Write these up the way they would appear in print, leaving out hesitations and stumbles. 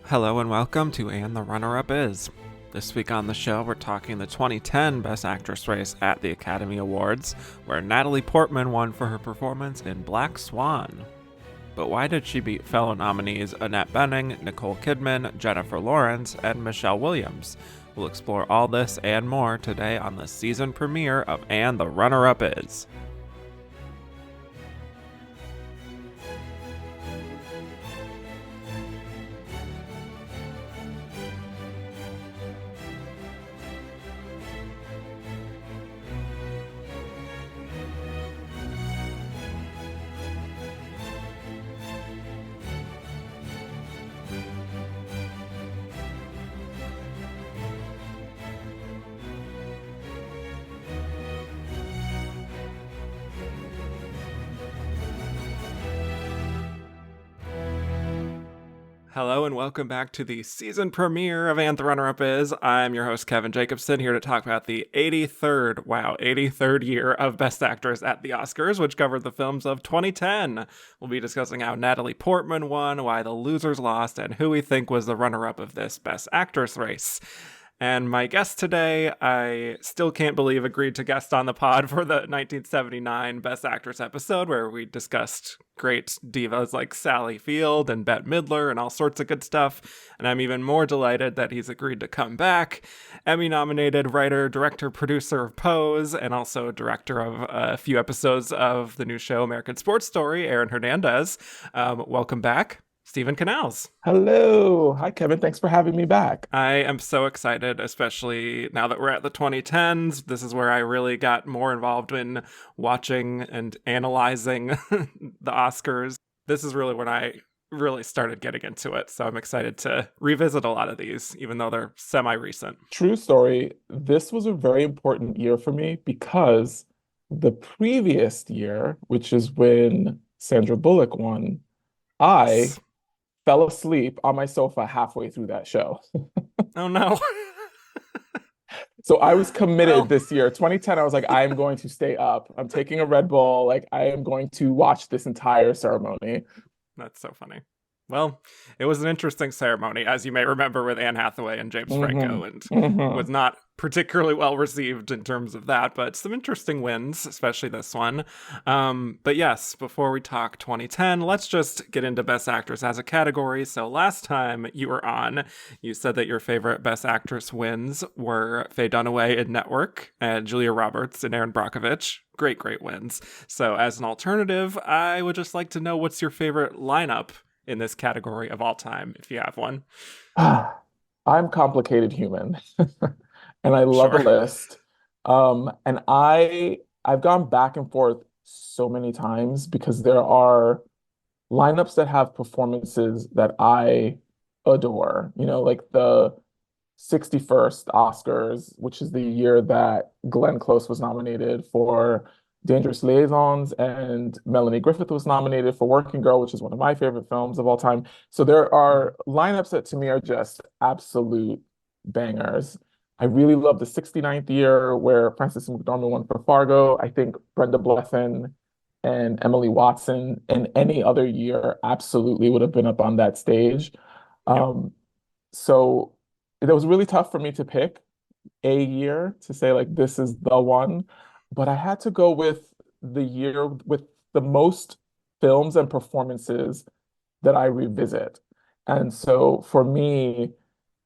Hello and welcome to And the Runner-Up Is. This week on the show, we're talking the 2010 Best Actress race at the Academy Awards, where Natalie Portman won for her performance in Black Swan. But why did she beat fellow nominees Annette Bening, Nicole Kidman, Jennifer Lawrence, and Michelle Williams? We'll explore all this and more today on the season premiere of And the Runner-Up Is. Hello and welcome back to the season premiere of And the Runner-Up Is. I'm your host, Kevin Jacobson, here to talk about the 83rd year of Best Actress at the Oscars, which covered the films of 2010. We'll be discussing how Natalie Portman won, why the losers lost, and who we think was the runner-up of this Best Actress race. And my guest today, I still can't believe, agreed to guest on the pod for the 1979 Best Actress episode, where we discussed great divas like Sally Field and Bette Midler and all sorts of good stuff. And I'm even more delighted that he's agreed to come back. Emmy-nominated writer, director, producer of Pose, and also director of a few episodes of the new show American Sports Story, Aaron Hernandez. Welcome back, Steven Canals. Hello. Hi, Kevin. Thanks for having me back. I am so excited, especially now that we're at the 2010s. This is where I really got more involved in watching and analyzing the Oscars. This is really when I really started getting into it. So I'm excited to revisit a lot of these, even though they're semi-recent. True story. This was a very important year for me because the previous year, which is when Sandra Bullock won, I fell asleep on my sofa halfway through that show. Oh, no. So I was committed this year. 2010, I was like, I am going to stay up. I'm taking a Red Bull. Like, I am going to watch this entire ceremony. That's so funny. Well, it was an interesting ceremony, as you may remember, with Anne Hathaway and James Franco, and was not particularly well received in terms of that, but some interesting wins, especially this one. But yes, before we talk 2010, let's just get into Best Actress as a category. So last time you were on, you said that your favorite Best Actress wins were Faye Dunaway in Network and Julia Roberts and Erin Brockovich. Great wins. So as an alternative, I would just like to know what's your favorite lineup in this category of all time, if you have one. I'm complicated human, and I love a list. And I've gone back and forth so many times because there are lineups that have performances that I adore. You know, like the 61st Oscars, which is the year that Glenn Close was nominated for Dangerous Liaisons, and Melanie Griffith was nominated for Working Girl, which is one of my favorite films of all time. So there are lineups that to me are just absolute bangers. I really love the 69th year where Frances McDormand won for Fargo. I think Brenda Blethyn and Emily Watson in any other year absolutely would have been up on that stage. So it was really tough for me to pick a year to say like this is the one. But I had to go with the year with the most films and performances that I revisit. And so for me,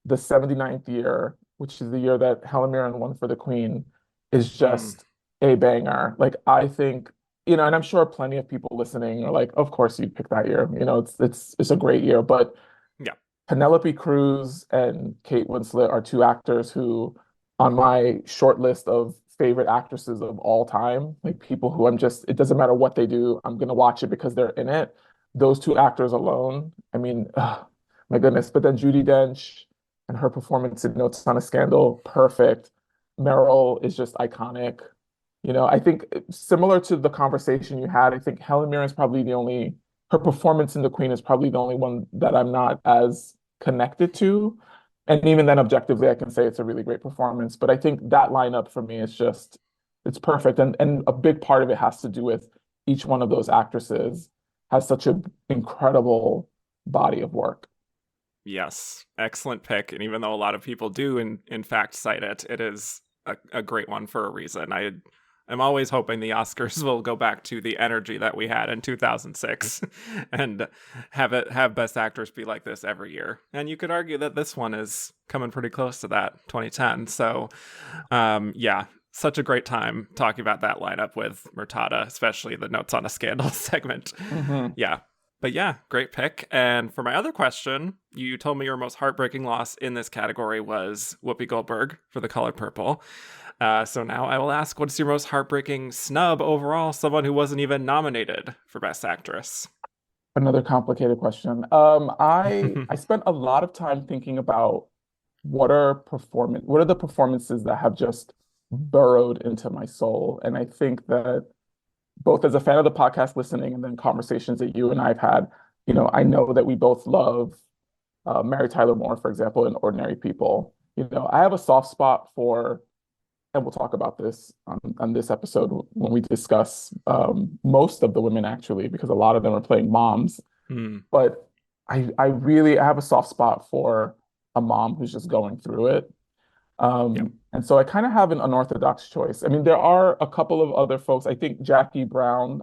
the 79th year, which is the year that Helen Mirren won for The Queen, is just a banger. Like I think, you know, and I'm sure plenty of people listening are like, of course you'd pick that year. You know, it's a great year. But yeah, Penelope Cruz and Kate Winslet are two actors who, on my short list of favorite actresses of all time, like people who it doesn't matter what they do, I'm gonna watch it because they're in it. Those two actors alone, I mean, my goodness. But then Judi Dench and her performance in Notes on a Scandal, perfect. Meryl is just iconic. You know, I think similar to the conversation you had, I think Helen Mirren is probably her performance in The Queen is probably the only one that I'm not as connected to. And even then, objectively, I can say it's a really great performance. But I think that lineup for me is it's perfect. And a big part of it has to do with each one of those actresses has such an incredible body of work. Yes, excellent pick. And even though a lot of people do, in fact, cite it, it is a great one for a reason. I'm always hoping the Oscars will go back to the energy that we had in 2006 and have Best Actress be like this every year. And you could argue that this one is coming pretty close to that, 2010. So, yeah, such a great time talking about that lineup with Murtada, especially the Notes on a Scandal segment. Hmm. Yeah. But yeah, great pick. And for my other question, you told me your most heartbreaking loss in this category was Whoopi Goldberg for The Color Purple. So now I will ask, what's your most heartbreaking snub overall? Someone who wasn't even nominated for Best Actress. Another complicated question. I spent a lot of time thinking about what are the performances that have just burrowed into my soul. And I think that both as a fan of the podcast listening and then conversations that you and I've had, I know that we both love Mary Tyler Moore, for example, in Ordinary People. I have a soft spot for, and we'll talk about this on this episode when we discuss most of the women actually, because a lot of them are playing moms. Hmm. But I have a soft spot for a mom who's just going through it. Yep. And so I kind of have an unorthodox choice. I mean, there are a couple of other folks. I think Jackie Brown.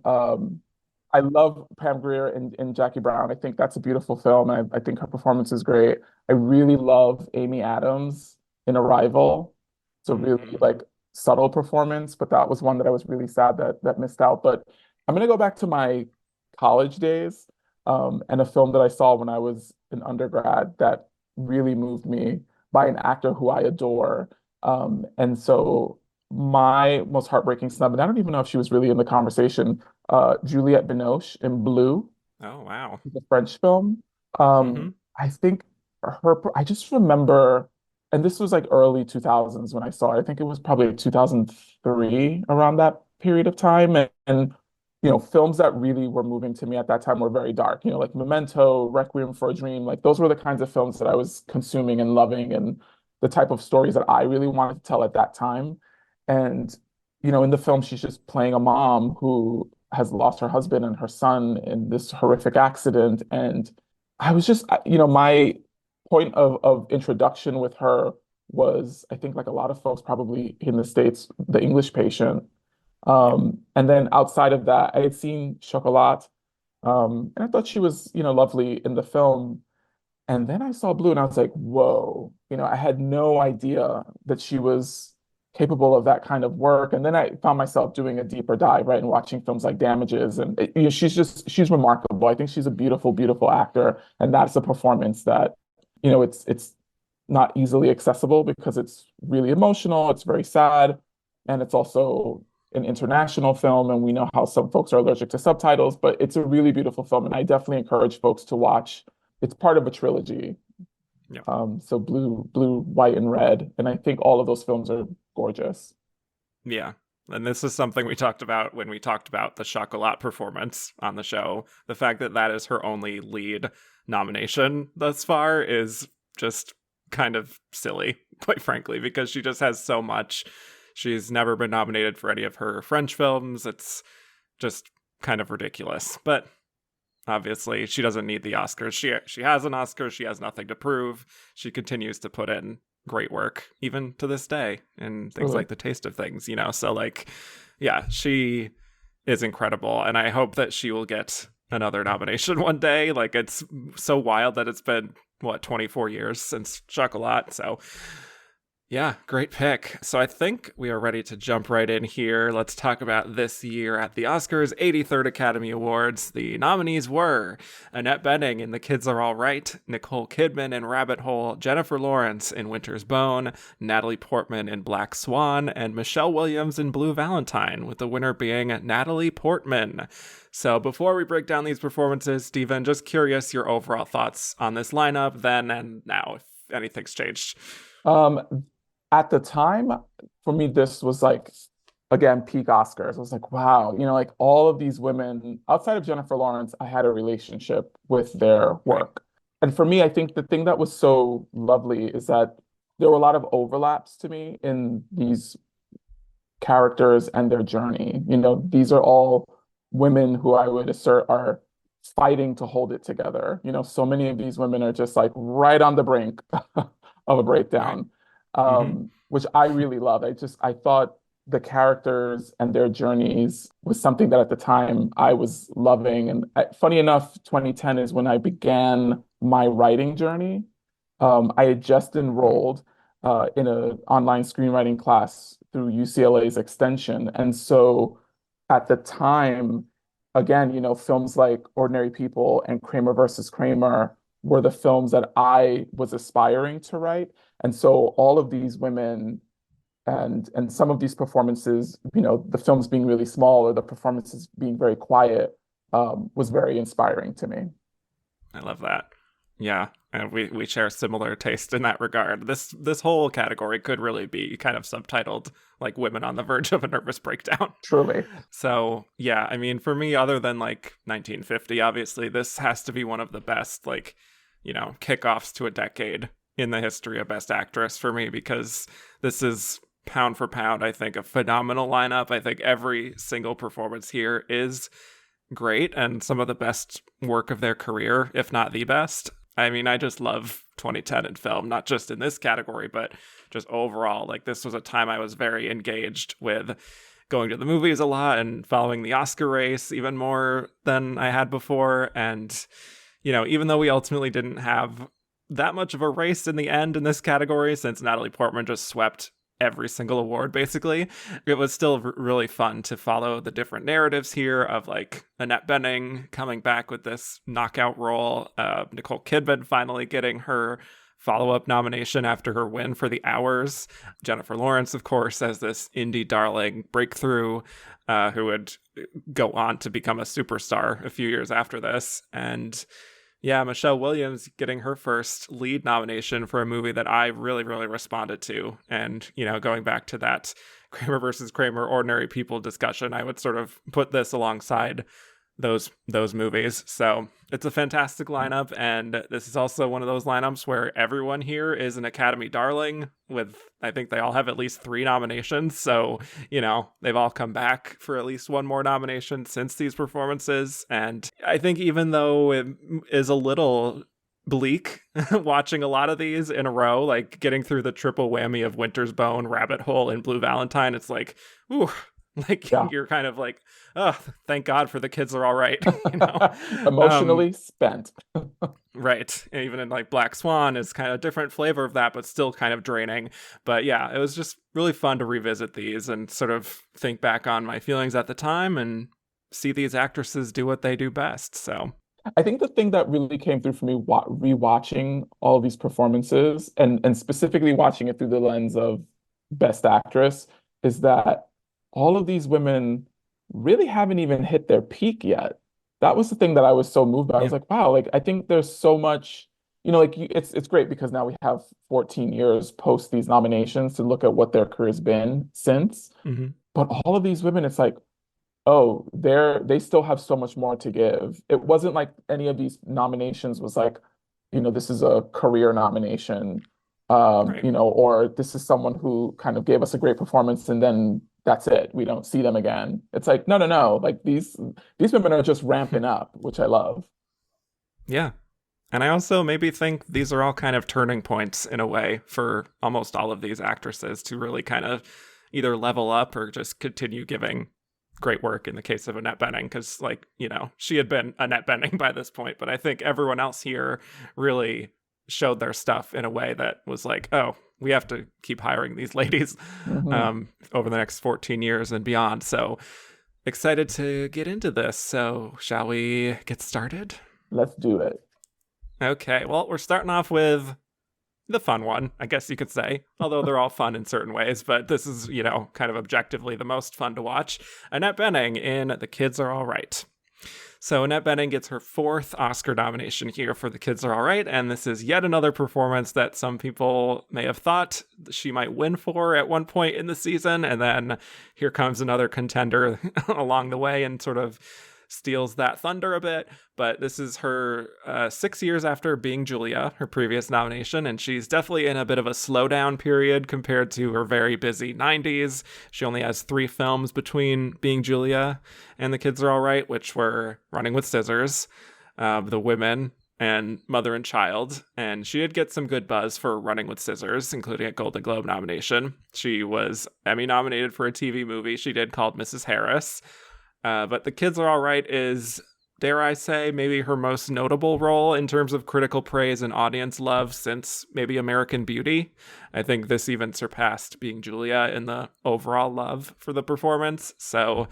I love Pam Grier in Jackie Brown. I think that's a beautiful film, and I think her performance is great. I really love Amy Adams in Arrival. It's a really Hmm. like subtle performance, but that was one that I was really sad that missed out. But I'm gonna go back to my college days, and a film that I saw when I was an undergrad that really moved me by an actor who I adore. And so my most heartbreaking snub, and I don't even know if she was really in the conversation, Juliette Binoche in Blue, Oh, wow. the French film. Hmm. I think I just remember, and this was like early 2000s when I saw it. I think it was probably 2003 around that period of time. And films that really were moving to me at that time were very dark, like Memento, Requiem for a Dream. Like those were the kinds of films that I was consuming and loving and the type of stories that I really wanted to tell at that time. And in the film, she's just playing a mom who has lost her husband and her son in this horrific accident. And I was just, my point of introduction with her was, I think, like a lot of folks probably in the States, The English Patient. Yep. And then outside of that, I had seen Chocolat, and I thought she was, lovely in the film. And then I saw Blue and I was like, whoa, I had no idea that she was capable of that kind of work. And then I found myself doing a deeper dive, right, and watching films like Damages. And she's remarkable. I think she's a beautiful, beautiful actor. And that's a performance that, it's not easily accessible because it's really emotional, it's very sad, and it's also an international film. And we know how some folks are allergic to subtitles, but it's a really beautiful film. And I definitely encourage folks to watch. It's part of a trilogy. Yep. So blue, white, and red. And I think all of those films are gorgeous. Yeah. And this is something we talked about when we talked about the Chocolat performance on the show. The fact that that is her only lead nomination thus far is just kind of silly, quite frankly, because she just has so much. She's never been nominated for any of her French films. It's just kind of ridiculous. But obviously, she doesn't need the Oscars. She has an Oscar. She has nothing to prove. She continues to put in great work, even to this day, in things Really. like The Taste of Things, So, like, yeah, she is incredible. And I hope that she will get another nomination one day. Like, it's so wild that it's been, 24 years since Chocolat. So, yeah, great pick. So I think we are ready to jump right in here. Let's talk about this year at the Oscars 83rd Academy Awards. The nominees were Annette Bening in The Kids Are All Right, Nicole Kidman in Rabbit Hole, Jennifer Lawrence in Winter's Bone, Natalie Portman in Black Swan, and Michelle Williams in Blue Valentine, with the winner being Natalie Portman. So before we break down these performances, Steven, just curious your overall thoughts on this lineup then and now, if anything's changed. Um, at the time, for me, this was like, again, peak Oscars. I was like, wow, like all of these women outside of Jennifer Lawrence, I had a relationship with their Right. work. And for me, I think the thing that was so lovely is that there were a lot of overlaps to me in these characters and their journey. These are all women who I would assert are fighting to hold it together. You know, so many of these women are just like right on the brink of a Right. breakdown, Hmm. which I really love. I thought the characters and their journeys was something that at the time I was loving. And funny enough, 2010 is when I began my writing journey. I had just enrolled in an online screenwriting class through UCLA's extension. And so at the time, again, you know, films like Ordinary People and Kramer versus Kramer were the films that I was aspiring to write. And so all of these women and some of these performances, you know, the films being really small or the performances being very quiet, was very inspiring to me. I love that. Yeah, and we share similar taste in that regard. This whole category could really be kind of subtitled like "Women on the Verge of a Nervous Breakdown." Truly. So yeah, I mean, for me, other than like 1950, obviously, this has to be one of the best like kickoffs to a decade in the history of Best Actress for me, because this is pound for pound, I think, a phenomenal lineup. I think every single performance here is great and some of the best work of their career, if not the best. I mean, I just love 2010 in film, not just in this category, but just overall. Like, this was a time I was very engaged with going to the movies a lot and following the Oscar race even more than I had before. And, even though we ultimately didn't have that much of a race in the end in this category, since Natalie Portman just swept every single award basically, it was still really fun to follow the different narratives here of like Annette Bening coming back with this knockout role, Nicole Kidman finally getting her follow-up nomination after her win for The Hours, Jennifer Lawrence, of course, as this indie darling breakthrough, who would go on to become a superstar a few years after this. And yeah, Michelle Williams getting her first lead nomination for a movie that I really, really responded to. And, going back to that Kramer versus Kramer, Ordinary People discussion, I would sort of put this alongside those movies. So it's a fantastic lineup. And this is also one of those lineups where everyone here is an Academy darling with, I think they all have at least 3 nominations. So, they've all come back for at least one more nomination since these performances. And I think even though it is a little bleak watching a lot of these in a row, like getting through the triple whammy of Winter's Bone, Rabbit Hole, and Blue Valentine, it's like, ooh, like Yeah. you're kind of like, oh, thank God for The Kids Are All Right, you know? Emotionally spent. Right. And even in like Black Swan is kind of a different flavor of that, but still kind of draining. But yeah, it was just really fun to revisit these and sort of think back on my feelings at the time and see these actresses do what they do best. So I think the thing that really came through for me rewatching all of these performances and specifically watching it through the lens of Best Actress is that all of these women really haven't even hit their peak yet. That was the thing that I was so moved by. I was yeah. like, wow, like I think there's so much, like it's great because now we have 14 years post these nominations to look at what their career's been since. Hmm. But all of these women, it's like, oh, they still have so much more to give. It wasn't like any of these nominations was like, this is a career nomination, Right. or this is someone who kind of gave us a great performance and then that's it. We don't see them again. It's like, no, no, no. Like these women are just ramping up, which I love. Yeah. And I also maybe think these are all kind of turning points in a way for almost all of these actresses to really kind of either level up or just continue giving great work in the case of Annette Bening, because she had been Annette Bening by this point, but I think everyone else here really showed their stuff in a way that was like, oh, we have to keep hiring these ladies Hmm. over the next 14 years and beyond. So excited to get into this. So shall we get started? Let's do it. Okay, well, we're starting off with the fun one, I guess you could say, although they're all fun in certain ways, but this is, kind of objectively the most fun to watch. Annette Bening in The Kids Are All Right. So Annette Bening gets her 4th Oscar nomination here for The Kids Are All Right, and this is yet another performance that some people may have thought she might win for at one point in the season, and then here comes another contender along the way and sort of steals that thunder a bit. But this is her 6 years after Being Julia, her previous nomination, and she's definitely in a bit of a slowdown period compared to her very busy 90s. She only has 3 films between Being Julia and The Kids Are All Right, which were Running with Scissors, The Women and Mother and Child, and she did get some good buzz for Running with Scissors, including a Golden Globe nomination. She was Emmy nominated for a TV movie she did called Mrs. Harris. But The Kids Are All Right is, dare I say, maybe her most notable role in terms of critical praise and audience love since maybe American Beauty. I think this even surpassed Being Julia in the overall love for the performance. So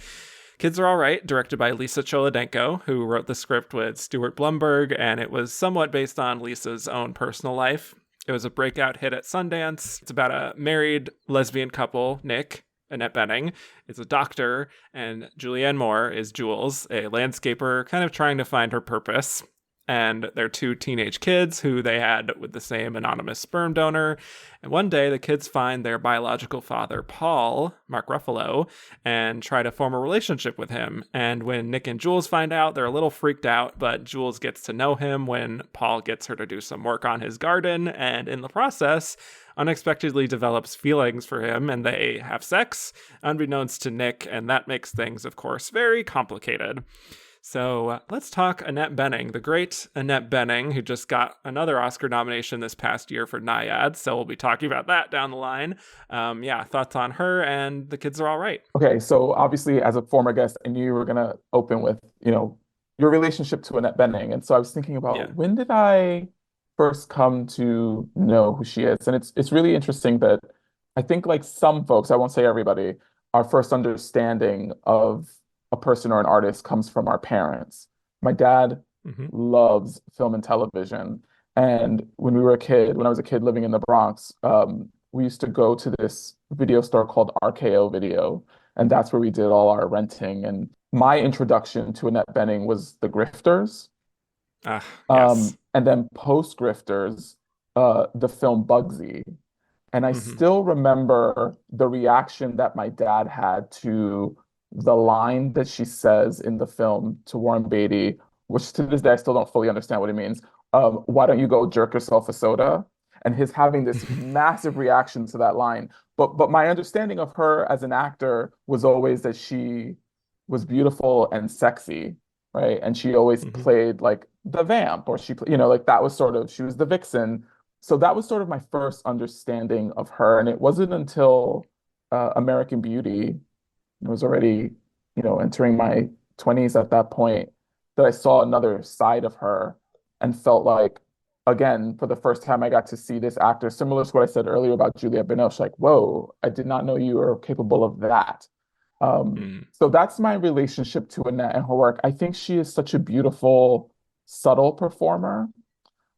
Kids Are All Right, directed by Lisa Cholodenko, who wrote the script with Stuart Blumberg, and it was somewhat based on Lisa's own personal life. It was a breakout hit at Sundance. It's about a married lesbian couple, Nick, Annette Bening, is a doctor, and Julianne Moore is Jules, a landscaper kind of trying to find her purpose. And their two teenage kids who they had with the same anonymous sperm donor. And one day the kids find their biological father, Paul, Mark Ruffalo, and try to form a relationship with him. And when Nick and Jules find out, they're a little freaked out, but Jules gets to know him when Paul gets her to do some work on his garden, and in the process, unexpectedly develops feelings for him, and they have sex, unbeknownst to Nick, and that makes things, of course, very complicated. So let's talk Annette Bening, the great Annette Bening, who just got another Oscar nomination this past year for Naiad. So we'll be talking about that down the line. Thoughts on her and The Kids Are All Right. Okay, so obviously, as a former guest, I knew you were gonna open with, your relationship to Annette Bening. And so I was thinking Yeah. about when did I first come to know who she is? And it's really interesting that I think like some folks, I won't say everybody, our first understanding of a person or an artist comes from our parents. My dad Mm-hmm. loves film and television. And when I was a kid living in the Bronx, we used to go to this video store called RKO Video, and that's where we did all our renting. And my introduction to Annette Bening was The Grifters, Yes. and then post Grifters, the film Bugsy. And I Mm-hmm. still remember the reaction that my dad had to the line that she says in the film to Warren Beatty, which to this day I still don't fully understand what it means. Why don't you go jerk yourself a soda? And his having this massive reaction to that line. But my understanding of her as an actor was always that she was beautiful and sexy, right? And she always Mm-hmm. played like the vamp, or like that was sort of, she was the vixen. So that was sort of my first understanding of her. And it wasn't until American Beauty, I was already, entering my 20s at that point, that I saw another side of her and felt like, again, for the first time, I got to see this actor, similar to what I said earlier about Juliette Binoche, like, whoa, I did not know you were capable of that. Mm. So that's my relationship to Annette and her work. I think she is such a beautiful, subtle performer.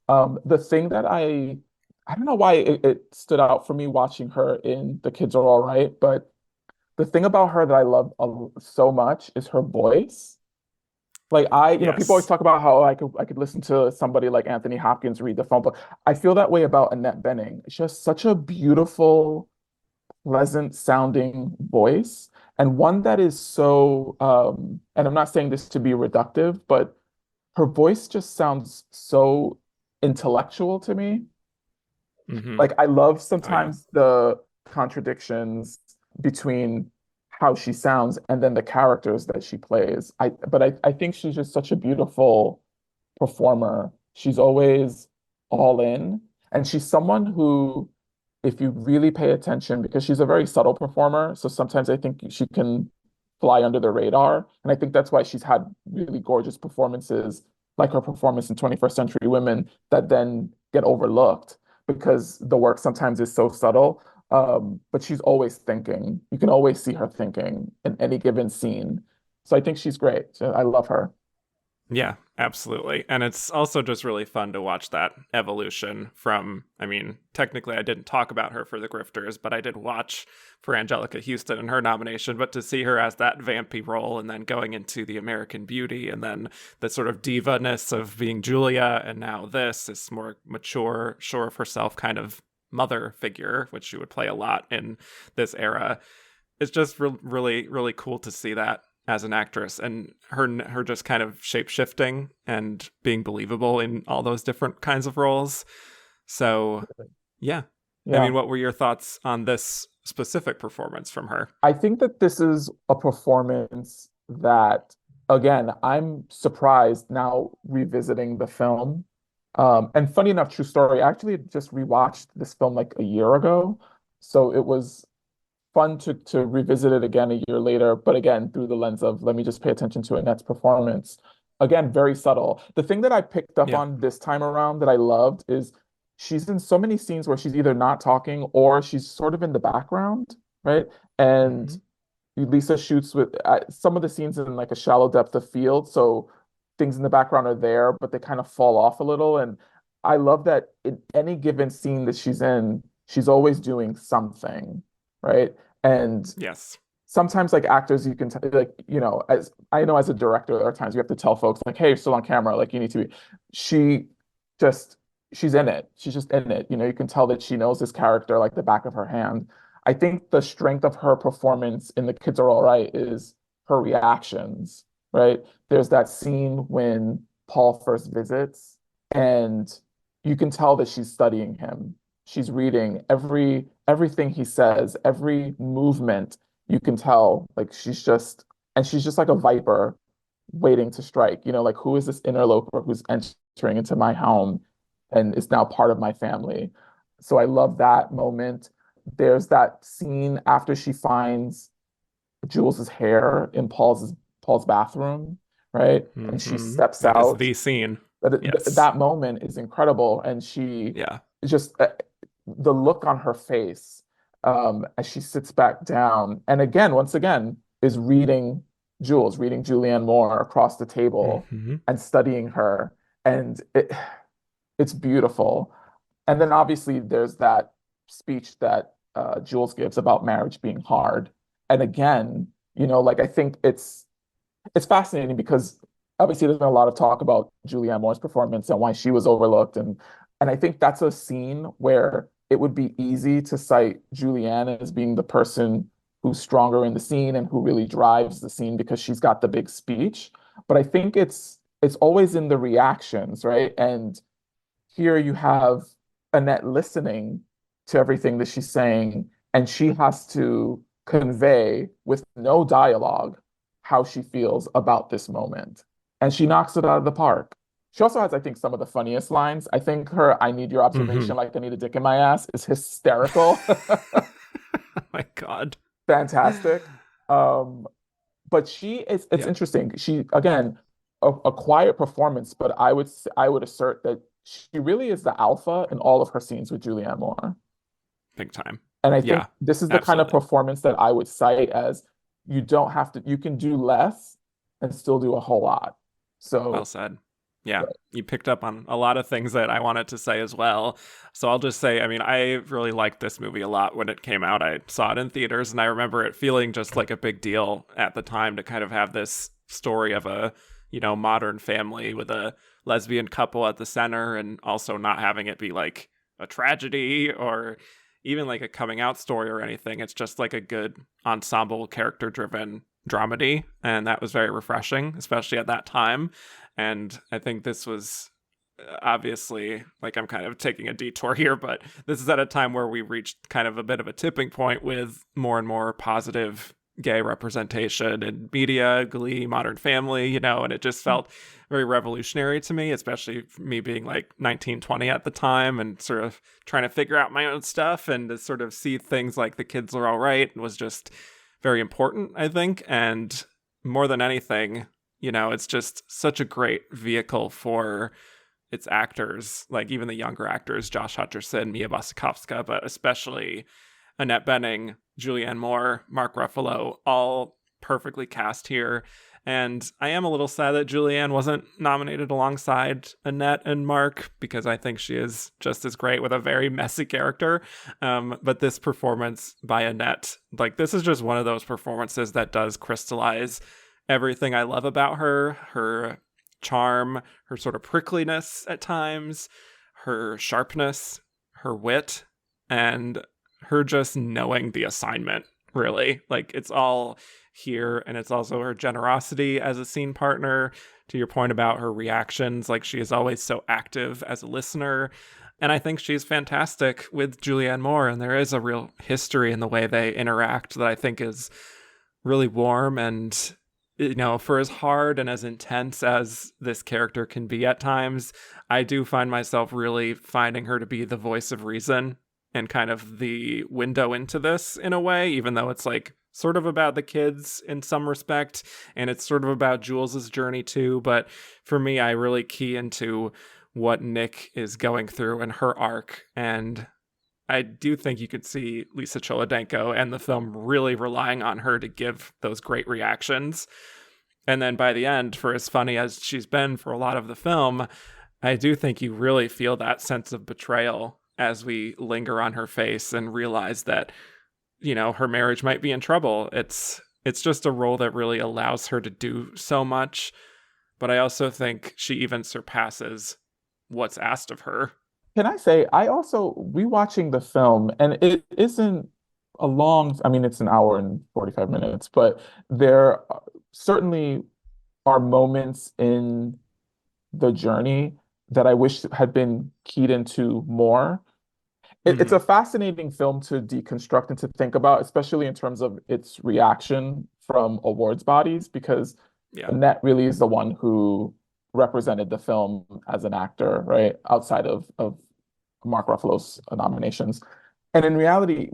The thing that I don't know why it stood out for me watching her in The Kids Are All Right, but the thing about her that I love so much is her voice. Like people always Yes. talk about how I could listen to somebody like Anthony Hopkins read the phone book. I feel that way about Annette Bening. She has such a beautiful, pleasant sounding voice, and one that is so and I'm not saying this to be reductive, but her voice just sounds so intellectual to me. Mm-hmm. Like I love Oh, yeah. sometimes the contradictions between how she sounds and then the characters that she plays. I think she's just such a beautiful performer. She's always all in. And she's someone who, if you really pay attention, because she's a very subtle performer, so sometimes I think she can fly under the radar. And I think that's why she's had really gorgeous performances, like her performance in 21st Century Women, that then get overlooked because the work sometimes is so subtle. But she's always thinking. You can always see her thinking in any given scene. So I think she's great. So I love her. Yeah, absolutely. And it's also just really fun to watch that evolution from, I mean, technically I didn't talk about her for The Grifters, but I did watch for Angelica Houston and her nomination, but to see her as that vampy role and then going into the American Beauty and then the sort of diva-ness of being Julia and now this more mature, sure of herself kind of mother figure, which she would play a lot in this era. It's just really, really cool to see that as an actress and her just kind of shape shifting and being believable in all those different kinds of roles. So yeah, I Yeah. mean, what were your thoughts on this specific performance from her? I think that this is a performance that again, I'm surprised now revisiting the film. And funny enough, true story, I actually just rewatched this film like a year ago. So it was fun to revisit it again a year later, but again, through the lens of let me just pay attention to Annette's performance. Again, very subtle. The thing that I picked up Yeah. on this time around that I loved is she's in so many scenes where she's either not talking or she's sort of in the background, right? And Hmm. Lisa shoots with some of the scenes in like a shallow depth of field, so things in the background are there, but they kind of fall off a little. And I love that in any given scene that she's in, she's always doing something, right? And Yes. sometimes like actors, you can like, as I know as a director, there are times you have to tell folks like, hey, you're still on camera, like you need to be. She just she's in it. She's just in it. You can tell that she knows this character like the back of her hand. I think the strength of her performance in The Kids Are All Right is her reactions, right? There's that scene when Paul first visits, and you can tell that she's studying him. She's reading everything he says, every movement. You can tell like she's just like a viper waiting to strike. Like who is this interloper who's entering into my home and is now part of my family? So I love that moment. There's that scene after she finds Jules's hair in Paul's bathroom, right? And she Hmm. steps That is out. the scene. That, Yes. that moment is incredible, and she Yeah. just the look on her face as she sits back down, and again, once again, is reading Julianne Moore across the table Hmm. and studying her, and it's beautiful. And then obviously there's that speech that Jules gives about marriage being hard. And again, like I think it's fascinating because obviously there's been a lot of talk about Julianne Moore's performance and why she was overlooked. And I think that's a scene where it would be easy to cite Julianne as being the person who's stronger in the scene and who really drives the scene because she's got the big speech. But I think it's always in the reactions, right? And here you have Annette listening to everything that she's saying, and she has to convey with no dialogue how she feels about this moment. And she knocks it out of the park. She also has, I think, some of the funniest lines. I think her "I need your Hmm. observation like I need a dick in my ass" is hysterical. Oh my God. Fantastic. Um, but it's Yeah. interesting. She again a quiet performance, but I would assert that she really is the alpha in all of her scenes with Julianne Moore. Big time. And I think Yeah, this is the kind of absolutely. performance that I would cite as you can do less and still do a whole lot. Well So said. Yeah, you picked up on a lot of things that I wanted to say as well. So I'll just say, I mean, I really liked this movie a lot when it came out. I saw it in theaters, and I remember it feeling just like a big deal at the time to kind of have this story of a, modern family with a lesbian couple at the center, and also not having it be like a tragedy or even like a coming out story or anything. It's just like a good ensemble character driven dramedy, and that was very refreshing, especially at that time. And I think this was obviously, like, I'm kind of taking a detour here, but this is at a time where we reached kind of a bit of a tipping point with more and more positive gay representation in media, Glee, Modern Family, and it just felt very revolutionary to me, especially me being like 19, 20 at the time and sort of trying to figure out my own stuff, and to sort of see things like The Kids Are All Right was just very important, I think. And more than anything, it's just such a great vehicle for its actors, like even the younger actors, Josh Hutcherson, Mia Wasikowska, but especially Annette Bening, Julianne Moore, Mark Ruffalo, all perfectly cast here. And I am a little sad that Julianne wasn't nominated alongside Annette and Mark, because I think she is just as great with a very messy character. But this performance by Annette, like, this is just one of those performances that does crystallize everything I love about her charm, her sort of prickliness at times, her sharpness, her wit, and her just knowing the assignment, really. Like, it's all here, and it's also her generosity as a scene partner. To your point about her reactions, like, she is always so active as a listener. And I think she's fantastic with Julianne Moore, and there is a real history in the way they interact that I think is really warm and for as hard and as intense as this character can be at times, I do find myself really finding her to be the voice of reason and kind of the window into this in a way, even though it's like sort of about the kids in some respect, and it's sort of about Jules's journey too. But for me, I really key into what Nick is going through and her arc, and I do think you could see Lisa Cholodenko and the film really relying on her to give those great reactions. And then by the end, for as funny as she's been for a lot of the film, I do think you really feel that sense of betrayal as we linger on her face and realize that, her marriage might be in trouble. It's just a role that really allows her to do so much. But I also think she even surpasses what's asked of her. Can I say, I also rewatching the film, and it isn't a long, I mean, it's an hour and 45 minutes, but there certainly are moments in the journey that I wish had been keyed into more. It's Mm-hmm. a fascinating film to deconstruct and to think about, especially in terms of its reaction from awards bodies, because Yeah. Annette really is the one who represented the film as an actor, right? Outside of Mark Ruffalo's nominations. And in reality,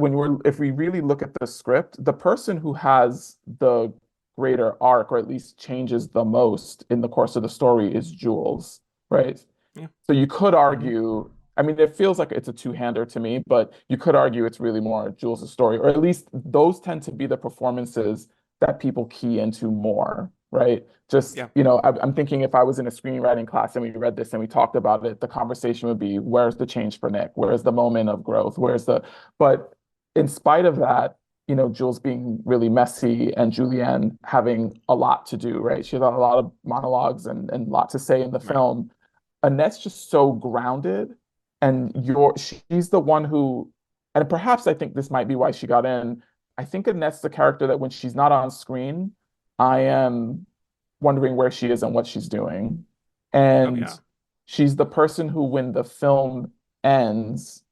if we really look at the script, the person who has the greater arc, or at least changes the most in the course of the story, is Jules, right? Yeah. So you could Mm-hmm. argue, I mean, it feels like it's a two-hander to me, but you could argue it's really more Jules' story, or at least those tend to be the performances that people key into more, right? Just, Yeah. I'm thinking if I was in a screenwriting class and we read this and we talked about it, the conversation would be, where's the change for Nick? Where's the moment of growth? But in spite of that, Jules being really messy and Julianne having a lot to do, right? She had a lot of monologues and a lot to say in the Right. film. Annette's just so grounded, and she's the one who, and perhaps I think this might be why she got in. I think Annette's the character that when she's not on screen, I am wondering where she is and what she's doing. Oh, And yeah. she's the person who, when the film ends,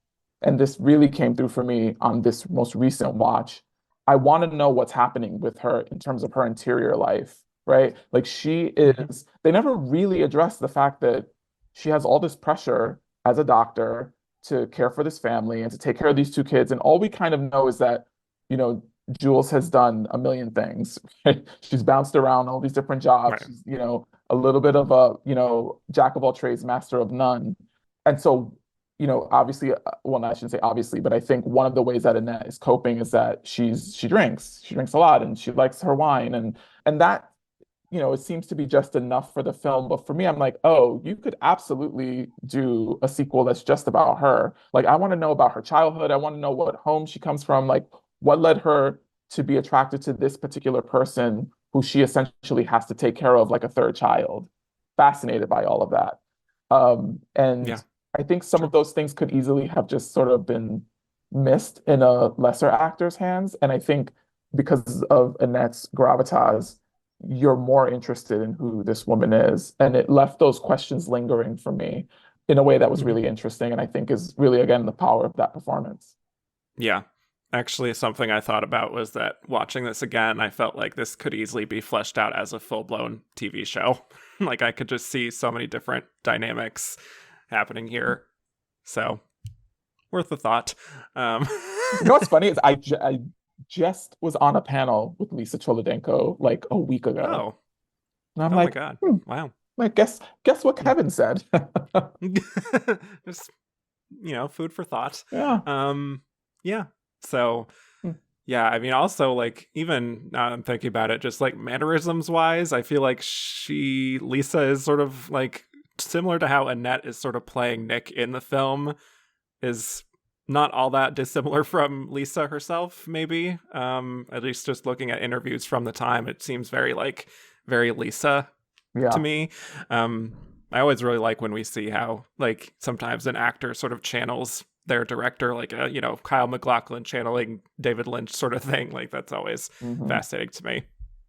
and this really came through for me on this most recent watch, I want to know what's happening with her in terms of her interior life, right? Like Mm-hmm. they never really address the fact that she has all this pressure as a doctor to care for this family and to take care of these two kids. And all we kind of know is that, you know, Jules has done a million things, right? She's bounced around all these different jobs. Right. She's, a little bit of a, jack of all trades, master of none. And so, obviously, well, I shouldn't say obviously, but I think one of the ways that Annette is coping is that she drinks. She drinks a lot and she likes her wine. And that, it seems to be just enough for the film. But for me, I'm like, oh, you could absolutely do a sequel that's just about her. Like, I want to know about her childhood. I want to know what home she comes from. Like, what led her to be attracted to this particular person who she essentially has to take care of like a third child. Fascinated by all of that. And Yeah. I think some of Sure. those things could easily have just sort of been missed in a lesser actor's hands. And I think because of Annette's gravitas, you're more interested in who this woman is. And it left those questions lingering for me in a way that was Mm-hmm. really interesting. And I think is really, again, the power of that performance. Yeah. Actually, something I thought about was that watching this again, I felt like this could easily be fleshed out as a full blown TV show. Like, I could just see so many different dynamics happening here. So, worth a thought. Um, You know what's funny is I just was on a panel with Lisa Cholodenko like a week ago. oh, And I'm oh my like, God. Wow. like guess what Hmm. Kevin said. Just, food for thought. Yeah. Um, yeah. So, Hmm. yeah, I mean, also, like, even now I'm thinking about it, just like mannerisms wise, I feel like Lisa is sort of like similar to how Annette is sort of playing Nick in the film, is not all that dissimilar from Lisa herself, maybe. At least just looking at interviews from the time, it seems very Lisa to Yeah. me. Um, I always really like when we see how, like, sometimes an actor sort of channels their director, like Kyle MacLachlan channeling David Lynch sort of thing. Like, that's always Hmm. fascinating to me.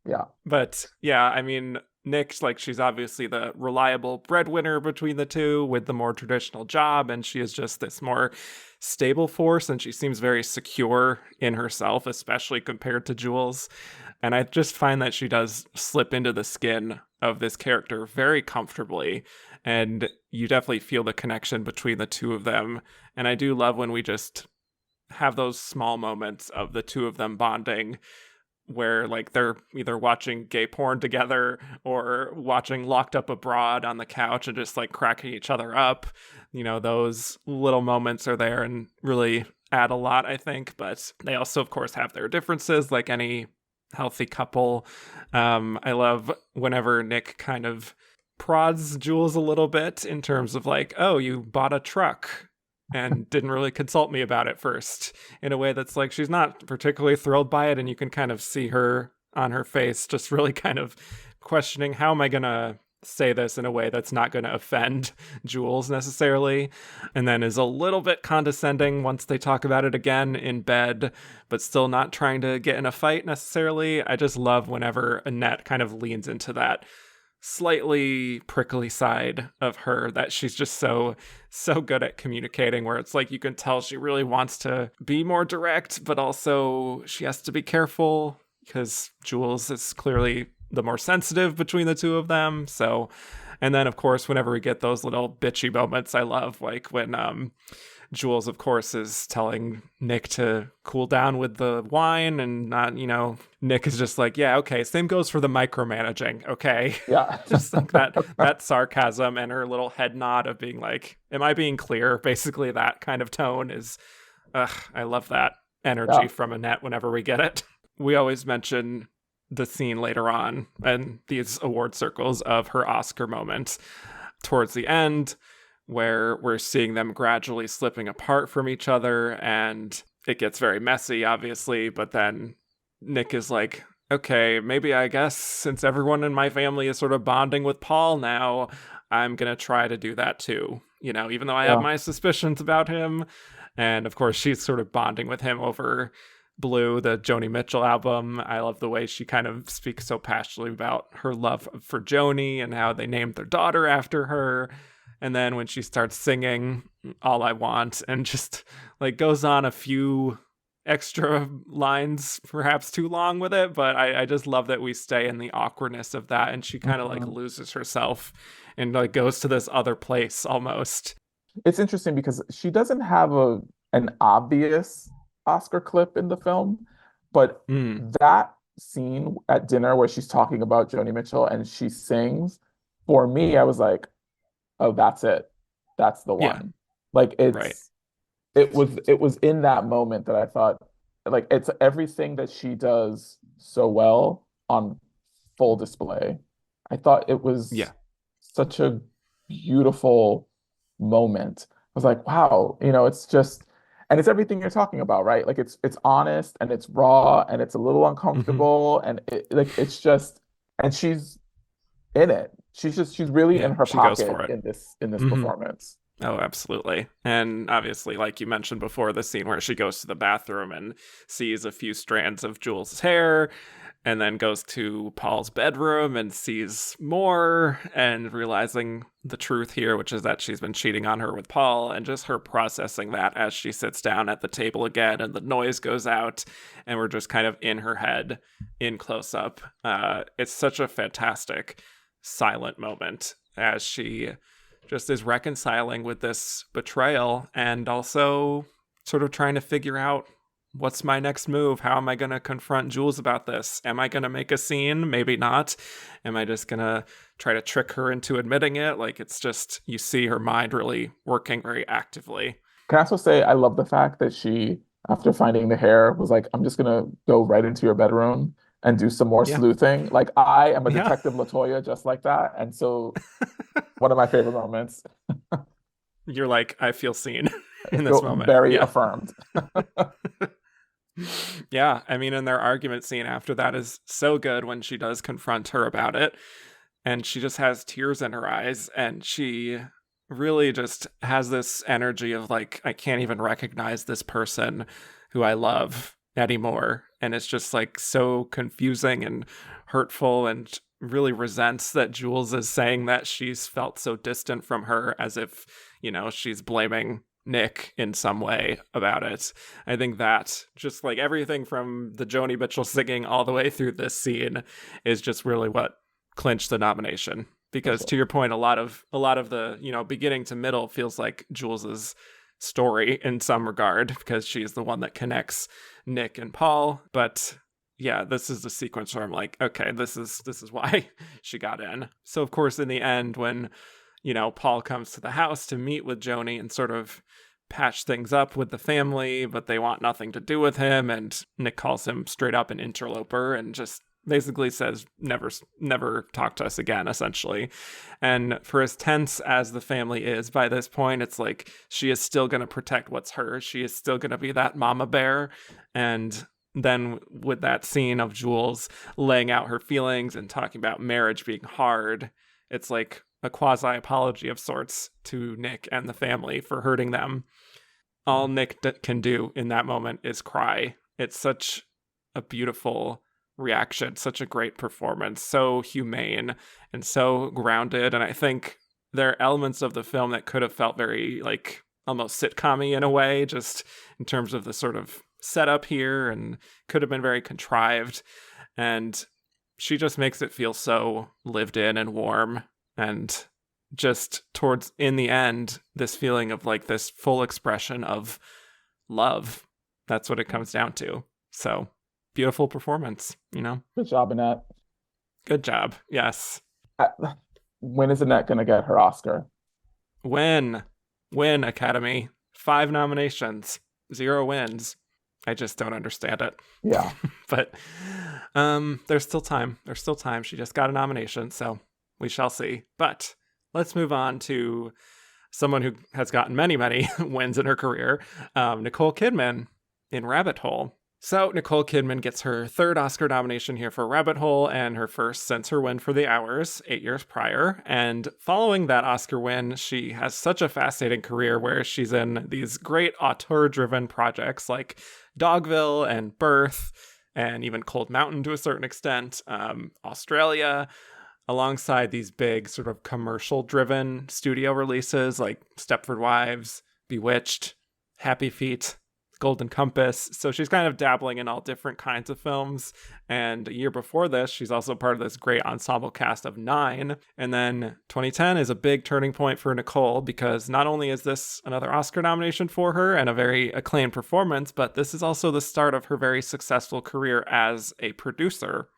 Yeah. But yeah, I mean, Nick's like, she's obviously the reliable breadwinner between the two with the more traditional job, and she is just this more stable force, and she seems very secure in herself, especially compared to Jules. And I just find that she does slip into the skin of this character very comfortably. And you definitely feel the connection between the two of them. And I do love when we just have those small moments of the two of them bonding where like they're either watching gay porn together or watching Locked Up Abroad on the couch and just like cracking each other up. Those little moments are there and really add a lot, I think. But they also, of course, have their differences like any healthy couple. I love whenever Nick kind of prods Jules a little bit in terms of like, oh, you bought a truck and didn't really consult me about it first, in a way that's like she's not particularly thrilled by it, and you can kind of see her on her face just really kind of questioning, how am I gonna say this in a way that's not going to offend Jules necessarily, and then is a little bit condescending once they talk about it again in bed, but still not trying to get in a fight necessarily. I just love whenever Annette kind of leans into that slightly prickly side of her that she's just so good at communicating, where it's like you can tell she really wants to be more direct, but also she has to be careful because Jules is clearly the more sensitive between the two of them. So, and then of course, whenever we get those little bitchy moments, I love like when Jules, of course, is telling Nick to cool down with the wine and not, Nick is just like, yeah, okay, same goes for the micromanaging, okay? Yeah. Just like that sarcasm and her little head nod of being like, am I being clear? Basically, that kind of tone is, I love that energy from Annette whenever we get it. We always mention the scene later on and these award circles of her Oscar moment towards the end, where we're seeing them gradually slipping apart from each other, and it gets very messy, obviously, but then Nick is like, okay, maybe I guess since everyone in my family is sort of bonding with Paul now, I'm gonna try to do that too, even though I have my suspicions about him. And of course she's sort of bonding with him over Blue, the Joni Mitchell album. I love the way she kind of speaks so passionately about her love for Joni and how they named their daughter after her. And then when she starts singing All I Want and just like goes on a few extra lines, perhaps too long with it, but I just love that we stay in the awkwardness of that, and she kind of like loses herself and like goes to this other place almost. It's interesting because she doesn't have an obvious Oscar clip in the film, but that scene at dinner where she's talking about Joni Mitchell and she sings, for me, I was like, oh, that's it. That's the one. Yeah. Like Right. it was in that moment that I thought, like, it's everything that she does so well on full display. I thought it was such a beautiful moment. I was like, wow, it's just, and it's everything you're talking about, right? Like it's honest and it's raw and it's a little uncomfortable and it's just, and she's in it. She's really in her she goes pocket for it. in this performance. Oh, absolutely. And obviously, like you mentioned before, the scene where she goes to the bathroom and sees a few strands of Jules' hair, and then goes to Paul's bedroom and sees more, and realizing the truth here, which is that she's been cheating on her with Paul, and just her processing that as she sits down at the table again and the noise goes out and we're just kind of in her head in close up. It's such a fantastic silent moment as she just is reconciling with this betrayal and also sort of trying to figure out, what's my next move? How am I going to confront Jules about this? Am I going to make a scene? Maybe not. Am I just going to try to trick her into admitting it? Like, it's just, you see her mind really working very actively. Can I also say I love the fact that she, after finding the hair, was like, I'm just gonna go right into your bedroom and do some more Yeah. sleuthing. Like I am a Yeah. Detective Latoya just like that. And so one of my favorite moments. You're like, I feel seen I in this feel moment. very Yeah. affirmed. Yeah, I mean, and their argument scene after that is so good when she does confront her about it. And she just has tears in her eyes. And she really just has this energy of like, I can't even recognize this person who I love anymore. And it's just like so confusing and hurtful, and really resents that Jules is saying that she's felt so distant from her, as if, she's blaming Nick in some way about it. I think that just like everything from the Joni Mitchell singing all the way through this scene is just really what clinched the nomination. for Because sure. to your point, a lot of the, beginning to middle feels like Jules's story in some regard because she's the one that connects Nick and Paul. But yeah, this is the sequence where I'm like, okay, this is why she got in. So of course, in the end, when Paul comes to the house to meet with Joni and sort of patch things up with the family, but they want nothing to do with him. And Nick calls him straight up an interloper and just basically says, never talk to us again, essentially. And for as tense as the family is by this point, it's like she is still going to protect what's hers. She is still going to be that mama bear. And then with that scene of Jules laying out her feelings and talking about marriage being hard, it's like a quasi apology of sorts to Nick and the family for hurting them. All Nick can do in that moment is cry. It's such a beautiful reaction, such a great performance, so humane and so grounded. And I think there are elements of the film that could have felt very like almost sitcom-y in a way, just in terms of the sort of setup here, and could have been very contrived. And she just makes it feel so lived in and warm, and just towards in the end, this feeling of like this full expression of love. That's what it comes down to. So beautiful performance. Good job, Annette. Good job. Yes. Uh, When is Annette going to get her Oscar? Win. Win, Academy. 5 nominations, 0 wins. I just don't understand it. Yeah. But there's still time. There's still time. She just got a nomination, so we shall see. But let's move on to someone who has gotten many, many wins in her career, Nicole Kidman in Rabbit Hole. So Nicole Kidman gets her 3rd Oscar nomination here for Rabbit Hole, and her first since her win for The Hours 8 years prior. And following that Oscar win, she has such a fascinating career where she's in these great auteur-driven projects like Dogville and Birth, and even Cold Mountain to a certain extent, Australia, alongside these big sort of commercial-driven studio releases like Stepford Wives, Bewitched, Happy Feet, Golden Compass. So she's kind of dabbling in all different kinds of films. And a year before this, she's also part of this great ensemble cast of 9. And then 2010 is a big turning point for Nicole because not only is this another Oscar nomination for her and a very acclaimed performance, but this is also the start of her very successful career as a producer,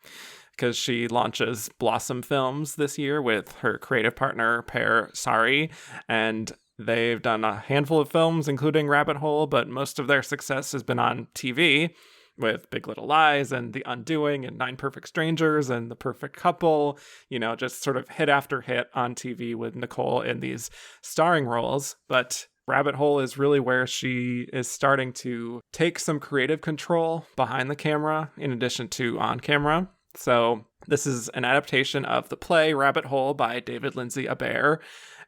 because she launches Blossom Films this year with her creative partner, Per Sari, and they've done a handful of films, including Rabbit Hole, but most of their success has been on TV with Big Little Lies and The Undoing and Nine Perfect Strangers and The Perfect Couple, just sort of hit after hit on TV with Nicole in these starring roles. But Rabbit Hole is really where she is starting to take some creative control behind the camera in addition to on camera. So this is an adaptation of the play Rabbit Hole by David Lindsay Abaire,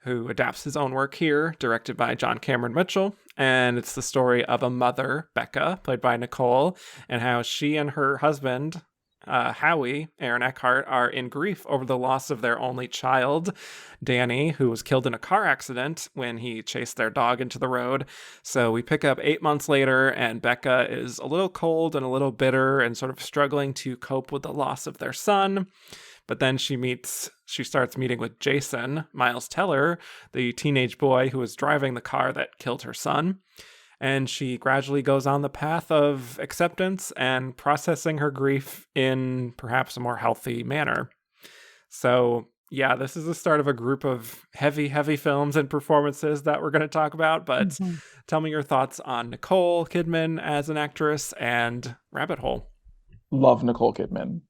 who adapts his own work here, directed by John Cameron Mitchell. And it's the story of a mother, Becca, played by Nicole, and how she and her husband, Howie, Aaron Eckhart, are in grief over the loss of their only child, Danny, who was killed in a car accident when he chased their dog into the road. So we pick up 8 months later, and Becca is a little cold and a little bitter and sort of struggling to cope with the loss of their son. But then she starts meeting with Jason, Miles Teller, the teenage boy who was driving the car that killed her son. And she gradually goes on the path of acceptance and processing her grief in perhaps a more healthy manner. So, yeah, this is the start of a group of heavy, heavy films and performances that we're going to talk about. But tell me your thoughts on Nicole Kidman as an actress and Rabbit Hole. Love Nicole Kidman.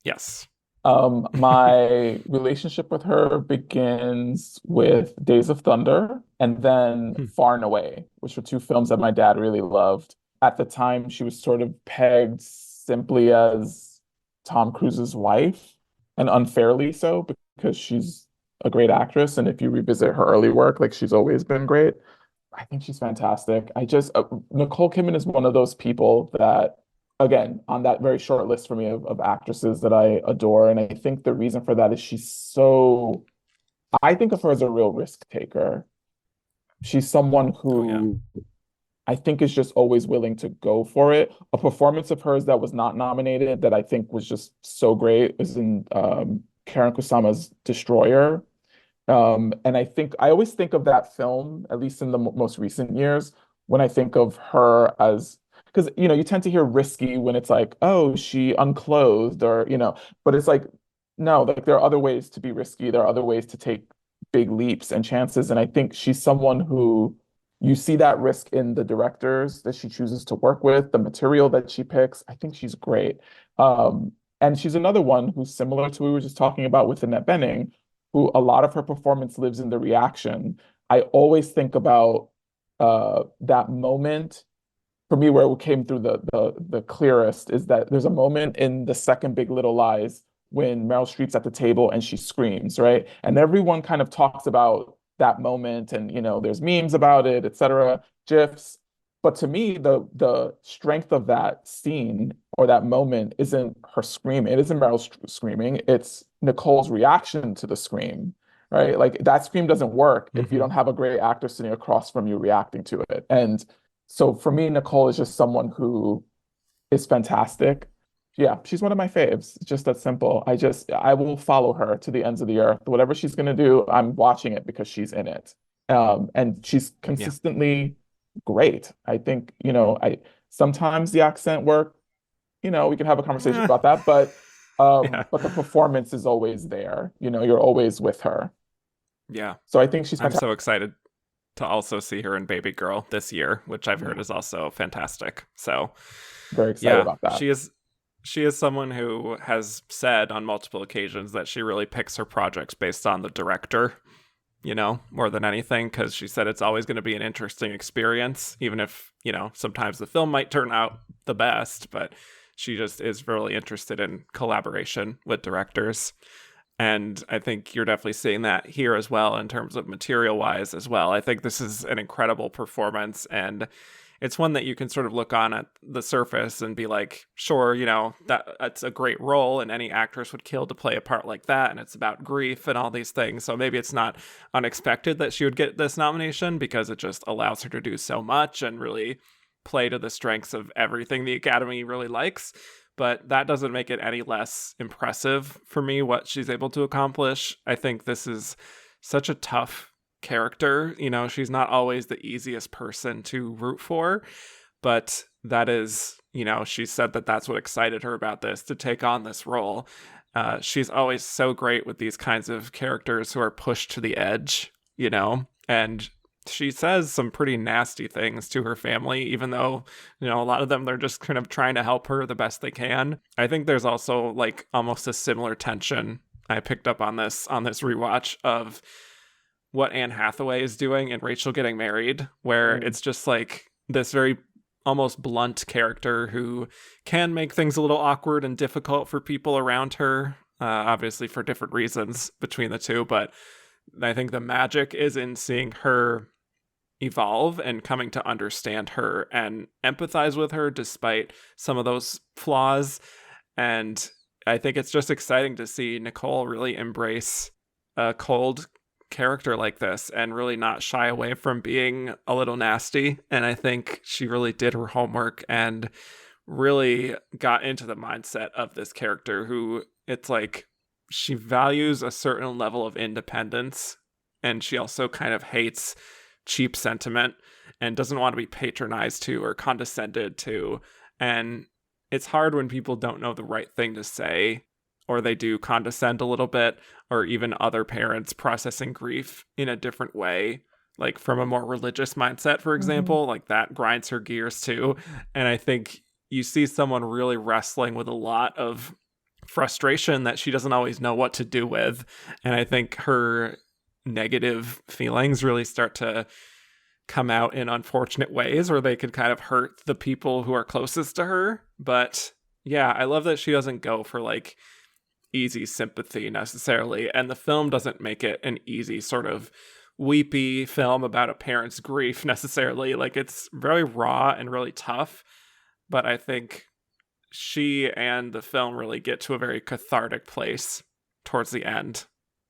Yes. My relationship with her begins with Days of Thunder and then Far and Away, which were 2 films that my dad really loved. At the time, she was sort of pegged simply as Tom Cruise's wife, and unfairly so because she's a great actress. And if you revisit her early work, like she's always been great. I think she's fantastic. Nicole Kidman is one of those people that, again, on that very short list for me of actresses that I adore. And I think the reason for that is I think of her as a real risk taker. She's someone Oh yeah. who I think is just always willing to go for it. A performance of hers that was not nominated that I think was just so great is in Karen Kusama's Destroyer. And I think I always think of that film, at least in the most recent years, when I think of her as because you tend to hear risky when it's like, oh, she unclothed or but it's like no, like there are other ways to be risky. There are other ways to take big leaps and chances. And I think she's someone who you see that risk in the directors that she chooses to work with, the material that she picks. I think she's great. And she's another one who's similar to we were just talking about with Annette Bening, who a lot of her performance lives in the reaction. I always think about that moment for me where it came through the clearest is that there's a moment in the second Big Little Lies when Meryl Streep's at the table and she screams, right? And everyone kind of talks about that moment and there's memes about it, et cetera, GIFs. But to me, the strength of that scene or that moment isn't her screaming. It isn't Meryl screaming. It's Nicole's reaction to the scream, right? Like that scream doesn't work if you Hmm. don't have a great actor sitting across from you reacting to it. And so for me, Nicole is just someone who is fantastic. Yeah, she's one of my faves. It's just that simple. I will follow her to the ends of the earth. Whatever she's gonna do, I'm watching it because she's in it. And she's Yeah. consistently great. I think, I sometimes the accent work, we can have a conversation Eh, about that, yeah. but the performance is always there. You're always with her. Yeah. So I think she's I'm fantastic. so excited to also see her in Baby Girl this year, which I've heard Yeah, is also fantastic. So, very excited yeah, about that. she is someone who has said on multiple occasions that she really picks her projects based on the director, more than anything, because she said it's always going to be an interesting experience, even if, sometimes the film might turn out the best, but she just is really interested in collaboration with directors. And I think you're definitely seeing that here as well in terms of material wise as well. I think this is an incredible performance, and it's one that you can sort of look on at the surface and be like, sure, that's a great role and any actress would kill to play a part like that. And it's about grief and all these things. So maybe it's not unexpected that she would get this nomination because it just allows her to do so much and really play to the strengths of everything the Academy really likes. But that doesn't make it any less impressive for me what she's able to accomplish. I think this is such a tough character. She's not always the easiest person to root for, but that is, she said that that's what excited her about this, to take on this role. She's always so great with these kinds of characters who are pushed to the edge, and she says some pretty nasty things to her family, even though, a lot of them, they're just kind of trying to help her the best they can. I think there's also like almost a similar tension I picked up on this rewatch of what Anne Hathaway is doing in Rachel Getting Married, where Mm. it's just like this very almost blunt character who can make things a little awkward and difficult for people around her, obviously for different reasons between the two. But I think the magic is in seeing her evolve and coming to understand her and empathize with her despite some of those flaws. And I think it's just exciting to see Nicole really embrace a cold character like this and really not shy away from being a little nasty. And I think she really did her homework and really got into the mindset of this character who it's like she values a certain level of independence, and she also kind of hates cheap sentiment and doesn't want to be patronized to or condescended to. And it's hard when people don't know the right thing to say, or they do condescend a little bit, or even other parents processing grief in a different way, like from a more religious mindset, for Mhm. example, like that grinds her gears too. And I think you see someone really wrestling with a lot of frustration that she doesn't always know what to do with. And I think her negative feelings really start to come out in unfortunate ways where they could kind of hurt the people who are closest to her. But yeah, I love that she doesn't go for like easy sympathy necessarily. And the film doesn't make it an easy sort of weepy film about a parent's grief necessarily. Like it's very raw and really tough. But I think she and the film really get to a very cathartic place towards the end,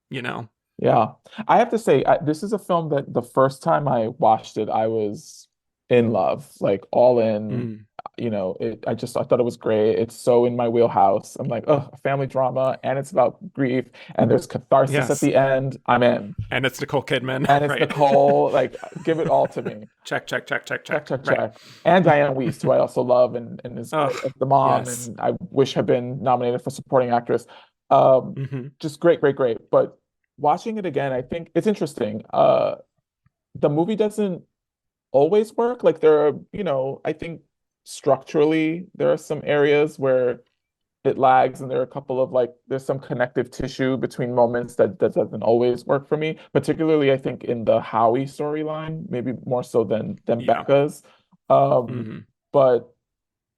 you know? Yeah. I have to say, this is a film that the first time I watched it, I was in love, like all in. Mm, I thought it was great. It's so in my wheelhouse. I'm like, oh, a family drama, and it's about grief, and there's catharsis at yes. the end. I'm in. And it's Nicole Kidman, And it's right? Nicole, like, give it all to me. check, check, check, check, Check, check. check, Right. check. And Diane Wiest, who I also love and is Oh, great as the mom, yes. and I wish had been nominated for supporting actress. Um, Hmm. just great, great, great. But watching it again, I think it's interesting. The movie doesn't always work. Like there are, I think structurally there are some areas where it lags, and there are a couple of like there's some connective tissue between moments that doesn't always work for me, particularly I think in the Howie storyline, maybe more so than Yeah. Becca's. Um, Hmm. but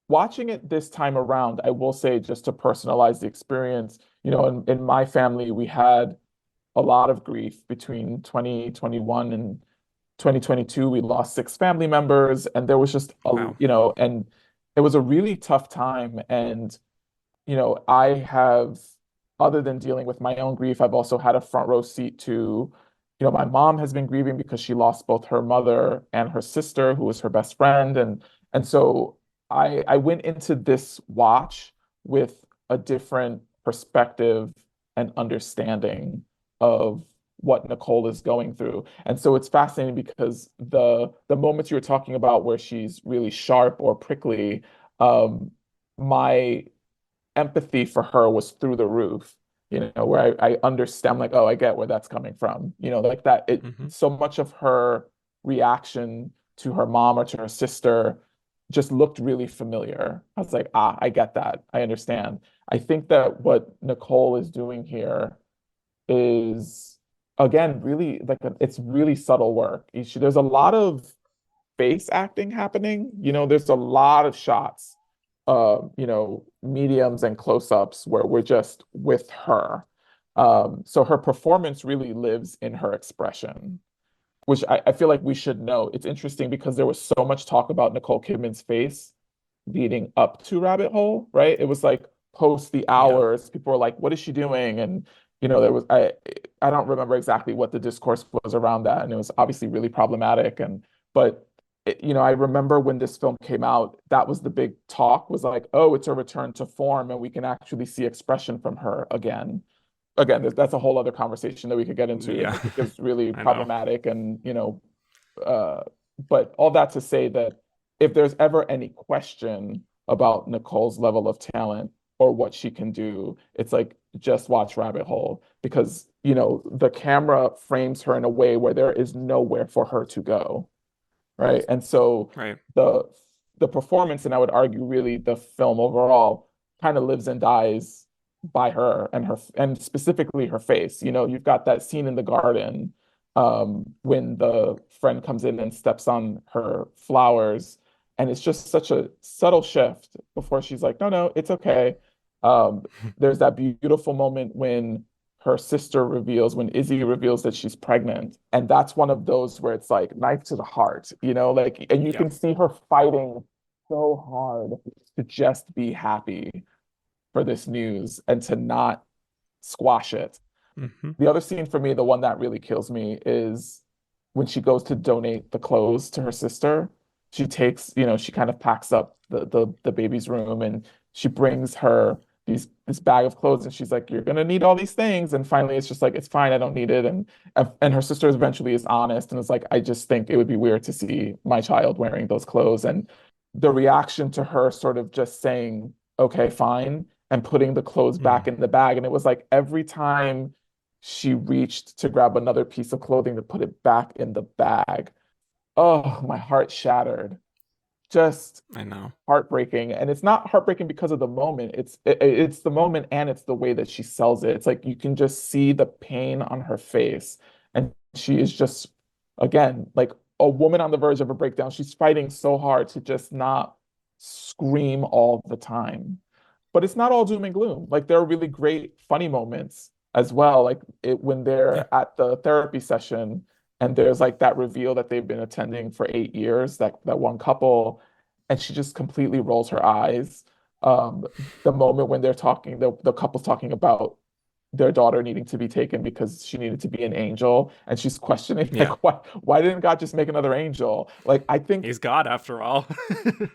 watching it this time around, I will say, just to personalize the experience, in my family, we had a lot of grief between 2021 and 2022. We lost six family members, and there was just Wow. and it was a really tough time. And I have, other than dealing with my own grief, I've also had a front row seat to, my mom has been grieving because she lost both her mother and her sister, who was her best friend. And so I went into this watch with a different perspective and understanding of what Nicole is going through. And so it's fascinating because the moments you were talking about where she's really sharp or prickly, my empathy for her was through the roof, where I understand, like, oh, I get where that's coming from. Like that, Hmm. so much of her reaction to her mom or to her sister just looked really familiar. I was like, I get that. I understand. I think that what Nicole is doing here is, again, really like it's really subtle work. There's a lot of face acting happening. There's a lot of shots, mediums and close-ups where we're just with her. So her performance really lives in her expression, which I feel like we should know. It's interesting because there was so much talk about Nicole Kidman's face leading up to Rabbit Hole, right? It was like post the Yeah. hours, people were like, what is she doing? And there was I don't remember exactly what the discourse was around that. And it was obviously really problematic. But I remember when this film came out, that was the big talk, was like, oh, it's a return to form, and we can actually see expression from her again. Again, that's a whole other conversation that we could get into that I Yeah. think is really I know. problematic. And uh, but all that to say that if there's ever any question about Nicole's level of talent or what she can do, it's like just watch Rabbit Hole, because the camera frames her in a way where there is nowhere for her to go, right? And so Right. the the performance, and I would argue really the film overall, kind of lives and dies by her and specifically her face. You've got that scene in the garden, when the friend comes in and steps on her flowers, and it's just such a subtle shift before she's like, no, no, it's okay. There's that beautiful moment when when Izzy reveals that she's pregnant. And that's one of those where it's like knife to the heart, like, and you Yeah. can see her fighting so hard to just be happy for this news and to not squash it. Hmm. The other scene for me, the one that really kills me, is when she goes to donate the clothes to her sister. She takes, she kind of packs up the baby's room, and she brings her this bag of clothes, and she's like, "You're gonna need all these things." And finally, it's just like, "It's fine, I don't need it." And her sister eventually is honest and is like, "I just think it would be weird to see my child wearing those clothes." And the reaction to her sort of just saying, "Okay, fine," and putting the clothes back Mm. in the bag. And it was like every time she reached to grab another piece of clothing to put it back in the bag, oh, my heart shattered. Just I know. heartbreaking. And it's not heartbreaking because of the moment. It's the moment, and it's the way that she sells it. It's like you can just see the pain on her face. And she is just, again, like a woman on the verge of a breakdown. She's fighting so hard to just not scream all the time. But it's not all doom and gloom. Like there are really great funny moments as well. Like when Yeah. they're at the therapy session, and there's like that reveal that they've been attending for 8 years, that one couple, and she just completely rolls her eyes. Um, the moment when the couple's talking about their daughter needing to be taken because she needed to be an angel, and she's questioning Yeah. like why didn't God just make another angel? Like I think He's God after all.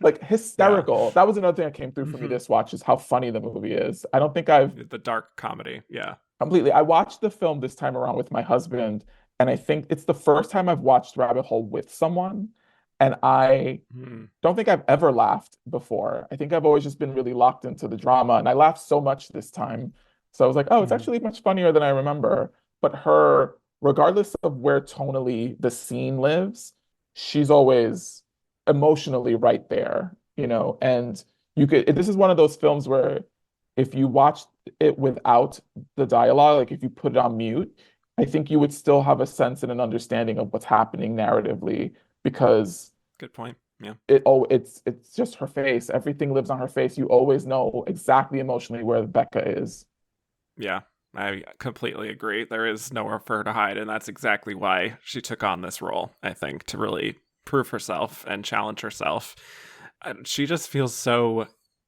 like Yeah. hysterical. That was another thing that came through for me Hmm. this watch is how funny the movie is. I don't think I've The dark comedy. Yeah. completely. I watched the film this time around with my husband, and I think it's the first time I've watched Rabbit Hole with someone, and I Hmm. don't think I've ever laughed before. I think I've always just been really locked into the drama, and I laughed so much this time. So I was like, oh, it's Hmm. actually much funnier than I remember. But her, regardless of where tonally the scene lives, she's always emotionally right there, and this is one of those films where if you watch it without the dialogue, like if you put it on mute, I think you would still have a sense and an understanding of what's happening narratively because Good point. Yeah. it's just her face. Everything lives on her face. You always know exactly emotionally where Becca is. Yeah. I completely agree. There is nowhere for her to hide, and that's exactly why she took on this role, I think, to really prove herself and challenge herself. And she just feels so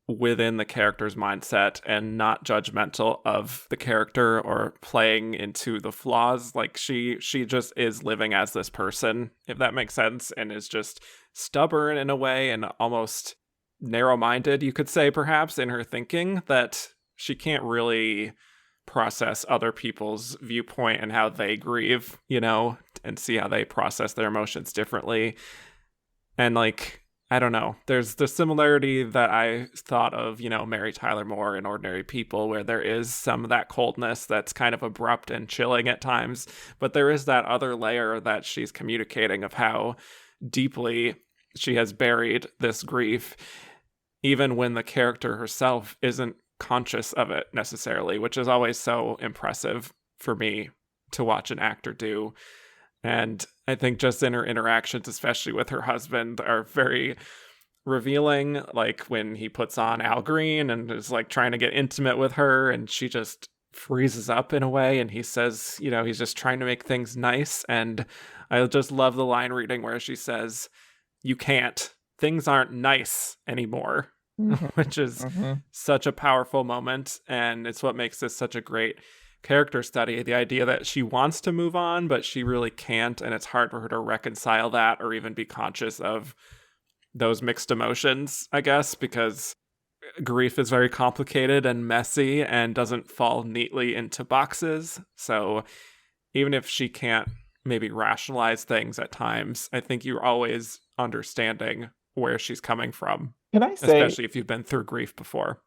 within the character's mindset and not judgmental of the character or playing into the flaws. Like she just is living as this person, if that makes sense, and is just stubborn in a way and almost narrow-minded, you could say, perhaps, in her thinking, that she can't really process other people's viewpoint and how they grieve, and see how they process their emotions differently. And like, I don't know, there's the similarity that I thought of, Mary Tyler Moore in Ordinary People, where there is some of that coldness that's kind of abrupt and chilling at times, but there is that other layer that she's communicating of how deeply she has buried this grief, even when the character herself isn't conscious of it necessarily, which is always so impressive for me to watch an actor do. And I think just in her interactions, especially with her husband, are very revealing. Like when he puts on Al Green and is like trying to get intimate with her, and she just freezes up in a way. And he says, he's just trying to make things nice. And I just love the line reading where she says, "You can't. Things aren't nice anymore," Hmm. which is Hmm. such a powerful moment. And it's what makes this such a great character study, the idea that she wants to move on, but she really can't. And it's hard for her to reconcile that or even be conscious of those mixed emotions, I guess, because grief is very complicated and messy and doesn't fall neatly into boxes. So even if she can't maybe rationalize things at times, I think you're always understanding where she's coming from, Can I say especially if you've been through grief before.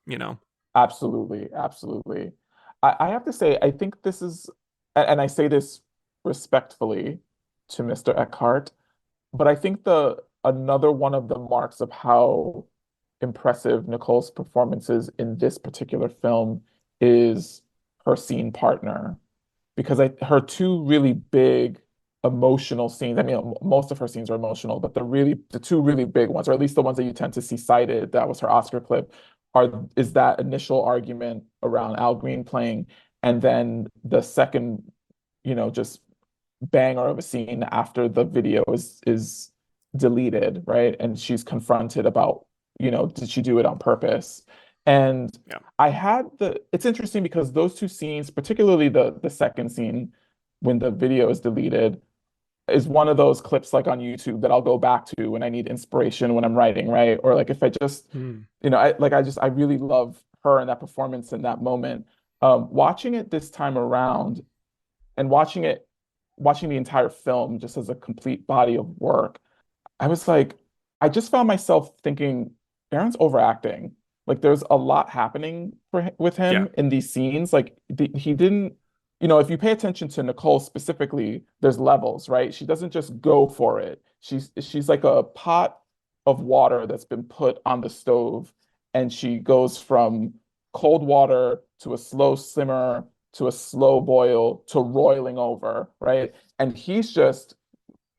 absolutely, absolutely? I have to say, I think this is, and I say this respectfully to Mr. Eckhart, but I think the another one of the marks of how impressive Nicole's performance is in this particular film is her scene partner. Because her two really big emotional scenes, I mean, most of her scenes are emotional, but the two really big ones, or at least the ones that you tend to see cited, that was her Oscar clip, is that initial argument around Al Green playing, and then the second, just banger of a scene after the video is deleted, right? And she's confronted about, did she do it on purpose? And Yeah. it's interesting because those two scenes, particularly the second scene when the video is deleted, is one of those clips like on YouTube that I'll go back to when I need inspiration when I'm writing, right? Or like if I just, Hmm. I really love her and that performance in that moment. Watching it this time around and watching the entire film just as a complete body of work, I was like, I just found myself thinking, Aaron's overacting. Like there's a lot happening with Yeah. him in these scenes. Like he didn't, if you pay attention to Nicole specifically, there's levels, right? She doesn't just go for it. She's like a pot of water that's been put on the stove, and she goes from cold water to a slow simmer to a slow boil to roiling over, right? And he's just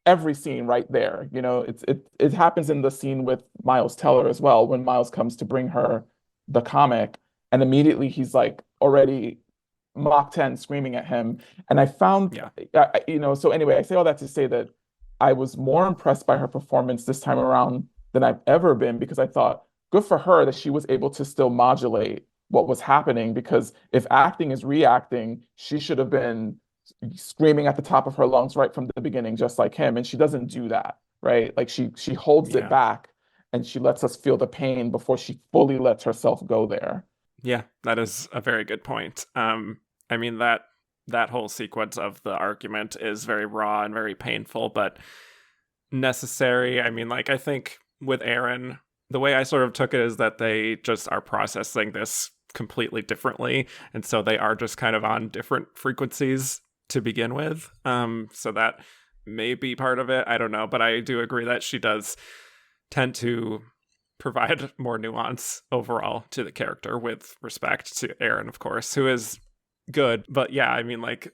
every scene right there. It happens in the scene with Miles Teller as well when Miles comes to bring her the comic, and immediately he's like already Mach 10 screaming at him. And I found, Yeah. so anyway, I say all that to say that I was more impressed by her performance this time around than I've ever been because I thought good for her that she was able to still modulate what was happening, because if acting is reacting, she should have been screaming at the top of her lungs right from the beginning, just like him. And she doesn't do that, right? Like she holds it Yeah. back and she lets us feel the pain before she fully lets herself go there. Yeah, that is a very good point. I mean that whole sequence of the argument is very raw and very painful, but necessary. I mean, like I think with Aaron, the way I sort of took it is that they just are processing this completely differently, and so they are just kind of on different frequencies to begin with. So that may be part of it. I don't know, but I do agree that she does tend to provide more nuance overall to the character with respect to Aaron, of course, who is good. But yeah, I mean, like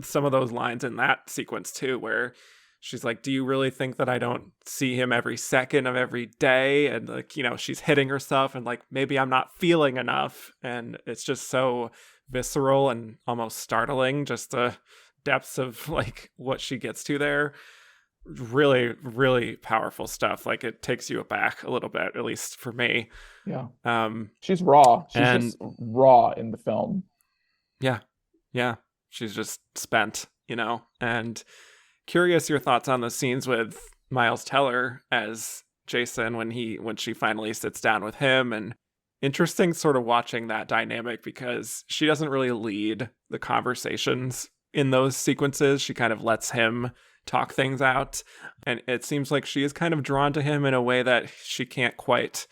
some of those lines in that sequence too, where she's like, do you really think that I don't see him every second of every day? And like, you know, she's hitting herself and like, maybe I'm not feeling enough. And it's just so visceral and almost startling, just the depths of like what she gets to there. Really, really powerful stuff. Like it takes you aback a little bit, at least for me. Yeah. Um, She's raw. She's and just raw in the film. yeah, yeah, she's just spent, you know. And curious your thoughts on the scenes with Miles Teller as Jason when she finally sits down with him, and interesting sort of watching that dynamic because she doesn't really lead the conversations in those sequences. She kind of lets him talk things out, and it seems like she is kind of drawn to him in a way that she can't quite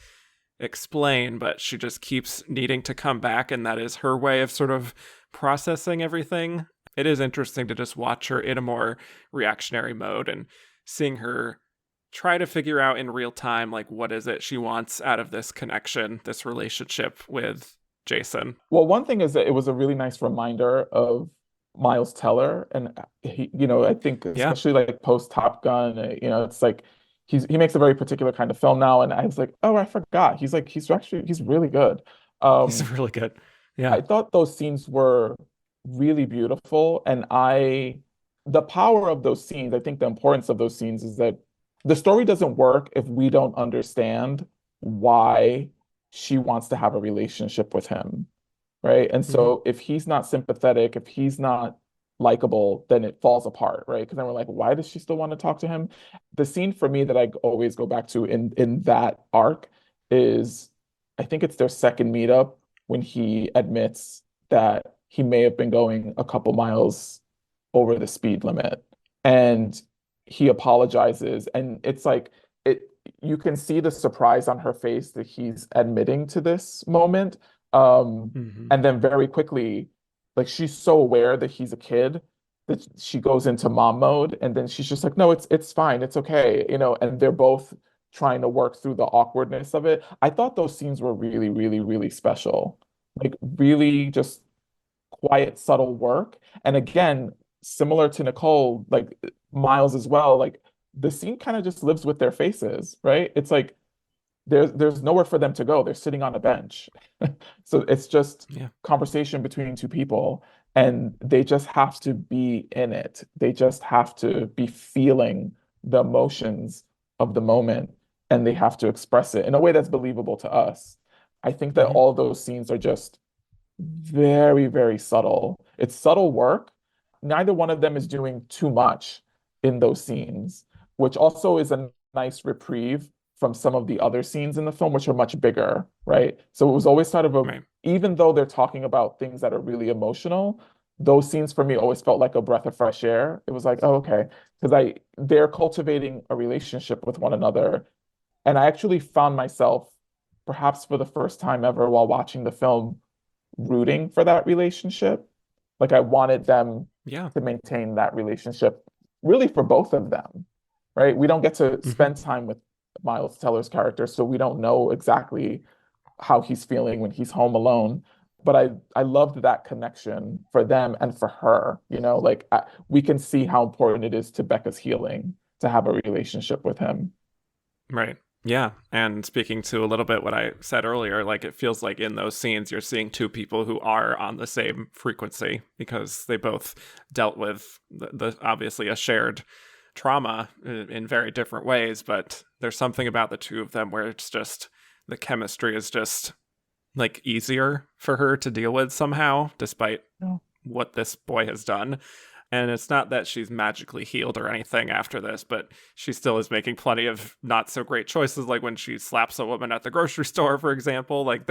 explain, but she just keeps needing to come back, and that is her way of sort of processing everything. It is interesting to just watch her in a more reactionary mode and seeing her try to figure out in real time, like, what is it she wants out of this connection, this relationship with Jason. Well, one thing is that it was a really nice reminder of Miles Teller, and I think Yeah, especially like post Top Gun, it's like he makes a very particular kind of film now, and I was like, oh, I forgot. He's really good. he's Um, really good. Yeah. I thought those scenes were really beautiful, and the power of those scenes, I think the importance of those scenes is that the story doesn't work if we don't understand why she wants to have a relationship with him, right? And Hmm. so if he's not sympathetic, if he's not likable, then it falls apart, right? Because then we're like, why does she still want to talk to him? The scene for me that I always go back to in that arc is, I think it's their second meetup when he admits that he may have been going a couple miles over the speed limit. And he apologizes. And it's like it you can see the surprise on her face that he's admitting to this moment. Um, Hmm. and then very quickly, like she's so aware that he's a kid that she goes into mom mode, and then she's just like, no, it's fine, it's okay, and they're both trying to work through the awkwardness of it. I thought those scenes were really, really, really special. Like really just quiet, subtle work. And again, similar to Nicole, like Miles as well, like the scene kind of just lives with their faces, right? It's like there's nowhere for them to go. They're sitting on a bench. So it's just Yeah. conversation between two people, and they just have to be in it. They just have to be feeling the emotions of the moment, and they have to express it in a way that's believable to us. I think that Hmm. all those scenes are just very, very subtle. It's subtle work. Neither one of them is doing too much in those scenes, which also is a nice reprieve from some of the other scenes in the film, which are much bigger, right? So it was always sort of Right. even though they're talking about things that are really emotional, those scenes for me always felt like a breath of fresh air. It was like, oh, okay, because they're cultivating a relationship with one another. And I actually found myself, perhaps for the first time ever while watching the film, rooting for that relationship. Like I wanted them Yeah. to maintain that relationship really for both of them, right? We don't get to Hmm. spend time with Miles Teller's character, so we don't know exactly how he's feeling when he's home alone. But I loved that connection for them and for her, like we can see how important it is to Becca's healing to have a relationship with him. Right. Yeah. And speaking to a little bit what I said earlier, like it feels like in those scenes, you're seeing two people who are on the same frequency because they both dealt with the obviously a shared trauma in very different ways. But there's something about the two of them where it's just the chemistry is just like easier for her to deal with somehow, despite No. what this boy has done. And it's not that she's magically healed or anything after this, but she still is making plenty of not so great choices, like when she slaps a woman at the grocery store, for example. Like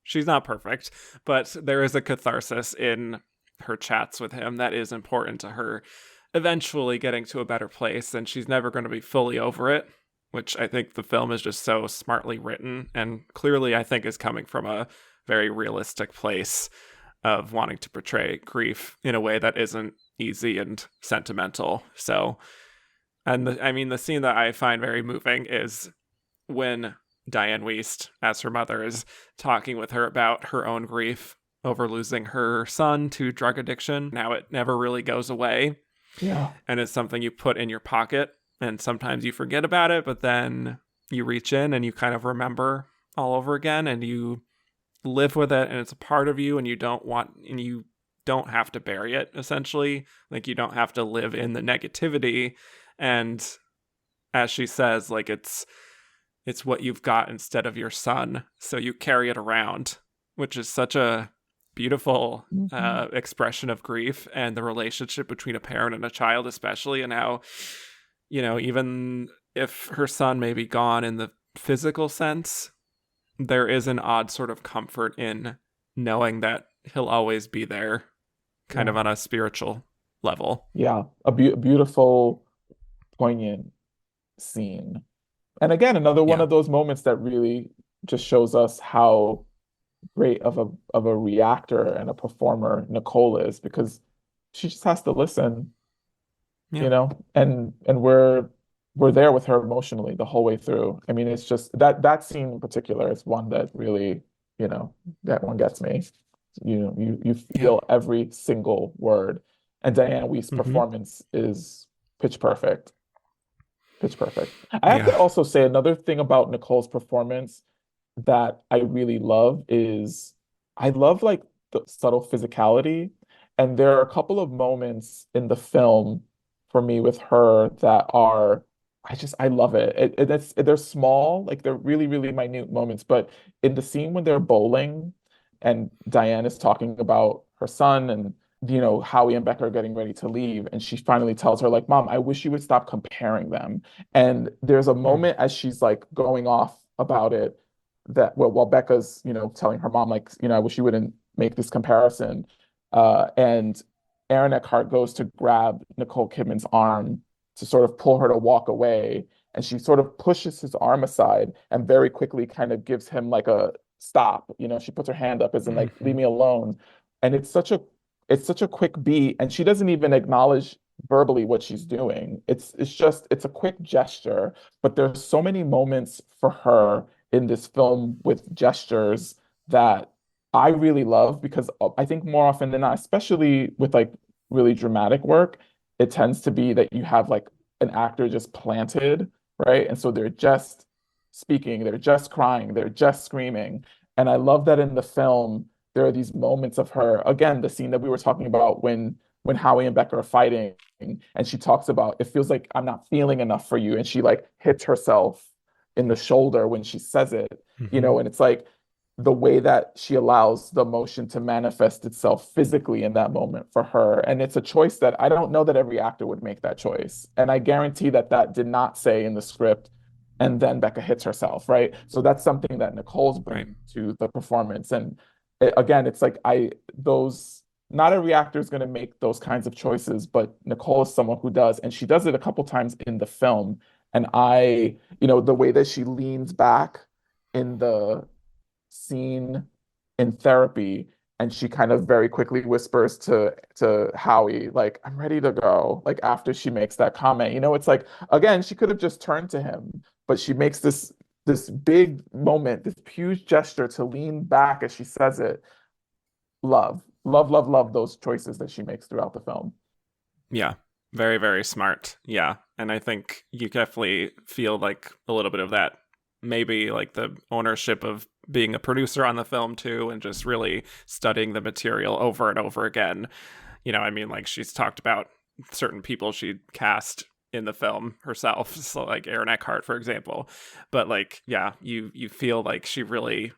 she's not perfect, but there is a catharsis in her chats with him that is important to her eventually getting to a better place, and she's never going to be fully over it, which I think the film is just so smartly written and clearly I think is coming from a very realistic place of wanting to portray grief in a way that isn't easy and sentimental. So, and the scene that I find very moving is when Diane Wiest, as her mother, is talking with her about her own grief over losing her son to drug addiction. Now it never really goes away. Yeah. And it's something you put in your pocket, and sometimes you forget about it, but then you reach in and you kind of remember all over again, and you live with it, and it's a part of you, and you don't have to bury it, essentially. Like, you don't have to live in the negativity. And as she says, like, it's what you've got instead of your son, so you carry it around, which is such a beautiful expression of grief and the relationship between a parent and a child, especially, and how, even if her son may be gone in the physical sense, there is an odd sort of comfort in knowing that he'll always be there, kind of on a spiritual level. Yeah, a beautiful, poignant scene. And again, another one Yeah. of those moments that really just shows us how great of a reactor and a performer Nicole is, because she just has to listen, Yeah. and we're there with her emotionally the whole way through. I mean, it's just that scene in particular is one that really, that one gets me. You Yeah. feel every single word. And Diane Wiest's Mm-hmm. performance is pitch perfect. Pitch perfect. I have to Yeah. also say another thing about Nicole's performance that I really love is I love like the subtle physicality. And there are a couple of moments in the film for me with her that are I love it. They're small, like they're really, really minute moments. But in the scene when they're bowling and Diane is talking about her son, and Howie and Becca are getting ready to leave, and she finally tells her, like, Mom, I wish you would stop comparing them. And there's a Mm. moment as she's like going off about it, that, well, while Becca's, telling her mom, like, I wish you wouldn't make this comparison. And Aaron Eckhart goes to grab Nicole Kidman's arm to sort of pull her to walk away. And she sort of pushes his arm aside and very quickly kind of gives him like a stop. She puts her hand up as in like, leave Mm-hmm. me alone. And it's such a quick beat. And she doesn't even acknowledge verbally what she's doing. It's a quick gesture, but there's so many moments for her in this film with gestures that I really love, because I think more often than not, especially with like really dramatic work, it tends to be that you have like an actor just planted, right? And so they're just speaking, they're just crying, they're just screaming. And I love that in the film, there are these moments of her, again, the scene that we were talking about when Howie and Becca are fighting, and she talks about, it feels like I'm not feeling enough for you. And she like hits herself in the shoulder when she says it, Mm-hmm. and it's like the way that she allows the emotion to manifest itself physically in that moment for her. And it's a choice that I don't know that every actor would make that choice. And I guarantee that that did not say in the script, and then Becca hits herself, right? So that's something that Nicole's Right. bringing to the performance. And again, it's like not every actor is going to make those kinds of choices, but Nicole is someone who does, and she does it a couple times in the film. And the way that she leans back in the scene in therapy, and she kind of very quickly whispers to Howie, like, I'm ready to go. Like, after she makes that comment, it's like, again, she could have just turned to him, but she makes this big moment, this huge gesture to lean back as she says it. Love, love, love, love those choices that she makes throughout the film. Yeah. Very, very smart. Yeah. And I think you definitely feel like a little bit of that, maybe like the ownership of being a producer on the film too, and just really studying the material over and over again. Like, she's talked about certain people she'd cast in the film herself, so like Aaron Eckhart, for example. But like, yeah, you feel like she really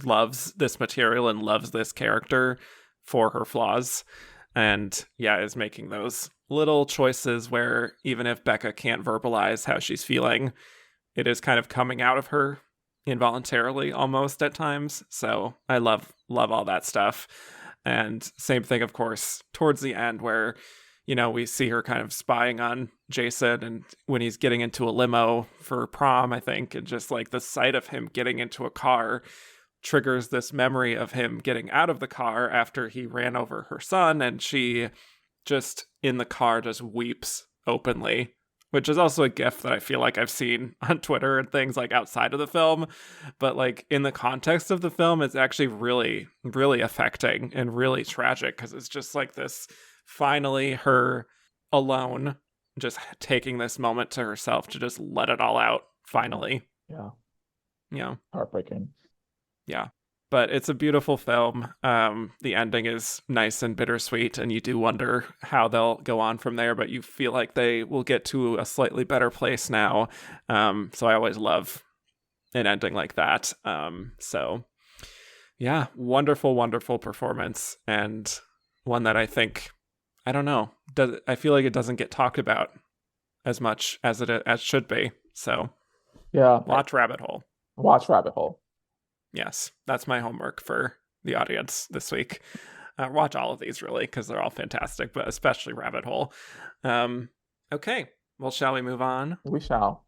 loves this material and loves this character for her flaws. And yeah, is making those little choices where even if Becca can't verbalize how she's feeling, it is kind of coming out of her involuntarily almost at times. So I love all that stuff. And same thing, of course, towards the end where, we see her kind of spying on Jason and when he's getting into a limo for prom, I think, and just like the sight of him getting into a car triggers this memory of him getting out of the car after he ran over her son, and she just in the car just weeps openly, which is also a gif that I feel like I've seen on Twitter and things like outside of the film, but like in the context of the film it's actually really really affecting and really tragic because it's just like this finally her alone just taking this moment to herself to just let it all out finally. Yeah. Yeah. Heartbreaking. Yeah. But it's a beautiful film. The ending is nice and bittersweet, and you do wonder how they'll go on from there, but you feel like they will get to a slightly better place now. So I always love an ending like that. So yeah, wonderful, wonderful performance, and one that I think, I don't know, I feel like it doesn't get talked about as much as it as should be. So yeah, watch Rabbit Hole. Watch Rabbit Hole. Yes, that's my homework for the audience this week. Watch all of these, really, because they're all fantastic, but especially Rabbit Hole. Okay, well, shall we move on? We shall.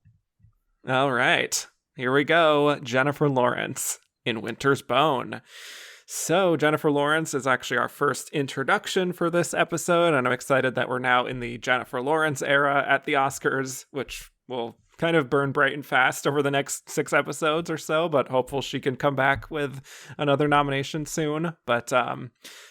All right, here we go. Jennifer Lawrence in Winter's Bone. So Jennifer Lawrence is actually our first introduction for this episode, and I'm excited that we're now in the Jennifer Lawrence era at the Oscars, which will kind of burn bright and fast over the next 6 episodes or so, but hopeful she can come back with another nomination soon. But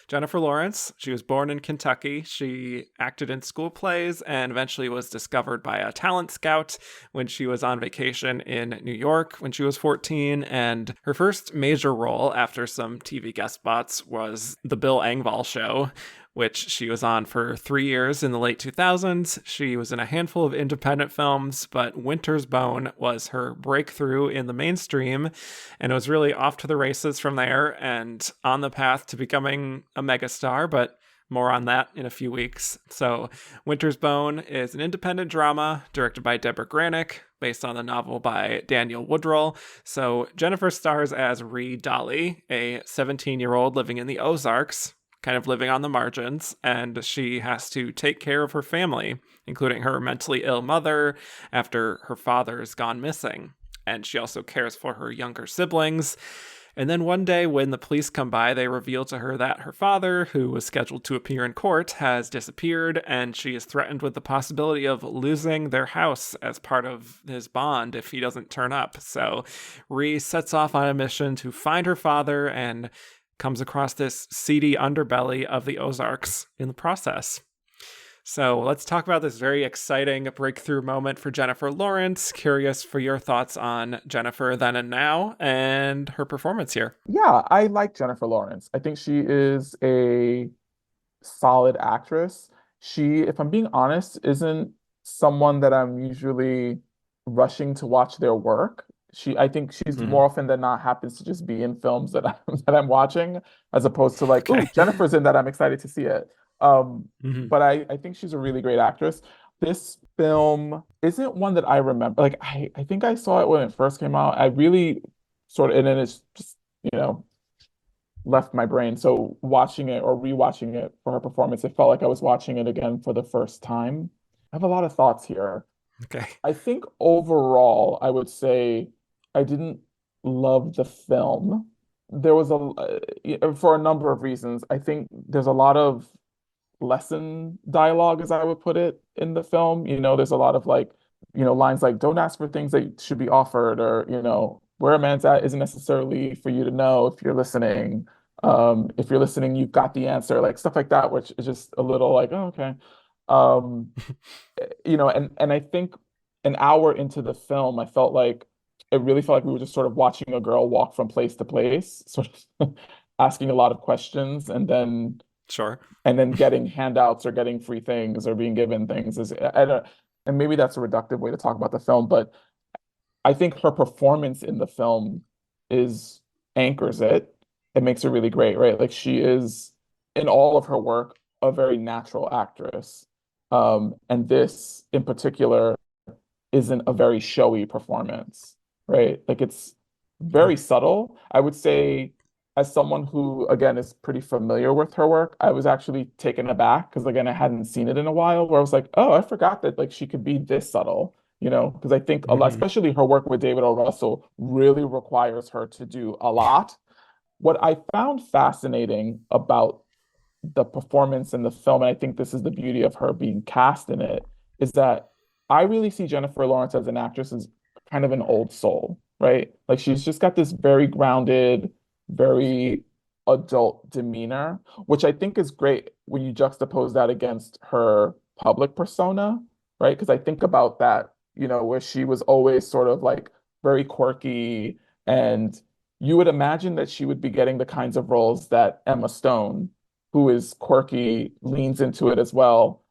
Jennifer Lawrence, she was born in Kentucky. She acted in school plays and eventually was discovered by a talent scout when she was on vacation in New York when she was 14. And her first major role after some TV guest spots was The Bill Engvall Show, which she was on for 3 years in the late 2000s. She was in a handful of independent films, but Winter's Bone was her breakthrough in the mainstream, and it was really off to the races from there and on the path to becoming a megastar, but more on that in a few weeks. So Winter's Bone is an independent drama directed by Deborah Granick, based on the novel by Daniel Woodrell. So Jennifer stars as Ree Dolly, a 17-year-old living in the Ozarks, kind of living on the margins, and she has to take care of her family, including her mentally ill mother after her father's gone missing. And she also cares for her younger siblings. And then one day when the police come by, they reveal to her that her father, who was scheduled to appear in court, has disappeared, and she is threatened with the possibility of losing their house as part of his bond if he doesn't turn up. So Ree sets off on a mission to find her father and comes across this seedy underbelly of the Ozarks in the process. So let's talk about this very exciting breakthrough moment for Jennifer Lawrence. Curious for your thoughts on Jennifer then and now and her performance here. Yeah, I like Jennifer Lawrence. I think she is a solid actress. She, if I'm being honest, isn't someone that I'm usually rushing to watch their work. I think she's Mm-hmm. more often than not happens to just be in films that I'm watching, as opposed to like, Okay. oh, Jennifer's in that, I'm excited to see it. Mm-hmm. But I think she's a really great actress. This film isn't one that I remember. Like I think I saw it when it first came out. I really sort of, and then it's just, you know, left my brain. So watching it or rewatching it for her performance, it felt like I was watching it again for the first time. I have a lot of thoughts here. Okay. I think overall, I would say I didn't love the film. There was for a number of reasons. I think there's a lot of lesson dialogue, as I would put it, in the film. You know, there's a lot of like, lines like, don't ask for things that should be offered, or, where a man's at isn't necessarily for you to know if you're listening. If you're listening, you've got the answer, like stuff like that, which is just a little like, oh, okay. Um, and I think an hour into the film, it really felt like we were just sort of watching a girl walk from place to place, sort of asking a lot of questions, Sure. and then getting handouts or getting free things or being given things. And maybe that's a reductive way to talk about the film, but I think her performance in the film is anchors it. It makes her really great, right? Like she is in all of her work a very natural actress. And this in particular isn't a very showy performance, right? Like it's very subtle. I would say, as someone who, again, is pretty familiar with her work, I was actually taken aback because, again, I hadn't seen it in a while, where I was like, oh, I forgot that like she could be this subtle, because I think a lot, Mm-hmm. especially her work with David O. Russell, really requires her to do a lot. What I found fascinating about the performance in the film, and I think this is the beauty of her being cast in it, is that I really see Jennifer Lawrence as an actress as kind of an old soul, right? Like she's just got this very grounded, very adult demeanor, which I think is great when you juxtapose that against her public persona, right? Because I think about that, where she was always sort of like very quirky, and you would imagine that she would be getting the kinds of roles that Emma Stone, who is quirky, leans into it as well,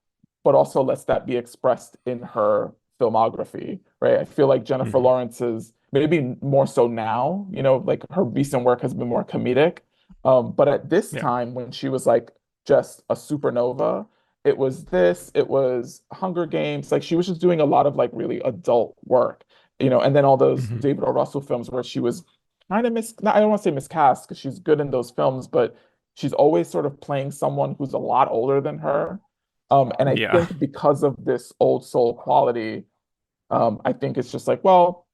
but also lets that be expressed in her filmography, right? I feel like Jennifer Mm-hmm. Lawrence is maybe more so now, like her recent work has been more comedic. But at this Yeah. time, when she was like just a supernova, it was Hunger Games. Like she was just doing a lot of like really adult work, and then all those Mm-hmm. David O. Russell films where she was kind of I don't want to say miscast because she's good in those films, but she's always sort of playing someone who's a lot older than her. And I Yeah. think because of this old soul quality, I think it's just like, well,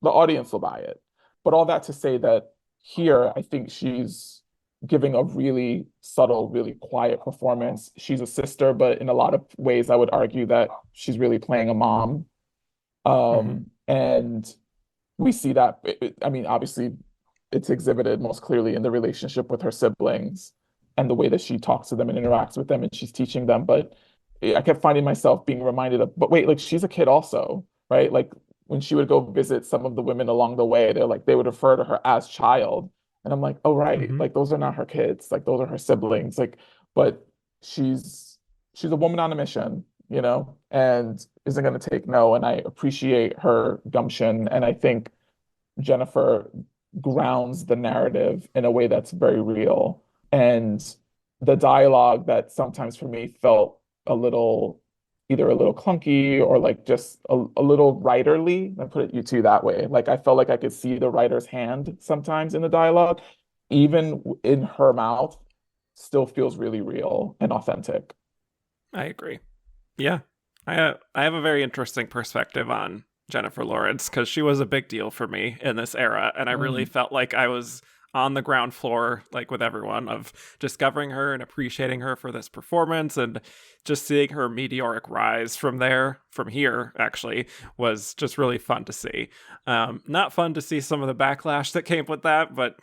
the audience will buy it. But all that to say that here, I think she's giving a really subtle, really quiet performance. She's a sister, but in a lot of ways, I would argue that she's really playing a mom. Mm-hmm. And we see that, I mean, obviously, it's exhibited most clearly in the relationship with her siblings and the way that she talks to them and interacts with them and she's teaching them. But I kept finding myself being reminded of, but wait, like she's a kid also, right? Like when she would go visit some of the women along the way, they would refer to her as child. And I'm like, oh, right. Mm-hmm. Like those are not her kids. Like those are her siblings. Like, but she's she's a woman on a mission, and isn't going to take no. And I appreciate her gumption. And I think Jennifer grounds the narrative in a way that's very real. And the dialogue that sometimes for me felt a little, either a little clunky or like just a little writerly, I put it you two that way. Like I felt like I could see the writer's hand sometimes in the dialogue, even in her mouth, still feels really real and authentic. I agree. Yeah. I have a very interesting perspective on Jennifer Lawrence because she was a big deal for me in this era, and I really Mm. felt like I was on the ground floor, like with everyone, of discovering her and appreciating her for this performance, and just seeing her meteoric rise from here, actually, was just really fun to see. Not fun to see some of the backlash that came with that, but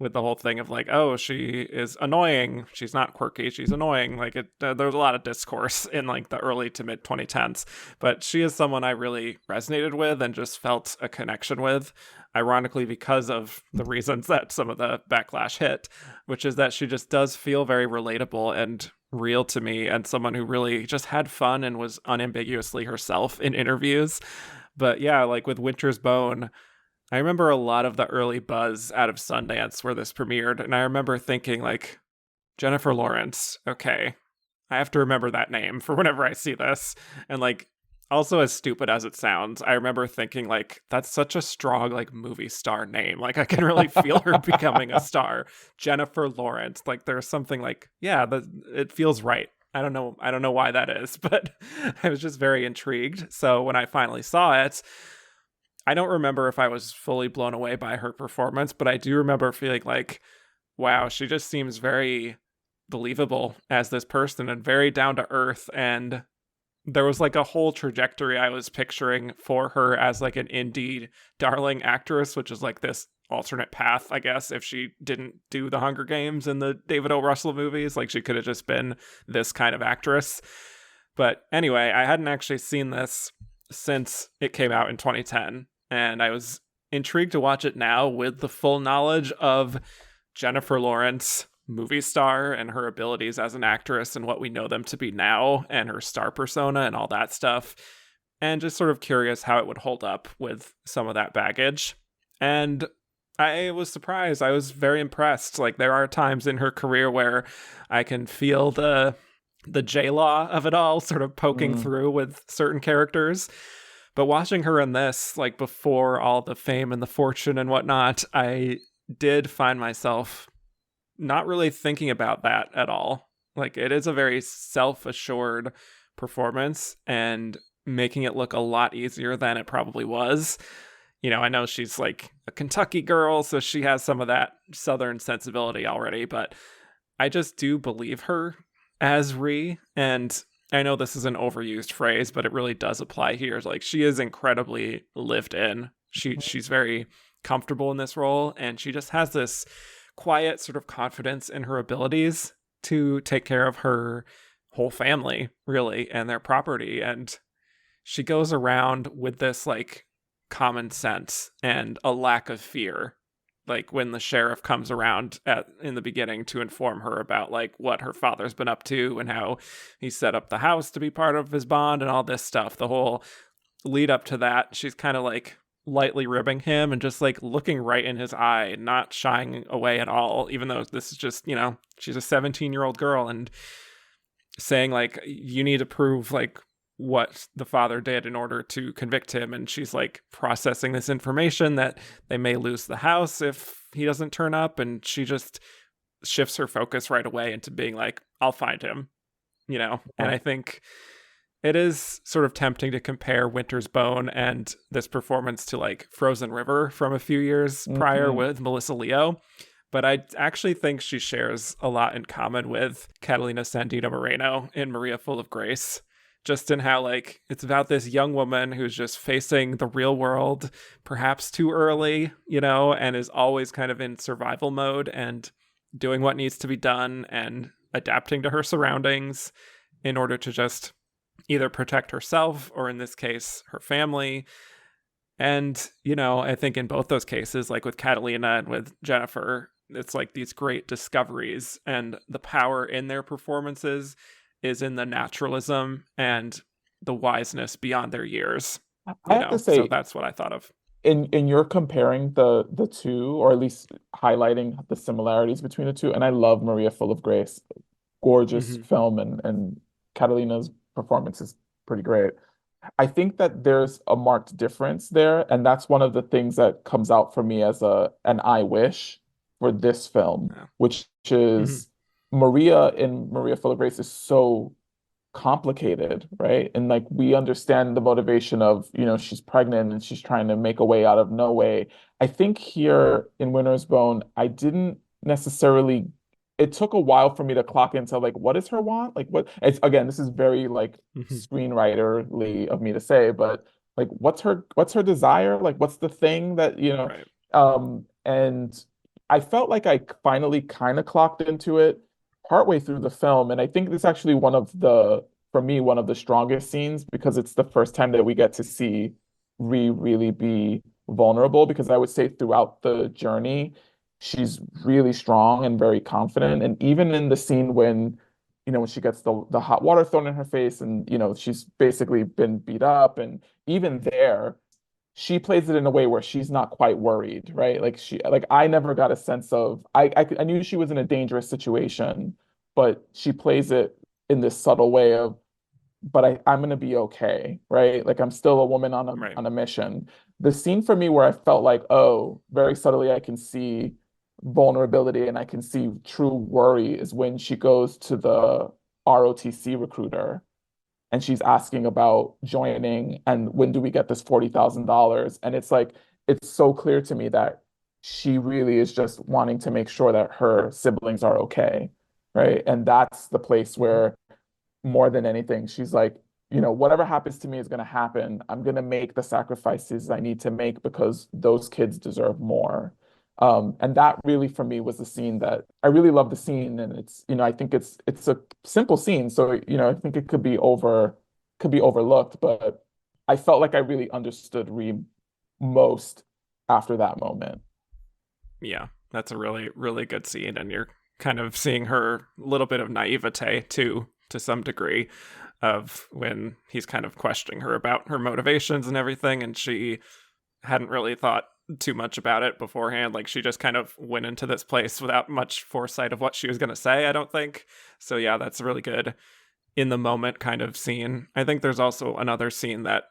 with the whole thing of like, oh, she is annoying. She's not quirky. She's annoying. Like there's a lot of discourse in like the early to mid 2010s, but she is someone I really resonated with and just felt a connection with. Ironically, because of the reasons that some of the backlash hit, which is that she just does feel very relatable and real to me, and someone who really just had fun and was unambiguously herself in interviews. But yeah, like with Winter's Bone, I remember a lot of the early buzz out of Sundance where this premiered, and I remember thinking, like, Jennifer Lawrence, okay, I have to remember that name for whenever I see this. And, like, also as stupid as it sounds, I remember thinking, like, that's such a strong, like, movie star name. Like, I can really feel her becoming a star. Jennifer Lawrence. Like, there's something like, yeah, it feels right. I don't know why that is, but I was just very intrigued. So when I finally saw it, I don't remember if I was fully blown away by her performance, but I do remember feeling like, wow, she just seems very believable as this person and very down to earth. And there was like a whole trajectory I was picturing for her as like an indie darling actress, which is like this alternate path, I guess, if she didn't do the Hunger Games and the David O. Russell movies. Like she could have just been this kind of actress. But anyway, I hadn't actually seen this since it came out in 2010. And I was intrigued to watch it now with the full knowledge of Jennifer Lawrence, movie star, and her abilities as an actress and what we know them to be now, and her star persona and all that stuff. And just sort of curious how it would hold up with some of that baggage. And I was surprised. I was very impressed. Like, there are times in her career where I can feel the J-Law of it all sort of poking Mm, through with certain characters. But watching her in this, like before all the fame and the fortune and whatnot, I did find myself not really thinking about that at all. Like, it is a very self-assured performance and making it look a lot easier than it probably was. I know she's like a Kentucky girl, so she has some of that Southern sensibility already, but I just do believe her as Ree. And I know this is an overused phrase, but it really does apply here. Like, she is incredibly lived in. She's very comfortable in this role, and she just has this quiet sort of confidence in her abilities to take care of her whole family, really, and their property. And she goes around with this like common sense and a lack of fear, like when the sheriff comes around in the beginning to inform her about like what her father's been up to and how he set up the house to be part of his bond and all this stuff. The whole lead up to that, she's kind of like lightly ribbing him and just like looking right in his eye, not shying away at all, even though this is just, she's a 17-year-old girl, and saying like, you need to prove like what the father did in order to convict him. And she's like processing this information that they may lose the house if he doesn't turn up. And she just shifts her focus right away into being like, I'll find him, And I think it is sort of tempting to compare Winter's Bone and this performance to like Frozen River from a few years prior mm-hmm. with Melissa Leo. But I actually think she shares a lot in common with Catalina Sandino Moreno in Maria Full of Grace, just in how like it's about this young woman who's just facing the real world, perhaps too early, and is always kind of in survival mode and doing what needs to be done and adapting to her surroundings in order to just either protect herself or, in this case, her family. And, I think in both those cases, like with Catalina and with Jennifer, it's like these great discoveries, and the power in their performances is in the naturalism and the wiseness beyond their years, I have to So say, that's what I thought of. in you're comparing the two, or at least highlighting the similarities between the two, and I love Maria Full of Grace, gorgeous Mm-hmm. film, and Catalina's performance is pretty great. I think that there's a marked difference there, and that's one of the things that comes out for me as an I wish for this film, Yeah. which Mm-hmm. is Maria in Maria Full of Grace is so complicated, right? And like we understand the motivation of, she's pregnant and she's trying to make a way out of no way. I think here in Winter's Bone, I didn't necessarily, it took a while for me to clock into like, what is her want? Like what, it's again, this is very like Mm-hmm. screenwriterly of me to say, but like what's her desire? Like what's the thing that, Right. and I felt like I finally kind of clocked into it partway through the film. And I think this is actually for me, one of the strongest scenes because it's the first time that we get to see Ree really be vulnerable. Because I would say throughout the journey, she's really strong and very confident. And even in the scene when she gets the hot water thrown in her face and, she's basically been beat up. And even there, she plays it in a way where she's not quite worried, right? Like I never got a sense of I knew she was in a dangerous situation, but she plays it in this subtle way of, but I'm gonna be okay, right? Like I'm still a woman on a Right. on a mission. The scene for me where I felt like, oh, very subtly I can see vulnerability and I can see true worry is when she goes to the ROTC recruiter and she's asking about joining and when do we get this $40,000? And it's like, it's so clear to me that she really is just wanting to make sure that her siblings are okay, right? And that's the place Mm-hmm. where more than anything, she's like, whatever happens to me is going to happen. I'm going to make the sacrifices I need to make because those kids deserve more. And that really for me was the scene that I really love the scene. And it's, I think it's a simple scene. So, I think it could be overlooked, but I felt like I really understood Reem most after that moment. Yeah, that's a really, really good scene. And you're kind of seeing her little bit of naivete too, to some degree, of when he's kind of questioning her about her motivations and everything. And she hadn't really thought too much about it beforehand. Like she just kind of went into this place without much foresight of what she was going to say, I don't think. So yeah, that's a really good in the moment kind of scene. I think there's also another scene that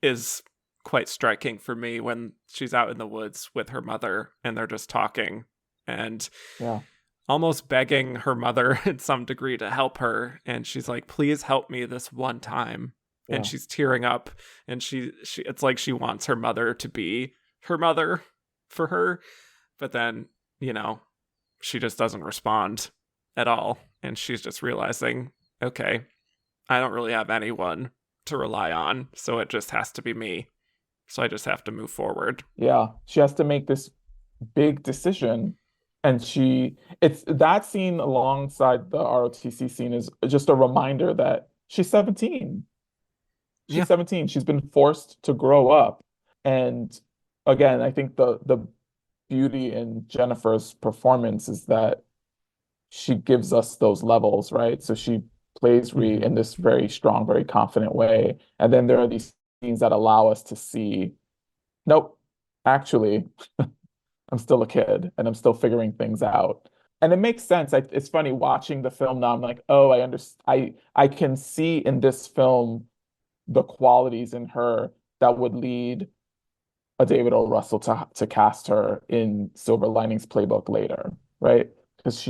is quite striking for me when she's out in the woods with her mother and they're just talking and Yeah, almost begging her mother in some degree to help her, and she's like, please help me this one time, and yeah, she's tearing up, and she it's like she wants her mother to be her mother for her, but then, you know, she just doesn't respond at all, and she's just realizing, okay, I don't really have anyone to rely on, so it just has to be me, so I just have to move forward. yeah. She has to make this big decision. And it's that scene alongside the ROTC scene is just a reminder that she's 17. She's Yeah. 17. She's been forced to grow up. And again, I think the beauty in Jennifer's performance is that she gives us those levels, right? So she plays Ree Mm-hmm. in this very strong, very confident way. And then there are these scenes that allow us to see, nope, actually, I'm still a kid and I'm still figuring things out. And it makes sense. It's funny watching the film now. I'm like, oh, I understand. I can see in this film the qualities in her that would lead a David O. Russell to cast her in Silver Linings Playbook later, right? Because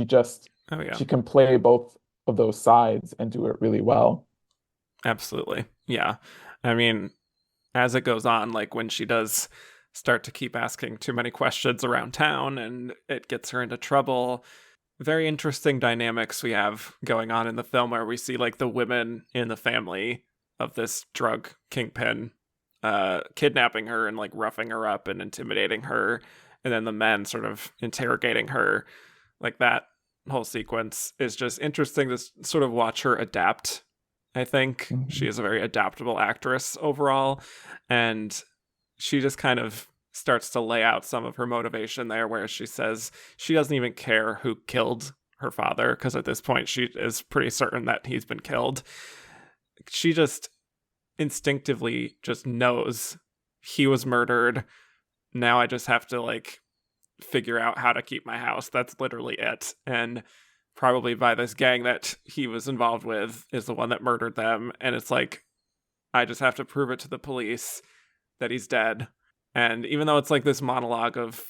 Oh yeah. she can play both of those sides and do it really well. Absolutely. Yeah. I mean, as it goes on, like when she does start to keep asking too many questions around town and it gets her into trouble, very interesting dynamics we have going on in the film where we see like the women in the family of this drug kingpin kidnapping her and like roughing her up and intimidating her, and then the men sort of interrogating her. Like that whole sequence is just interesting to sort of watch her adapt. I think she Mhm. is a very adaptable actress overall, and she just kind of starts to lay out some of her motivation there, where she says she doesn't even care who killed her father, because at this point she is pretty certain that he's been killed. She just instinctively just knows he was murdered. Now I just have to like figure out how to keep my house. That's literally it. And probably by this gang that he was involved with is the one that murdered them. And it's like, I just have to prove it to the police that he's dead. And even though it's like this monologue of,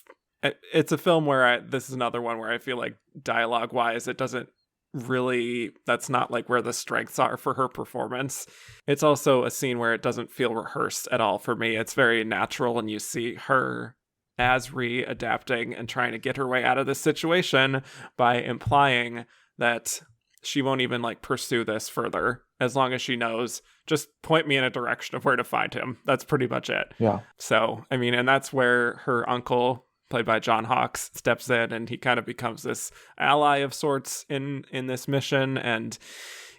it's a film where this is another one where I feel like dialogue wise, it doesn't really, that's not like where the strengths are for her performance. It's also a scene where it doesn't feel rehearsed at all for me. It's very natural, and you see her as Ree adapting and trying to get her way out of this situation by implying that she won't even like pursue this further as long as she knows, just point me in a direction of where to find him. That's pretty much it. Yeah. So I mean, and that's where her uncle, played by John Hawkes, steps in, and he kind of becomes this ally of sorts in this mission. And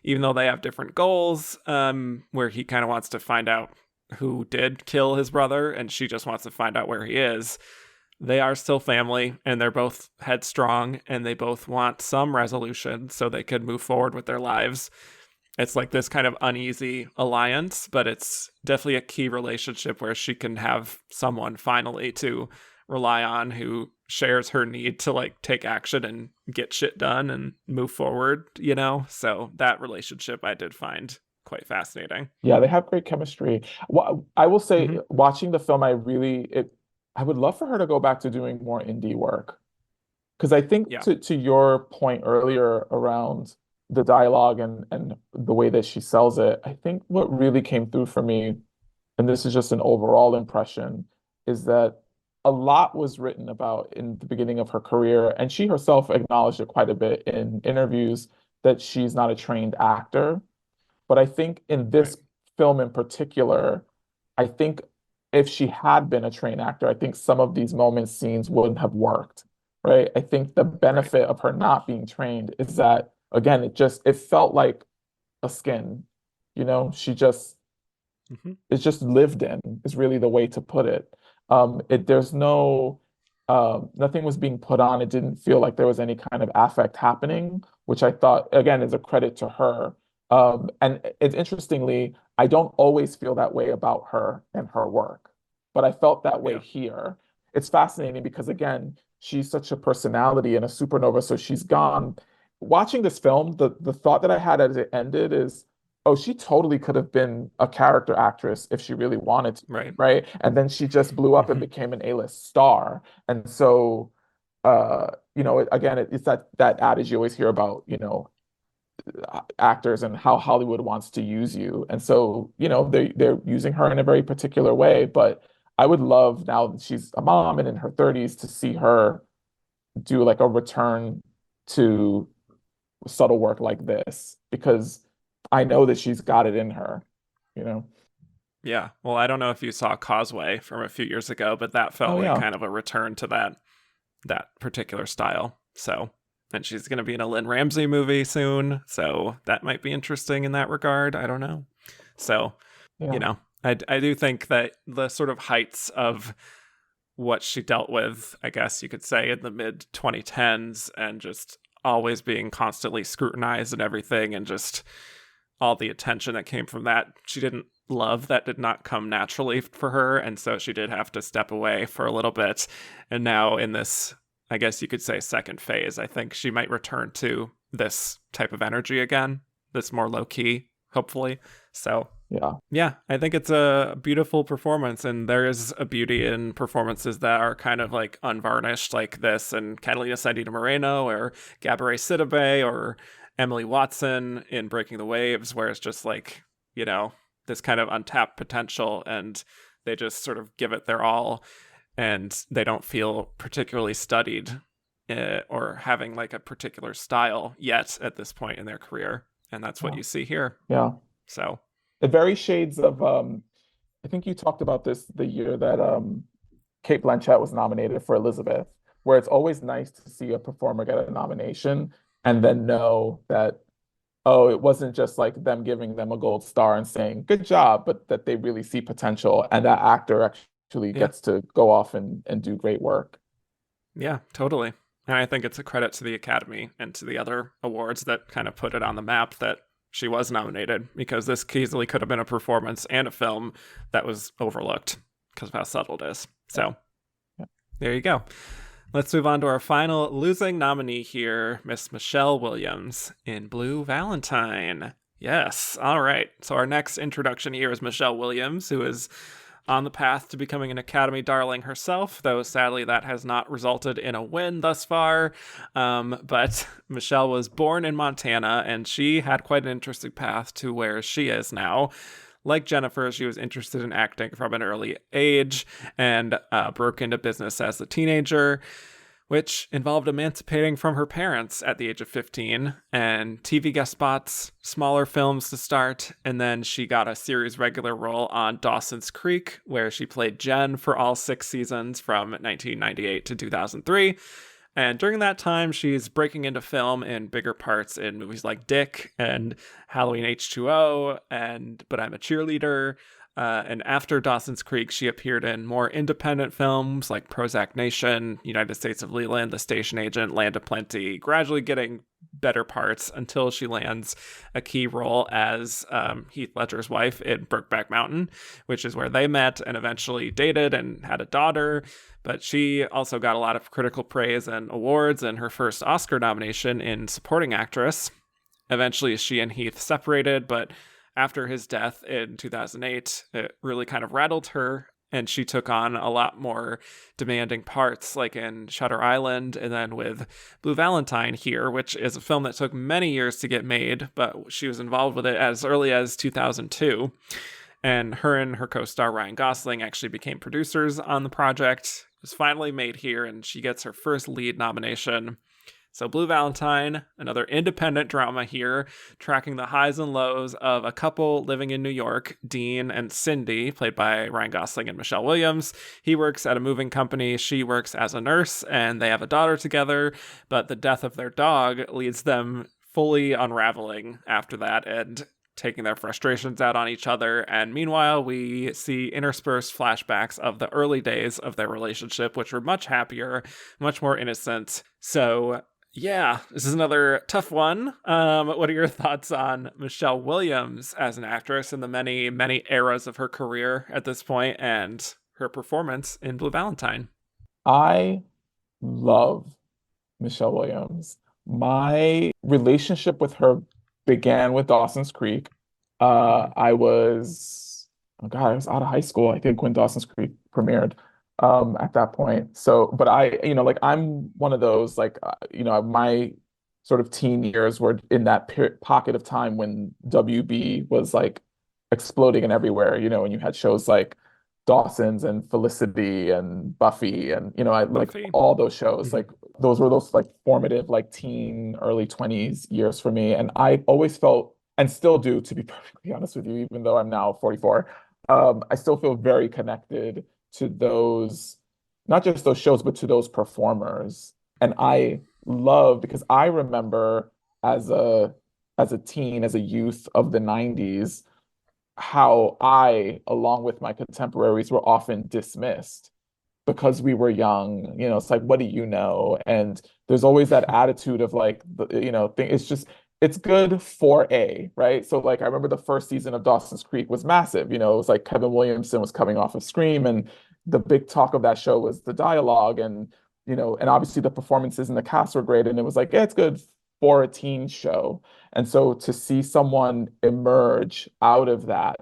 even though they have different goals, where he kind of wants to find out who did kill his brother and she just wants to find out where he is, they are still family, and they're both headstrong, and they both want some resolution so they could move forward with their lives. It's like this kind of uneasy alliance, but it's definitely a key relationship where she can have someone finally to rely on who shares her need to like take action and get shit done and move forward, you know? So that relationship I did find quite fascinating. Yeah, they have great chemistry. I will say, Mm-hmm. watching the film, I would love for her to go back to doing more indie work. Because I think Yeah. to your point earlier around the dialogue and the way that she sells it, I think what really came through for me, and this is just an overall impression, is that a lot was written about in the beginning of her career, and she herself acknowledged it quite a bit in interviews that she's not a trained actor. But I think in Right. this film in particular, I think if she had been a trained actor, I think some of these moments, scenes wouldn't have worked, right? I think the Right. benefit of her not being trained is that, again, it felt like a skin, she just, Mm-hmm. it's just lived in, is really the way to put it. There's nothing was being put on. It didn't feel like there was any kind of affect happening, which I thought, again, is a credit to her. And it's interestingly, I don't always feel that way about her and her work, but I felt that way Yeah. here. it's fascinating because again, she's such a personality and a supernova. So she's gone. Watching this film, the thought that I had as it ended is, oh, she totally could have been a character actress if she really wanted to, Right. right? And then she just blew up and Hmm. became an A-list star. And so, again, it's that adage you always hear about, actors and how Hollywood wants to use you. And so, they're using her in a very particular way. But I would love now that she's a mom and in her 30s to see her do like a return to subtle work like this because I know that she's got it in her, you know. Yeah. Well, I don't know if you saw Causeway from a few years ago, but that felt Oh like yeah. kind of a return to that particular style. So, and she's going to be in a Lynn Ramsey movie soon, so that might be interesting in that regard. I don't know. So, you Yeah. know, I do think that the sort of heights of what she dealt with, I guess you could say, in the mid 2010s, and just always being constantly scrutinized and everything, and just all the attention that came from that, she didn't love. That did not come naturally for her, and so she did have to step away for a little bit. And now in this, I guess you could say, second phase, I think she might return to this type of energy again, that's more low key, hopefully. So Yeah. yeah, I think it's a beautiful performance, and there is a beauty in performances that are kind of like unvarnished, like this, and Catalina Sandino Moreno, or Gabourey Sidibe, or Emily Watson in Breaking the Waves, where it's just like, you know, this kind of untapped potential, and they just sort of give it their all, and they don't feel particularly studied or having like a particular style yet at this point in their career, and that's what Yeah. you see here. Yeah. So It very shades of I think you talked about this the year that Kate Blanchett was nominated for Elizabeth, where it's always nice to see a performer get a nomination and then know that, oh, it wasn't just like them giving them a gold star and saying, good job, but that they really see potential and that actor actually yeah. gets to go off and do great work. Yeah, totally. And I think it's a credit to the Academy and to the other awards that kind of put it on the map that she was nominated, because this easily could have been a performance and a film that was overlooked because of how subtle it is. Yeah. So Yeah. there you go. Let's move on to our final losing nominee here, Miss Michelle Williams in Blue Valentine. Yes. All right. So our next introduction here is Michelle Williams, who is on the path to becoming an Academy darling herself, though sadly that has not resulted in a win thus far. But Michelle was born in Montana, and she had quite an interesting path to where she is now. Like Jennifer, she was interested in acting from an early age, and broke into business as a teenager, which involved emancipating from her parents at the age of 15, and TV guest spots, smaller films to start, and then she got a series regular role on Dawson's Creek, where she played Jen for all 6 seasons from 1998 to 2003. And during that time, she's breaking into film in bigger parts in movies like Dick and Halloween H2O and But I'm a Cheerleader. And after Dawson's Creek, she appeared in more independent films like Prozac Nation, United States of Leland, The Station Agent, Land of Plenty, gradually getting better parts until she lands a key role as Heath Ledger's wife in Brokeback Mountain, which is where they met and eventually dated and had a daughter. But she also got a lot of critical praise and awards, and her first Oscar nomination in Supporting Actress. Eventually, she and Heath separated, but after his death in 2008, it really kind of rattled her, and she took on a lot more demanding parts, like in Shutter Island, and then with Blue Valentine here, which is a film that took many years to get made, but she was involved with it as early as 2002. And her co-star Ryan Gosling actually became producers on the project. It was finally made here, and she gets her first lead nomination. So Blue Valentine, another independent drama here, tracking the highs and lows of a couple living in New York, Dean and Cindy, played by Ryan Gosling and Michelle Williams. He works at a moving company, she works as a nurse, and they have a daughter together, but the death of their dog leads them fully unraveling after that and taking their frustrations out on each other. And meanwhile, we see interspersed flashbacks of the early days of their relationship, which were much happier, much more innocent. So yeah, this is another tough one. What are your thoughts on Michelle Williams as an actress in the many, many eras of her career at this point, and her performance in Blue Valentine? I love Michelle Williams. My relationship with her began with Dawson's Creek. Hmm. I was, oh God, I was out of high school, I think, when Dawson's Creek premiered at that point. So, but like I'm one of those, like, my sort of teen years were in that pocket of time when WB was like exploding and everywhere, and you had shows like Dawson's and Felicity and Buffy and I like Buffy. all those shows. Hmm. Like those were those like formative like teen early 20s years for me. And I always felt and still do, to be perfectly honest with you, even though I'm now 44, I still feel very connected to those, not just those shows, but to those performers. And I love because I remember as a teen, as a youth of the 90s, how I, along with my contemporaries, were often dismissed because we were young. It's like, what do you know? And there's always that attitude of like, thing. It's good for right? So like, I remember the first season of Dawson's Creek was massive. It was like Kevin Williamson was coming off of Scream, and the big talk of that show was the dialogue, and obviously the performances and the cast were great. And it was like, yeah, it's good for a teen show. And so to see someone emerge out of that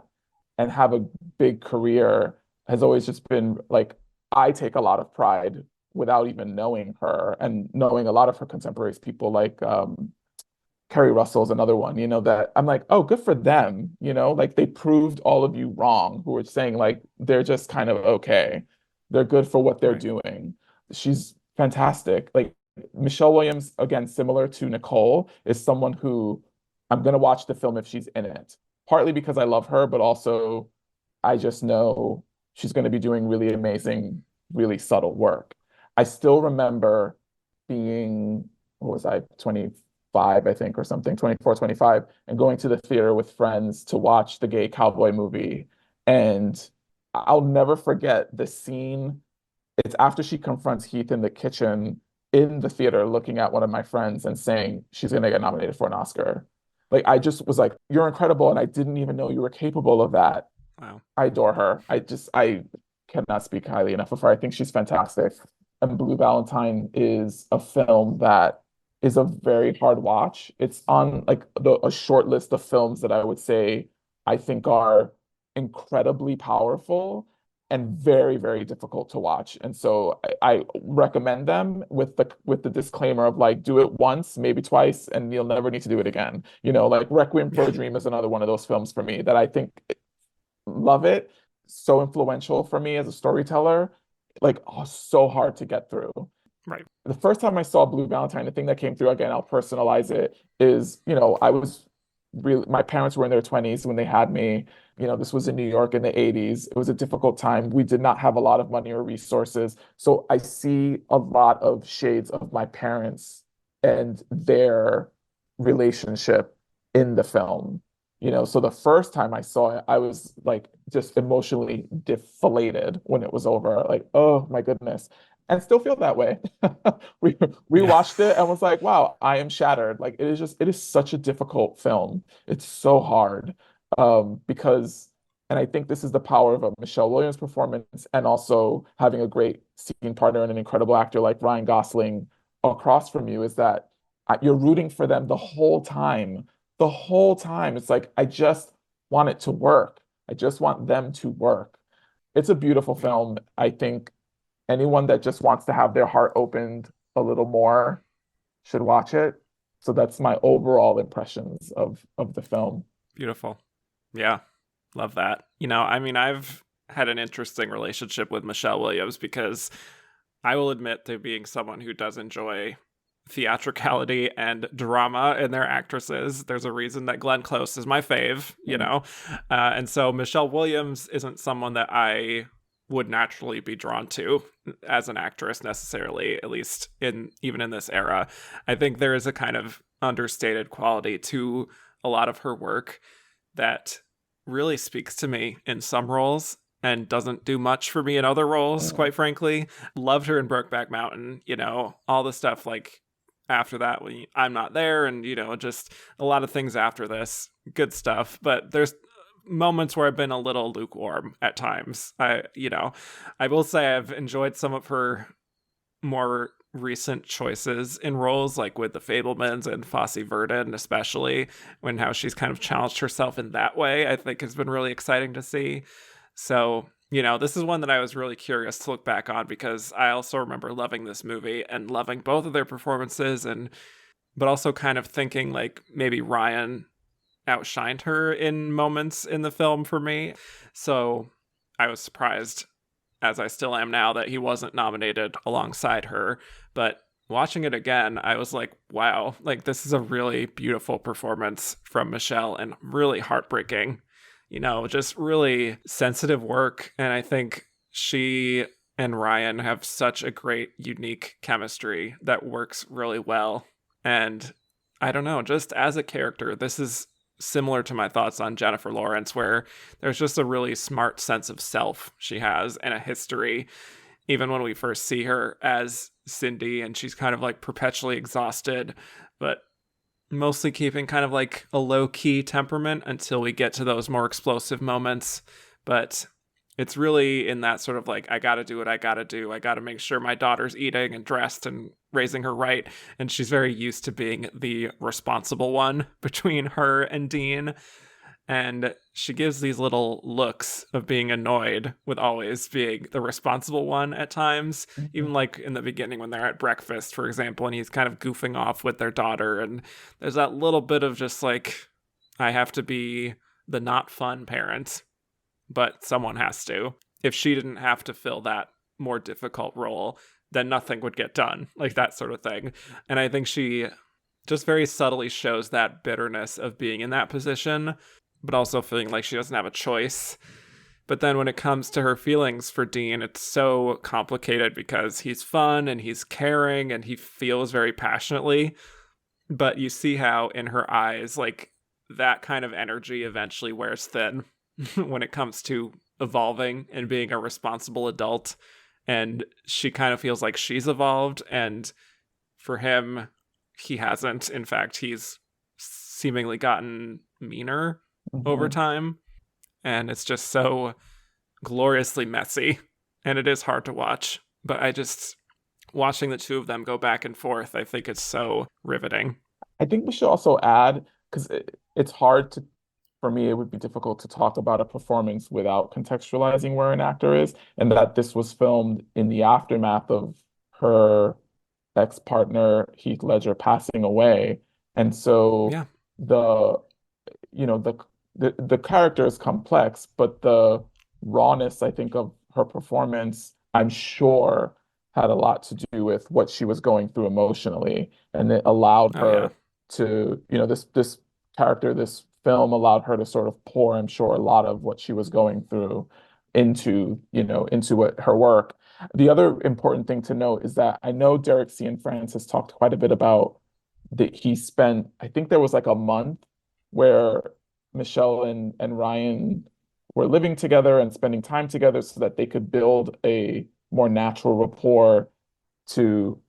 and have a big career has always just been like, I take a lot of pride without even knowing her and knowing a lot of her contemporaries, people like Kerry Russell's another one, that I'm like, oh, good for them, like they proved all of you wrong who were saying like they're just kind of okay. They're good for what they're Right. doing. She's fantastic. Like Michelle Williams, again, similar to Nicole, is someone who I'm gonna watch the film if she's in it. Partly because I love her, but also I just know she's going to be doing really amazing, really subtle work. I still remember being, what was I, 25, I think, or something, 24, 25, and going to the theater with friends to watch the gay cowboy movie. And I'll never forget the scene. It's after she confronts Heath in the kitchen in the theater, looking at one of my friends and saying she's going to get nominated for an Oscar. Like, I just was like, you're incredible. And I didn't even know you were capable of that. Wow. I adore her. I cannot speak highly enough of her. I think she's fantastic. And Blue Valentine is a film that is a very hard watch. It's on like a short list of films that I would say I think are incredibly powerful and very, very difficult to watch. And so I recommend them with the disclaimer of like, do it once, maybe twice, and you'll never need to do it again. Like Requiem for a Dream is another one of those films for me that I think love it. So influential for me as a storyteller. Like, oh, so hard to get through. Right. The first time I saw Blue Valentine, the thing that came through, again, I'll personalize it, is, I was really, my parents were in their 20s when they had me. This was in New York in the 80s. It was a difficult time. We did not have a lot of money or resources. So I see a lot of shades of my parents and their relationship in the film. So the first time I saw it, I was like just emotionally deflated when it was over. Like, oh my goodness. And still feel that way. We Yeah. rewatched it and was like, wow, I am shattered. Like it is such a difficult film. It's so hard. Because and I think this is the power of a Michelle Williams performance and also having a great scene partner and an incredible actor like Ryan Gosling across from you is that you're rooting for them the whole time. The whole time. It's like, I just want it to work. I just want them to work. It's a beautiful Yeah. film. I think anyone that just wants to have their heart opened a little more should watch it. So that's my overall impressions of the film. Beautiful. Yeah. Love that. I mean, I've had an interesting relationship with Michelle Williams because I will admit to being someone who does enjoy theatricality and drama in their actresses. There's a reason that Glenn Close is my fave, Mm. and so Michelle Williams isn't someone that I would naturally be drawn to as an actress necessarily, at least in even in this era. I think there is a kind of understated quality to a lot of her work that really speaks to me in some roles and doesn't do much for me in other roles, Mm. quite frankly. Loved her in Brokeback Mountain, all the stuff like after that when I'm not there and just a lot of things after this. Good stuff, but there's moments where I've been a little lukewarm at times. I will say I've enjoyed some of her more recent choices in roles, like with the Fablemans and Fosse Verdon, especially when how she's kind of challenged herself in that way, I think has been really exciting to see. So, this is one that I was really curious to look back on because I also remember loving this movie and loving both of their performances, but also kind of thinking like maybe Ryan outshined her in moments in the film for me. So I was surprised, as I still am now, that he wasn't nominated alongside her. But watching it again, I was like, wow, like this is a really beautiful performance from Michelle and really heartbreaking, just really sensitive work. And I think she and Ryan have such a great, unique chemistry that works really well. And I don't know, just as a character, this is similar to my thoughts on Jennifer Lawrence, where there's just a really smart sense of self she has and a history, even when we first see her as Cindy, and she's kind of like perpetually exhausted, but mostly keeping kind of like a low-key temperament until we get to those more explosive moments. But it's really in that sort of like, I gotta do what I gotta do. I gotta make sure my daughter's eating and dressed and raising her right. And she's very used to being the responsible one between her and Dean. And she gives these little looks of being annoyed with always being the responsible one at times. Even like in the beginning when they're at breakfast, for example, and he's kind of goofing off with their daughter. And there's that little bit of just like, I have to be the not fun parent, but someone has to. If she didn't have to fill that more difficult role, then nothing would get done, like that sort of thing. And I think she just very subtly shows that bitterness of being in that position, but also feeling like she doesn't have a choice. But then when it comes to her feelings for Dean, it's so complicated because he's fun and he's caring and he feels very passionately. But you see how in her eyes, like that kind of energy eventually wears thin when it comes to evolving and being a responsible adult. And she kind of feels like she's evolved. And for him, he hasn't. In fact, he's seemingly gotten meaner over time. And it's just so gloriously messy. And it is hard to watch. But watching the two of them go back and forth, I think it's so riveting. I think we should also add, because it's hard to, for me, it would be difficult to talk about a performance without contextualizing where an actor is, and that this was filmed in the aftermath of her ex-partner Heath Ledger passing away. And so Yeah. the, the character is complex, but the rawness, I think, of her performance, I'm sure had a lot to do with what she was going through emotionally. And it allowed her to, this character, this film allowed her to sort of pour, I'm sure, a lot of what she was going through into her work. The other important thing to note is that I know Derek Cianfrance has talked quite a bit about that he spent, I think there was like a month where Michelle and Ryan were living together and spending time together so that they could build a more natural rapport to,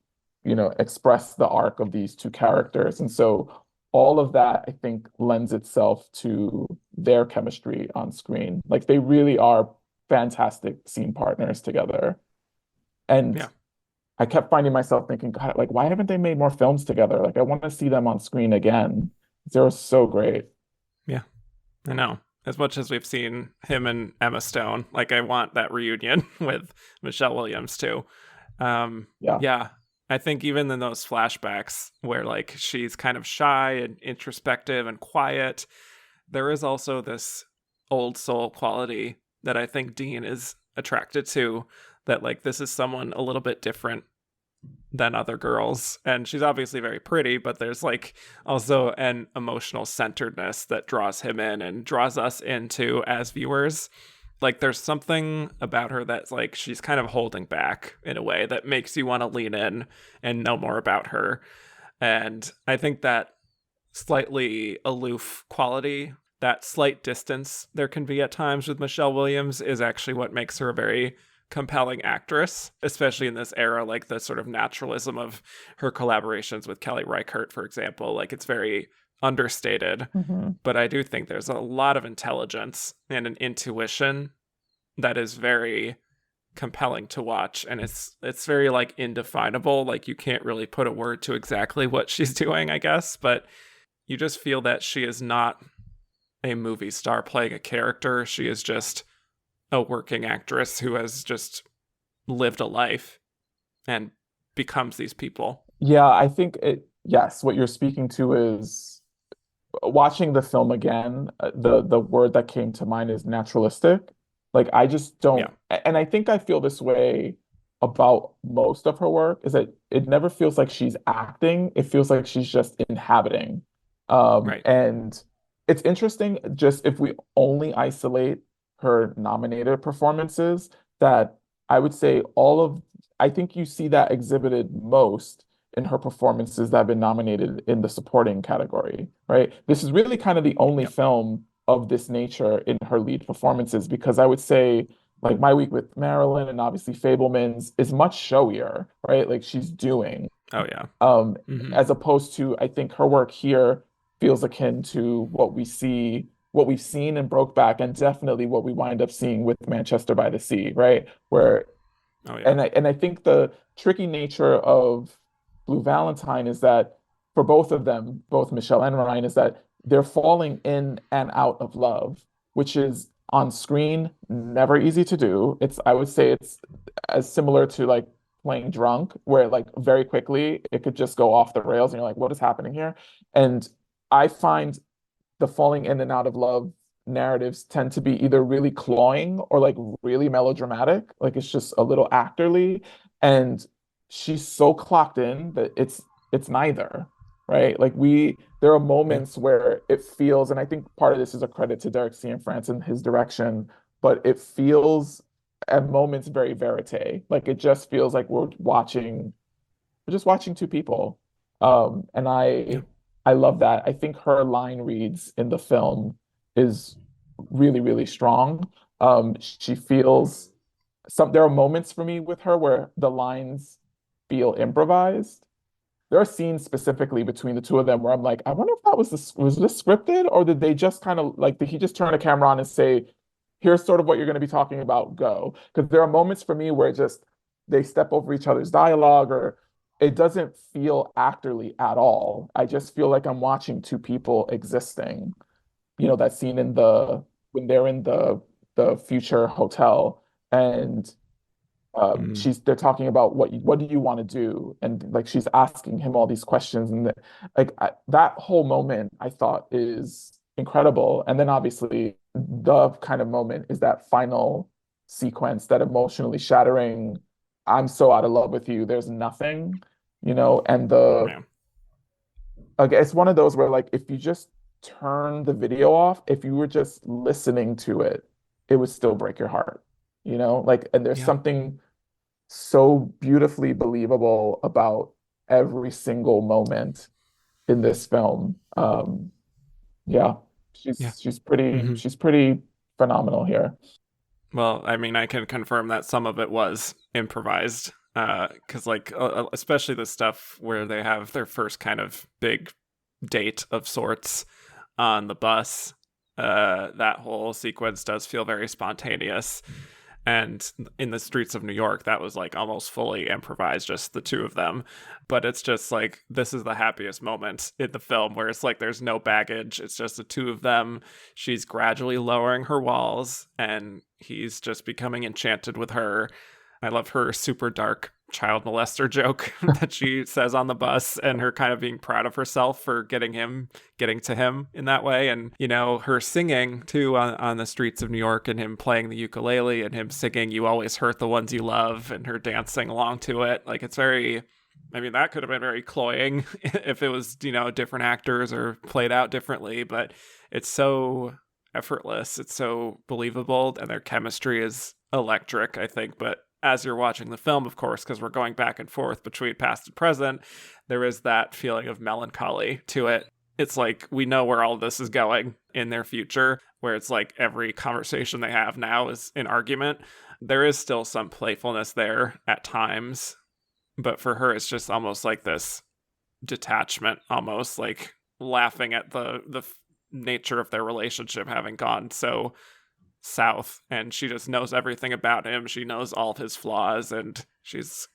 express the arc of these two characters. And so all of that, I think, lends itself to their chemistry on screen. Like they really are fantastic scene partners together. And Yeah. I kept finding myself thinking, God, like, why haven't they made more films together? Like, I want to see them on screen again. They were so great. Yeah, I know. As much as we've seen him and Emma Stone, like I want that reunion with Michelle Williams too. Yeah. I think even in those flashbacks where like she's kind of shy and introspective and quiet, there is also this old soul quality that I think Dean is attracted to, that like this is someone a little bit different than other girls. And she's obviously very pretty, but there's like also an emotional centeredness that draws him in and draws us into as viewers. Like there's something about her that's like she's kind of holding back in a way that makes you want to lean in and know more about her. And I think that slightly aloof quality, that slight distance there can be at times with Michelle Williams, is actually what makes her a very compelling actress, especially in this era, like the sort of naturalism of her collaborations with Kelly Reichardt, for example. Like it's very understated, but I do think there's a lot of intelligence and an intuition that is very compelling to watch, and it's very like indefinable. Like you can't really put a word to exactly what she's doing, I guess, but you just feel that she is not a movie star playing a character. She is just a working actress who has just lived a life and becomes these people. Yeah, I think yes, what you're speaking to is watching the film again, the word that came to mind is naturalistic. Like I just Yeah. don't, and I think I feel this way about most of her work, is that it never feels like she's acting. It feels like she's just inhabiting. Right. And it's interesting, just if we only isolate her nominated performances, that I would say I think you see that exhibited most in her performances that have been nominated in the supporting category, right? This is really kind of the only Yep. film of this nature in her lead performances, because I would say like My Week with Marilyn and obviously Fablemans is much showier, right? Like she's doing. Oh yeah. Um, Hmm. as opposed to, I think her work here feels akin to what we've seen in Brokeback, and definitely what we wind up seeing with Manchester by the Sea, right? Where Oh yeah. and I think the tricky nature of Blue Valentine is that for both of them, both Michelle and Ryan, is that they're falling in and out of love, which is on screen never easy to do. I would say it's as similar to like playing drunk, where like very quickly it could just go off the rails and you're like, what is happening here? And I find the falling in and out of love narratives tend to be either really cloying or like really melodramatic. Like it's just a little actorly. And she's so clocked in that it's neither, right? Like there are Yeah. moments where it feels, and I think part of this is a credit to Derek Cianfrance and his direction, but it feels at moments very verite. Like it just feels like we're just watching two people. And Yeah. I love that. I think her line reads in the film is really, really strong. She feels there are moments for me with her where the lines feel improvised. There are scenes specifically between the two of them where I'm like, I wonder if was this scripted, or did they just kind of like, did he just turn the camera on and say, here's sort of what you're going to be talking about, go? Because there are moments for me where they step over each other's dialogue, or it doesn't feel actorly at all. I just feel like I'm watching two people existing. That scene when they're in the future hotel, and Mm. they're talking about what do you want to do, and like she's asking him all these questions, and that whole moment I thought is incredible. And then obviously the kind of moment is that final sequence, that emotionally shattering, I'm so out of love with you, there's nothing, and Yeah. okay, it's one of those where like if you just turn the video off, if you were just listening to it, it would still break your heart, like, and there's Yeah. something so beautifully believable about every single moment in this film. Yeah, Yeah. Hmm. she's pretty phenomenal here. Well, I mean, I can confirm that some of it was improvised. Because, like, especially the stuff where they have their first kind of big date of sorts on the bus, that whole sequence does feel very spontaneous. And in the streets of New York, that was like almost fully improvised, just the two of them. But it's just like, this is the happiest moment in the film where it's like there's no baggage. It's just the two of them. She's gradually lowering her walls and he's just becoming enchanted with her. I love her super dark child molester joke that she says on the bus, and her kind of being proud of herself for getting to him in that way. And, her singing too on the streets of New York, and him playing the ukulele and him singing "You Always Hurt the Ones You Love" and her dancing along to it. Like, it's very, I mean, that could have been very cloying if it was, different actors or played out differently, but it's so effortless. It's so believable, and their chemistry is electric, I think. But as you're watching the film, of course, because we're going back and forth between past and present, there is that feeling of melancholy to it. It's like we know where all of this is going in their future, where it's like every conversation they have now is an argument. There is still some playfulness there at times, but for her, it's just almost like this detachment, almost like laughing at the nature of their relationship having gone so south, and she just knows everything about him. She knows all of his flaws, and she's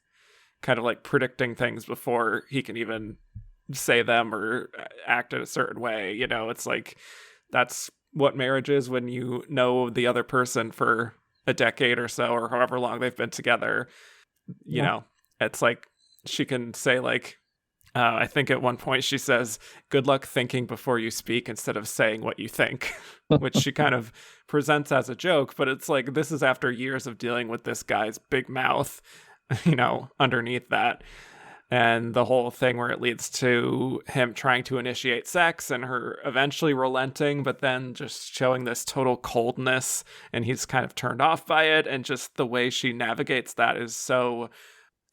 kind of like predicting things before he can even say them or act in a certain way. It's like that's what marriage is when you know the other person for a decade or so, or however long they've been together. you Yeah. know, it's like she can say like, I think at one point she says, "Good luck thinking before you speak," instead of saying what you think, which she kind of presents as a joke. But it's like, this is after years of dealing with this guy's big mouth, underneath that. And the whole thing where it leads to him trying to initiate sex and her eventually relenting, but then just showing this total coldness, and he's kind of turned off by it. And just the way she navigates that is so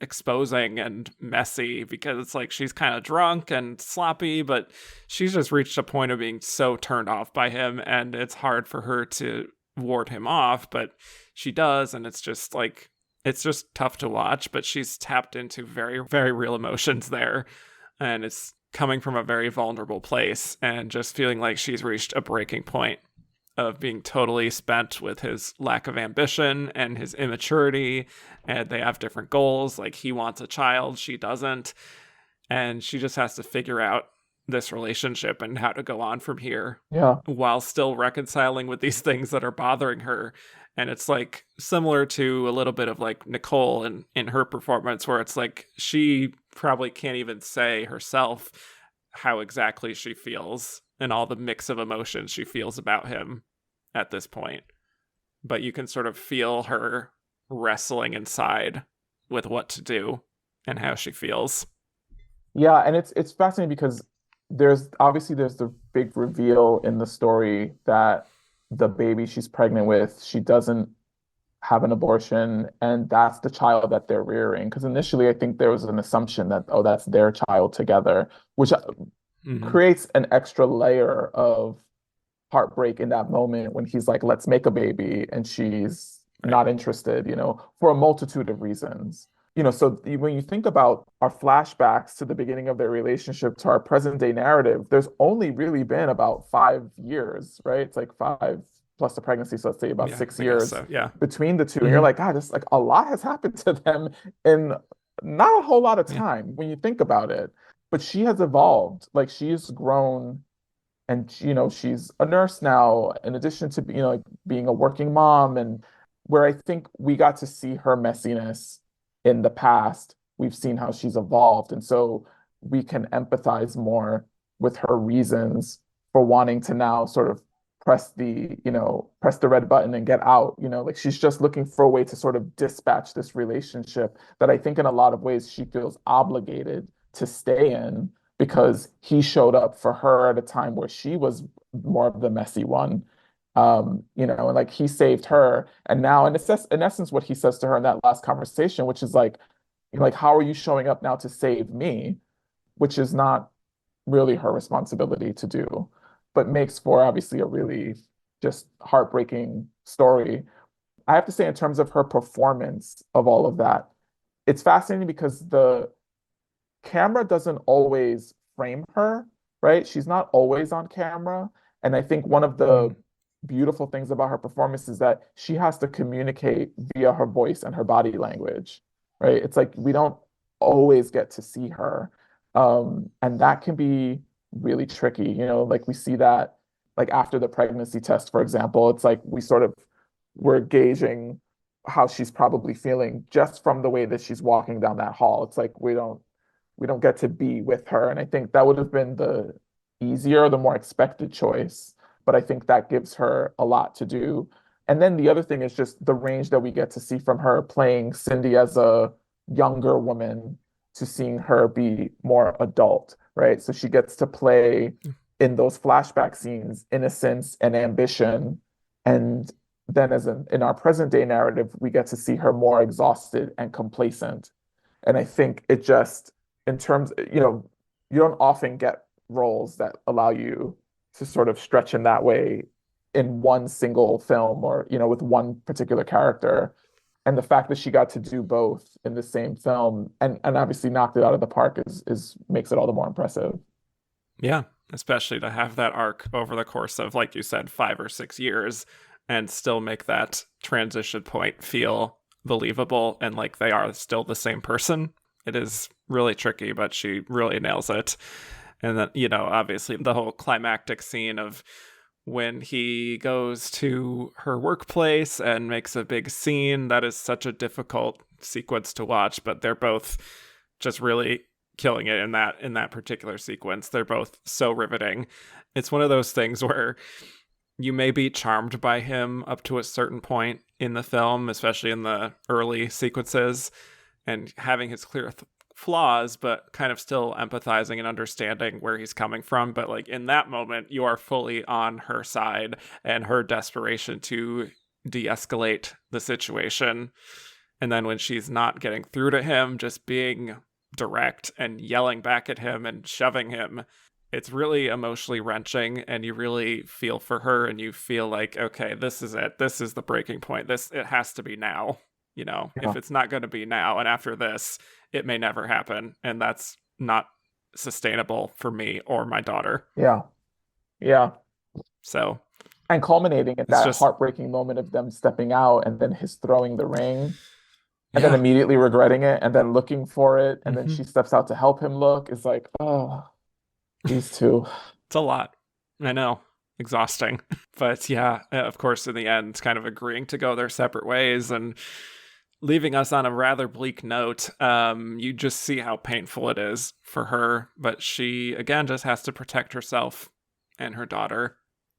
exposing and messy, because it's like she's kind of drunk and sloppy, but she's just reached a point of being so turned off by him, and it's hard for her to ward him off, but she does. And it's just like, it's just tough to watch, but she's tapped into very, very real emotions there. And it's coming from a very vulnerable place, and just feeling like she's reached a breaking point of being totally spent with his lack of ambition and his immaturity. And they have different goals. Like, he wants a child, she doesn't. And she just has to figure out this relationship and how to go on from here, Yeah. while still reconciling with these things that are bothering her. And it's like similar to a little bit of like Nicole in her performance, where it's like she probably can't even say herself how exactly she feels and all the mix of emotions she feels about him at this point. But you can sort of feel her wrestling inside with what to do and how she feels. Yeah, and it's fascinating because there's the big reveal in the story that the baby she's pregnant with, she doesn't have an abortion, and that's the child that they're rearing. Because initially, I think there was an assumption that, oh, that's their child together, which Mm-hmm. creates an extra layer of heartbreak in that moment when he's like, let's make a baby, and she's Right. not interested, for a multitude of reasons. So when you think about our flashbacks to the beginning of their relationship to our present day narrative, there's only really been about 5 years, right? It's like five plus the pregnancy, so let's say about Yeah, six I guess years so. Yeah. between the two. And you're Mm-hmm. like, God, it's like a lot has happened to them in not a whole lot of Yeah. time when you think about it. But she has evolved, like she's grown, and she's a nurse now in addition to like being a working mom. And where I think we got to see her messiness in the past, we've seen how she's evolved, and so we can empathize more with her reasons for wanting to now sort of press the red button and get out. Like she's just looking for a way to sort of dispatch this relationship that I think in a lot of ways she feels obligated to stay in, because he showed up for her at a time where she was more of the messy one. And like he saved her. And now, in essence, what he says to her in that last conversation, which is like, how are you showing up now to save me? Which is not really her responsibility to do, but makes for obviously a really just heartbreaking story. I have to say, in terms of her performance of all of that, it's fascinating because the camera doesn't always frame her, right? She's not always on camera. And I think one of Mm-hmm. the beautiful things about her performance is that she has to communicate via her voice and her body language, right? It's like we don't always get to see her. And that can be really tricky, like we see that like after the pregnancy test, for example, it's like we're gauging how she's probably feeling just from the way that she's walking down that hall. It's like we don't get to be with her. And I think that would have been the easier, the more expected choice. But I think that gives her a lot to do. And then the other thing is just the range that we get to see from her playing Cindy as a younger woman to seeing her be more adult, right? So she gets to play in those flashback scenes innocence and ambition. And then in our present day narrative, we get to see her more exhausted and complacent. And I think it just, in terms, you don't often get roles that allow you to sort of stretch in that way in one single film, or, with one particular character. And the fact that she got to do both in the same film and obviously knocked it out of the park is makes it all the more impressive. Yeah, especially to have that arc over the course of, like you said, 5 or 6 years, and still make that transition point feel believable and like they are still the same person. It is really tricky, but she really nails it. And then, obviously the whole climactic scene of when he goes to her workplace and makes a big scene, that is such a difficult sequence to watch, but they're both just really killing it in that particular sequence. They're both so riveting. It's one of those things where you may be charmed by him up to a certain point in the film, especially in the early sequences, and having his clear flaws, but kind of still empathizing and understanding where he's coming from. But like in that moment, you are fully on her side and her desperation to de-escalate the situation. And then when she's not getting through to him, just being direct and yelling back at him and shoving him, it's really emotionally wrenching, and you really feel for her, and you feel like, okay, this is it. This is the breaking point. It has to be now. Yeah. If it's not going to be now and after this, it may never happen. And that's not sustainable for me or my daughter. Yeah. Yeah. So. And culminating in that just heartbreaking moment of them stepping out and then his throwing the ring and yeah. then immediately regretting it and then looking for it. And then she steps out to help him look. It's like, oh, these two. It's a lot. I know. Exhausting. But yeah, of course, in the end, kind of agreeing to go their separate ways and leaving us on a rather bleak note. You just see how painful it is for her. But she, again, just has to protect herself and her daughter.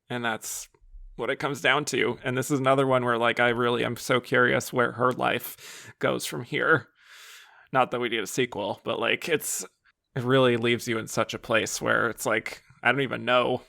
And that's what it comes down to. And this is another one where, like, I really am so curious where her life goes from here. Not that we need a sequel, but like it really leaves you in such a place where it's like, I don't even know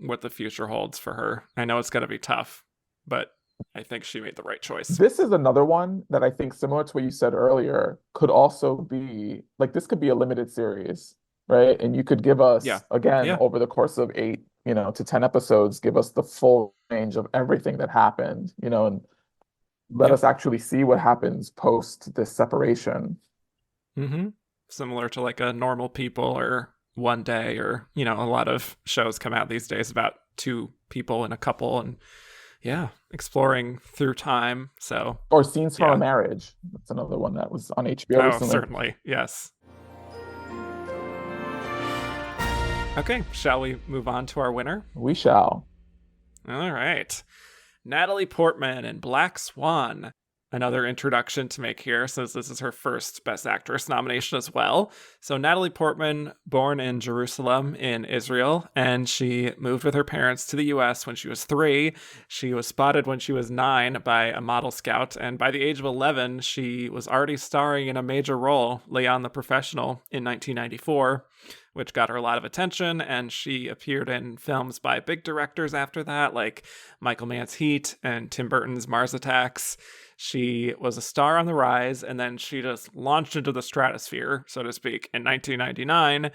what the future holds for her. I know it's going to be tough, but I think she made the right choice. This is another one that I think, similar to what you said earlier, could also be like, this could be a limited series, right? And you could give us, over the course of 8, to 10 episodes, give us the full range of everything that happened, and let us actually see what happens post this separation. Mm-hmm. Similar to like a Normal People or One Day, or, a lot of shows come out these days about 2 people in a couple and exploring through time. So, or Scenes from a Marriage. That's another one that was on HBO recently. Certainly. Yes. Okay, shall we move on to our winner? We shall. All right. Natalie Portman in Black Swan. Another introduction to make here, since this is her first Best Actress nomination as well. So Natalie Portman, born in Jerusalem in Israel, and she moved with her parents to the US when she was 3. She was spotted when she was 9 by a model scout, and by the age of 11, she was already starring in a major role, Leon the Professional, in 1994, which got her a lot of attention, and she appeared in films by big directors after that, like Michael Mann's Heat and Tim Burton's Mars Attacks. She was a star on the rise, and then she just launched into the stratosphere, so to speak, in 1999,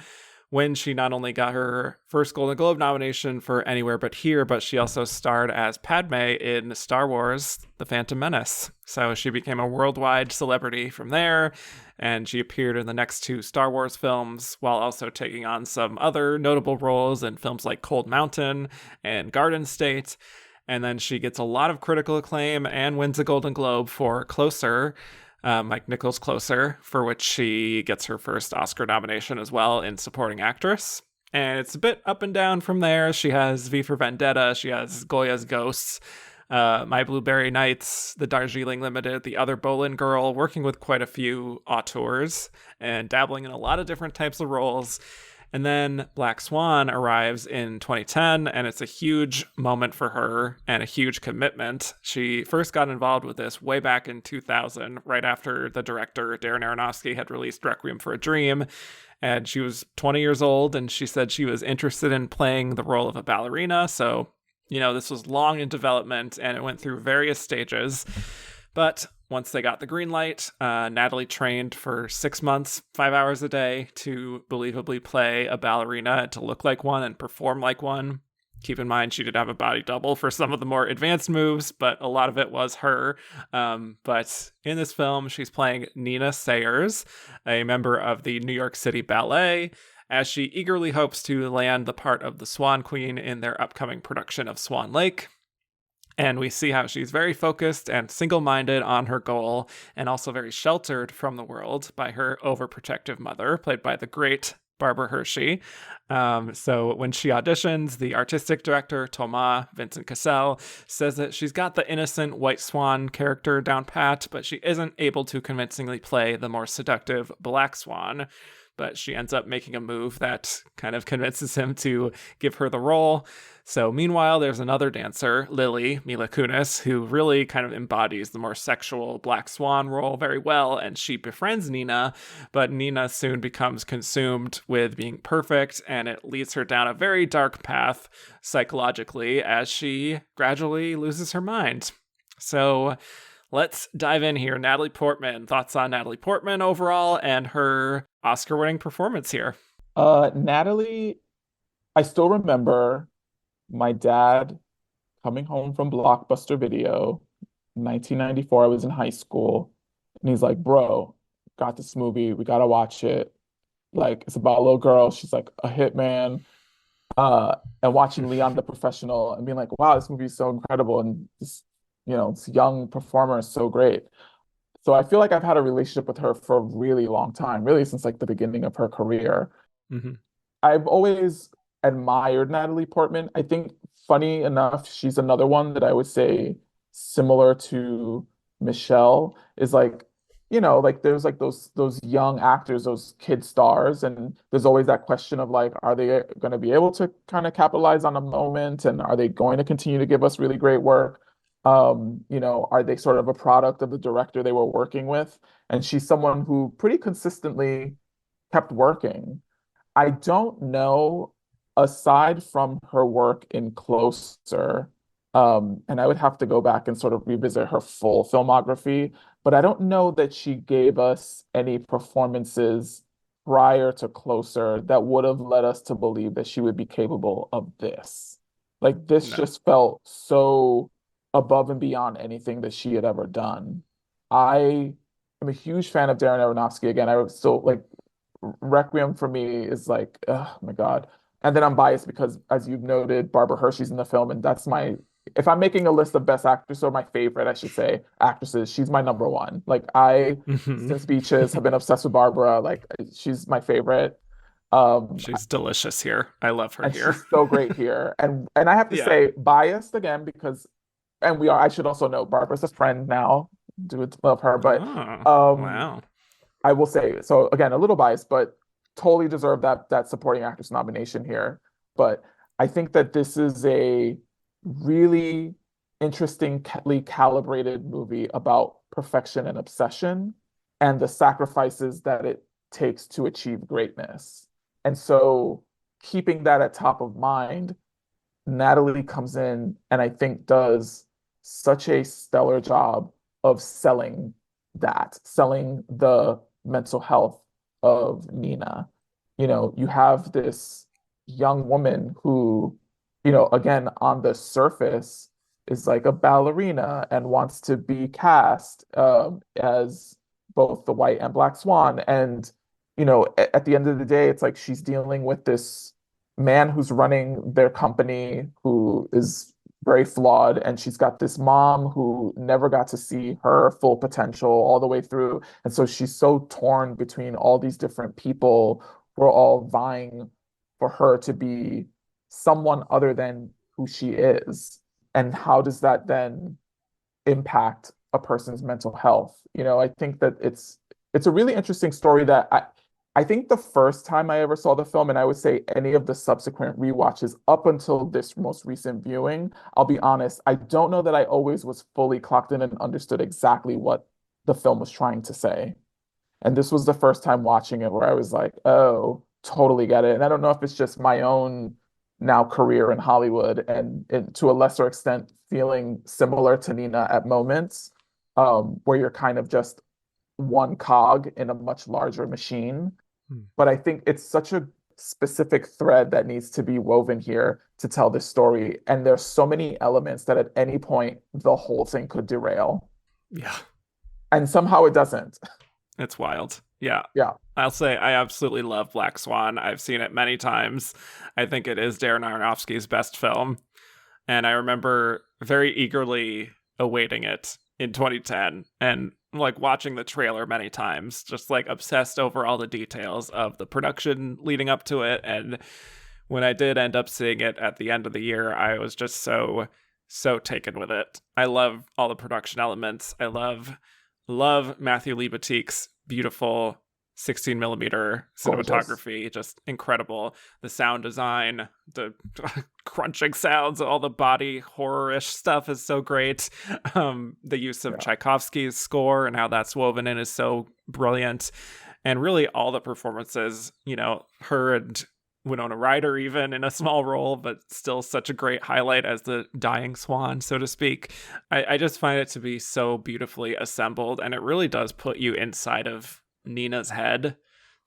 when she not only got her first Golden Globe nomination for Anywhere But Here, but she also starred as Padme in Star Wars: The Phantom Menace. So she became a worldwide celebrity from there, and she appeared in the next 2 Star Wars films, while also taking on some other notable roles in films like Cold Mountain and Garden State. And then she gets a lot of critical acclaim and wins a Golden Globe for Closer, Mike Nichols' Closer, for which she gets her first Oscar nomination as well in Supporting Actress. And it's a bit up and down from there. She has V for Vendetta, she has Goya's Ghosts, My Blueberry Nights, The Darjeeling Limited, The Other Boleyn Girl, working with quite a few auteurs and dabbling in a lot of different types of roles. And then Black Swan arrives in 2010, and it's a huge moment for her and a huge commitment. She first got involved with this way back in 2000, right after the director Darren Aronofsky had released Requiem for a Dream. And she was 20 years old, and she said she was interested in playing the role of a ballerina. So, this was long in development, and it went through various stages. But once they got the green light, Natalie trained for 6 months, 5 hours a day, to believably play a ballerina and to look like one and perform like one. Keep in mind, she did have a body double for some of the more advanced moves, but a lot of it was her. But in this film, she's playing Nina Sayers, a member of the New York City Ballet, as she eagerly hopes to land the part of the Swan Queen in their upcoming production of Swan Lake. And we see how she's very focused and single-minded on her goal, and also very sheltered from the world by her overprotective mother, played by the great Barbara Hershey. So when she auditions, the artistic director, Thomas Vincent Cassel, says that she's got the innocent white swan character down pat, but she isn't able to convincingly play the more seductive black swan. But she ends up making a move that kind of convinces him to give her the role. So meanwhile, there's another dancer, Lily, Mila Kunis, who really kind of embodies the more sexual Black Swan role very well, and she befriends Nina, but Nina soon becomes consumed with being perfect, and it leads her down a very dark path psychologically as she gradually loses her mind. So let's dive in here. Natalie Portman, thoughts on Natalie Portman overall and her Oscar-winning performance here? Natalie, I still remember my dad coming home from Blockbuster Video, 1994. I was in high school, and he's like, "Bro, got this movie. We gotta watch it. Like, it's about a little girl. She's like a hitman." And watching Leon the Professional and being like, "Wow, this movie is so incredible, and this young performer is so great." So I feel like I've had a relationship with her for a really long time, really since like the beginning of her career. Mm-hmm. I've always admired Natalie Portman. I think, funny enough, she's another one that I would say similar to Michelle is like, like there's like those young actors, those kid stars, and there's always that question of like, are they going to be able to kind of capitalize on a moment, and are they going to continue to give us really great work? Are they sort of a product of the director they were working with? And she's someone who pretty consistently kept working. I don't know, aside from her work in Closer, and I would have to go back and sort of revisit her full filmography, but I don't know that she gave us any performances prior to Closer that would have led us to believe that she would be capable of this. Like, this No. just felt so above and beyond anything that she had ever done. I am a huge fan of Darren Aronofsky. Again, I was still like Requiem for me is like, oh my God. And then I'm biased because, as you've noted, Barbara Hershey's in the film, and that's if I'm making a list of best actors, or my favorite, I should say, actresses, she's my number one. Like, Mm-hmm. since Beaches, have been obsessed with Barbara. Like, she's my favorite. Um, She's delicious here. I love her and here. she's so great here. And I have to Yeah. say, biased again, because, and I should also know, Barbara's a friend now. Do love her, but Oh, um, wow. I will say, so again, a little biased, but totally deserve that supporting actress nomination here. But I think that this is a really interestingly calibrated movie about perfection and obsession and the sacrifices that it takes to achieve greatness. And so keeping that at top of mind, Natalie comes in and I think does such a stellar job of selling the mental health of Nina. You have this young woman who, again, on the surface is like a ballerina and wants to be cast as both the white and black swan. And, at the end of the day, it's like she's dealing with this man who's running their company who is very flawed, and she's got this mom who never got to see her full potential all the way through, and so she's so torn between all these different people who are all vying for her to be someone other than who she is. And how does that then impact a person's mental health? I think that it's a really interesting story that I think the first time I ever saw the film, and I would say any of the subsequent rewatches up until this most recent viewing, I'll be honest, I don't know that I always was fully clocked in and understood exactly what the film was trying to say. And this was the first time watching it where I was like, oh, totally get it. And I don't know if it's just my own now career in Hollywood and to a lesser extent feeling similar to Nina at moments, where you're kind of just one cog in a much larger machine. Hmm. But I think it's such a specific thread that needs to be woven here to tell this story. And there's so many elements that at any point the whole thing could derail. Yeah. And somehow it doesn't. It's wild. Yeah. Yeah. I'll say I absolutely love Black Swan. I've seen it many times. I think it is Darren Aronofsky's best film. And I remember very eagerly awaiting it in 2010 and like watching the trailer many times, just like obsessed over all the details of the production leading up to it. And when I did end up seeing it at the end of the year, I was just so taken with it. I love all the production elements. I love Matthew Libatique's beautiful 16 millimeter Gorgeous. cinematography, just incredible. The sound design, the crunching sounds, all the body horror-ish stuff is so great. The use of Yeah. Tchaikovsky's score and how that's woven in is so brilliant. And really all the performances, her and Winona Ryder even in a small role, but still such a great highlight as the dying swan, so to speak. I just find it to be so beautifully assembled, and it really does put you inside of Nina's head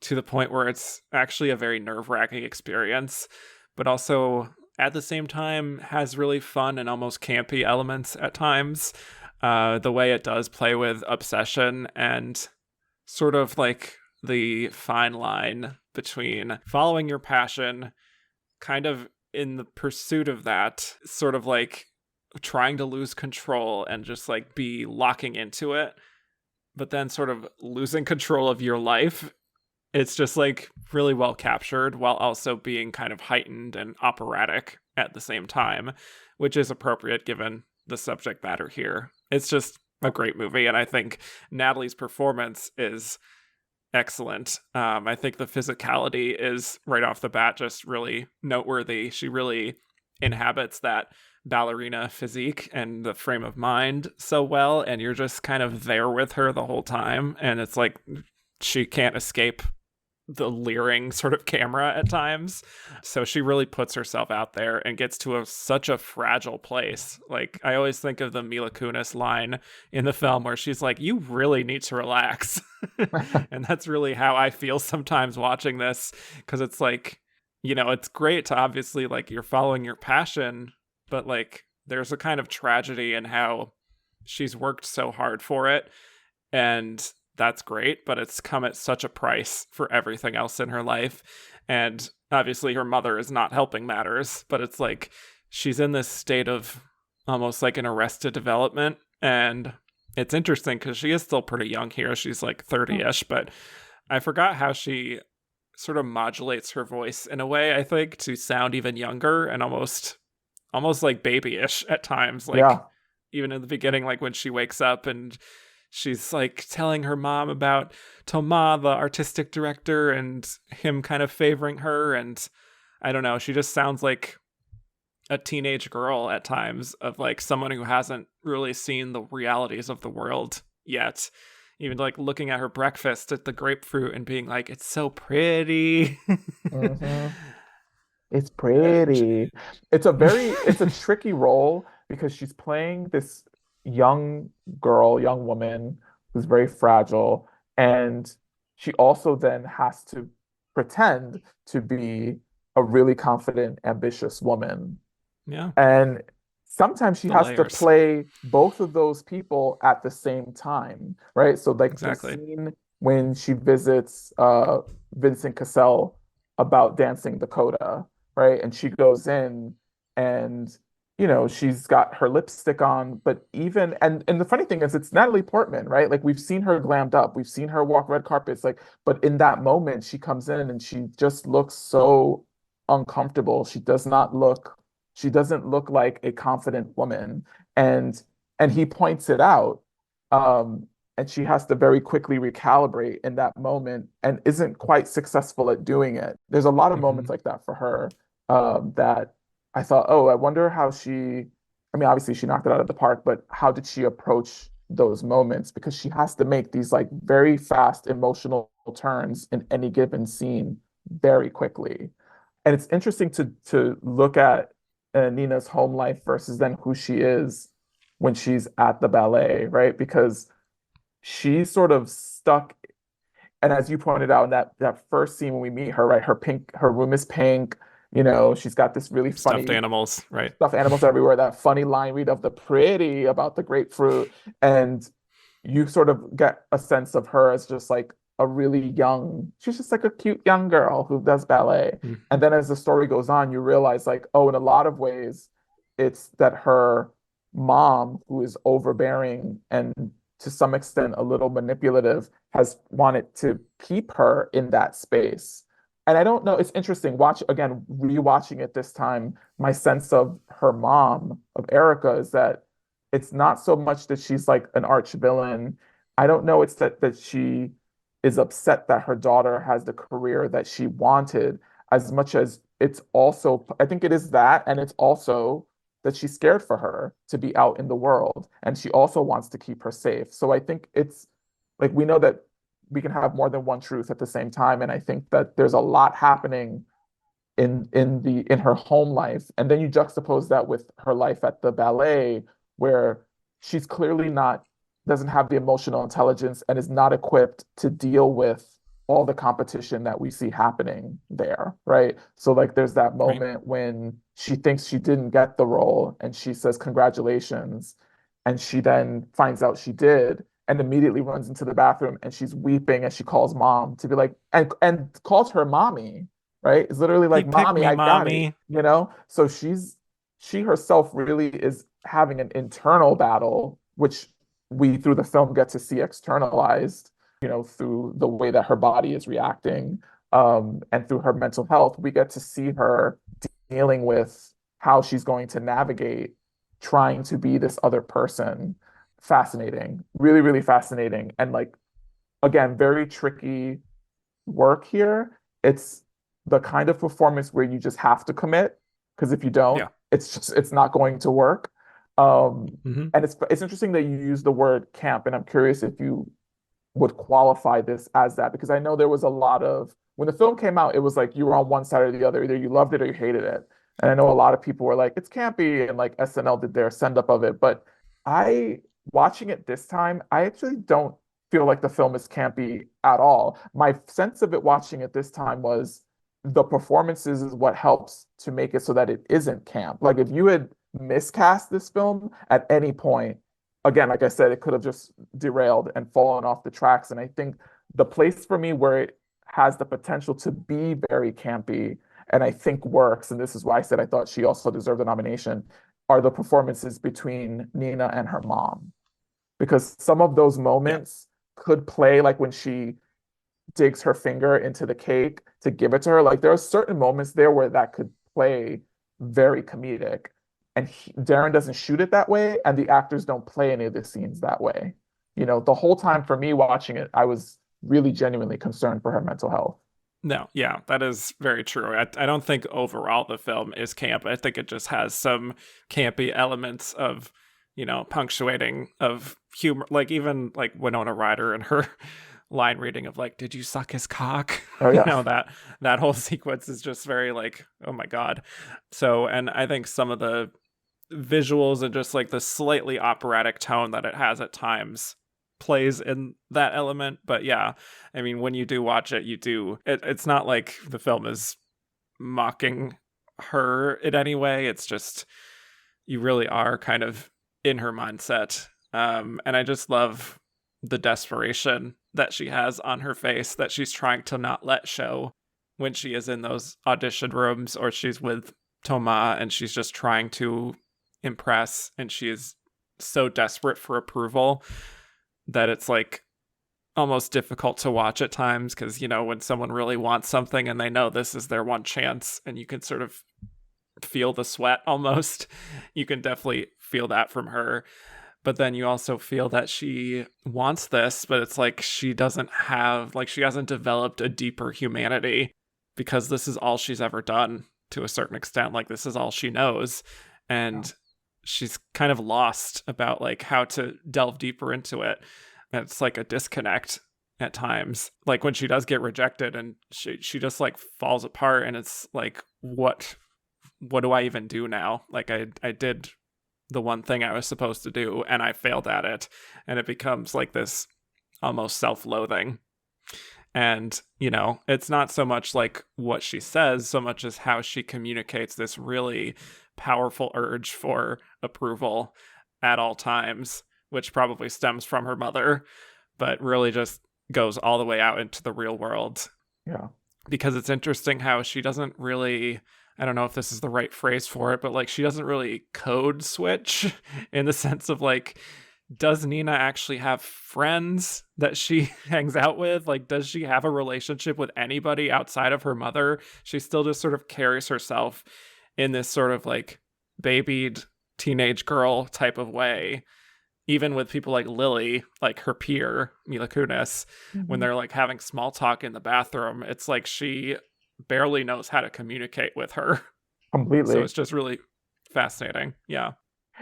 to the point where it's actually a very nerve-wracking experience, but also at the same time has really fun and almost campy elements at times. The way it does play with obsession and sort of like the fine line between following your passion, kind of in the pursuit of that, sort of like trying to lose control and just like be locking into it, but then sort of losing control of your life. It's just like really well captured while also being kind of heightened and operatic at the same time, which is appropriate given the subject matter here. It's just a great movie, and I think Natalie's performance is excellent. I think the physicality is right off the bat just really noteworthy. She really inhabits that ballerina physique and the frame of mind so well, and you're just kind of there with her the whole time, and it's like she can't escape the leering sort of camera at times. So she really puts herself out there and gets to such a fragile place. Like, I always think of the Mila Kunis line in the film where she's like, you really need to relax. And that's really how I feel sometimes watching this, because it's like, it's great to obviously like you're following your passion, but like there's a kind of tragedy in how she's worked so hard for it, and that's great, but it's come at such a price for everything else in her life. And obviously her mother is not helping matters, but it's like she's in this state of almost like an arrested development. And it's interesting because she is still pretty young here. She's like 30-ish, but I forgot how she sort of modulates her voice in a way, I think, to sound even younger and almost like babyish at times. Like Yeah. even in the beginning, like when she wakes up and she's like telling her mom about Thomas, the artistic director, and him kind of favoring her. And I don't know, she just sounds like a teenage girl at times, of like someone who hasn't really seen the realities of the world yet. Even like looking at her breakfast at the grapefruit and being like, it's so pretty. Hmm. It's pretty. It's a tricky role because she's playing this young girl, young woman who's very fragile. And she also then has to pretend to be a really confident, ambitious woman. Yeah, And sometimes she the has to layers. play both of those people at the same time, right? So like the Exactly. scene when she visits Vincent Cassell about dancing Dakota, right? And she goes in and she's got her lipstick on, but even and the funny thing is it's Natalie Portman, right? Like we've seen her glammed up, we've seen her walk red carpets, like, but in that moment she comes in and she just looks so uncomfortable. She doesn't look like a confident woman. And he points it out. Um, and she has to very quickly recalibrate in that moment and isn't quite successful at doing it. There's a lot of Mm-hmm. moments like that for her that I thought, oh, I wonder how I mean, obviously she knocked it out of the park, but how did she approach those moments? Because she has to make these like very fast emotional turns in any given scene very quickly. And it's interesting to look at Nina's home life versus then who she is when she's at the ballet, right? Because she's sort of stuck. And as you pointed out in that first scene when we meet her, right? Her room is pink. She's got this really Stuffed funny animals, right? stuffed animals everywhere, that funny line read of the pretty about the grapefruit. And you sort of get a sense of her as just like she's just like a cute young girl who does ballet. Mm. And then as the story goes on, you realize like, oh, in a lot of ways, it's that her mom, who is overbearing and to some extent a little manipulative, has wanted to keep her in that space. And I don't know, it's interesting. Watch again, rewatching it this time, my sense of her mom, of Erica, is that it's not so much that she's like an arch villain. I don't know, it's that she is upset that her daughter has the career that she wanted, as much as it's also, I think it is that, and it's also that she's scared for her to be out in the world, and she also wants to keep her safe. So I think it's like we know that we can have more than one truth at the same time, and I think that there's a lot happening in her home life, and then you juxtapose that with her life at the ballet, where she's clearly not doesn't have the emotional intelligence and is not equipped to deal with all the competition that we see happening there, right? So like there's that Right. moment when she thinks she didn't get the role and she says congratulations, and she then finds out she did and immediately runs into the bathroom and she's weeping and she calls mom to be like and calls her mommy, right? It's literally He like, picked mommy, me, I got it, mommy. you know? So she herself really is having an internal battle, which we through the film get to see externalized, through the way that her body is reacting, and through her mental health. We get to see her dealing with how she's going to navigate trying to be this other person. Fascinating, really, really fascinating. And like, again, very tricky work here. It's the kind of performance where you just have to commit, because if you don't, Yeah. it's not going to work. Um, Hmm. and it's interesting that you use the word camp, and I'm curious if you would qualify this as that, because I know there was a lot of when the film came out, it was like you were on one side or the other, either you loved it or you hated it. And I know a lot of people were like, it's campy, and like SNL did their send up of it. But I watching it this time, I actually don't feel like the film is campy at all. My sense of it watching it this time was the performances is what helps to make it so that it isn't camp. Like if you had miscast this film at any point, again, like I said, it could have just derailed and fallen off the tracks. And I think the place for me where it has the potential to be very campy and I think works, and this is why I said I thought she also deserved a nomination, are the performances between Nina and her mom. Because some of those Yeah. moments could play like when she digs her finger into the cake to give it to her. Like there are certain moments there where that could play very comedic. And Darren doesn't shoot it that way, and the actors don't play any of the scenes that way. The whole time for me watching it, I was really genuinely concerned for her mental health. No, yeah, that is very true. I don't think overall the film is camp. I think it just has some campy elements of, punctuating of humor. Like even like Winona Ryder and her line reading of like, "Did you suck his cock?" Oh yeah. That whole sequence is just very like, oh my god. So, and I think some of the visuals and just like the slightly operatic tone that it has at times plays in that element. But yeah, I mean, when you do watch it, it's not like the film is mocking her in any way. It's just you really are kind of in her mindset. And I just love the desperation that she has on her face that she's trying to not let show when she is in those audition rooms or she's with Thomas and she's just trying to impress, and she is so desperate for approval that it's like almost difficult to watch at times because when someone really wants something and they know this is their one chance, and you can sort of feel the sweat almost. You can definitely feel that from her, but then you also feel that she wants this, but it's like she doesn't have, like, she hasn't developed a deeper humanity because this is all she's ever done to a certain extent. Like, this is all she knows. Yeah. And she's kind of lost about like how to delve deeper into it. And it's like a disconnect at times. Like when she does get rejected and she just like falls apart, and it's like, what do I even do now? Like I did the one thing I was supposed to do and I failed at it. And it becomes like this almost self-loathing. And, it's not so much like what she says, so much as how she communicates this really powerful urge for approval at all times, which probably stems from her mother, but really just goes all the way out into the real world. Yeah. Because it's interesting how she doesn't really I don't know if this is the right phrase for it, but like she doesn't really code switch in the sense of like, does Nina actually have friends that she hangs out with? Like, does she have a relationship with anybody outside of her mother? She still just sort of carries herself in this sort of like babied teenage girl type of way. Even with people like Lily, like her peer, Mila Kunis, when Mhm. they're like having small talk in the bathroom, it's like she barely knows how to communicate with her. So Completely. it's just really fascinating. Yeah.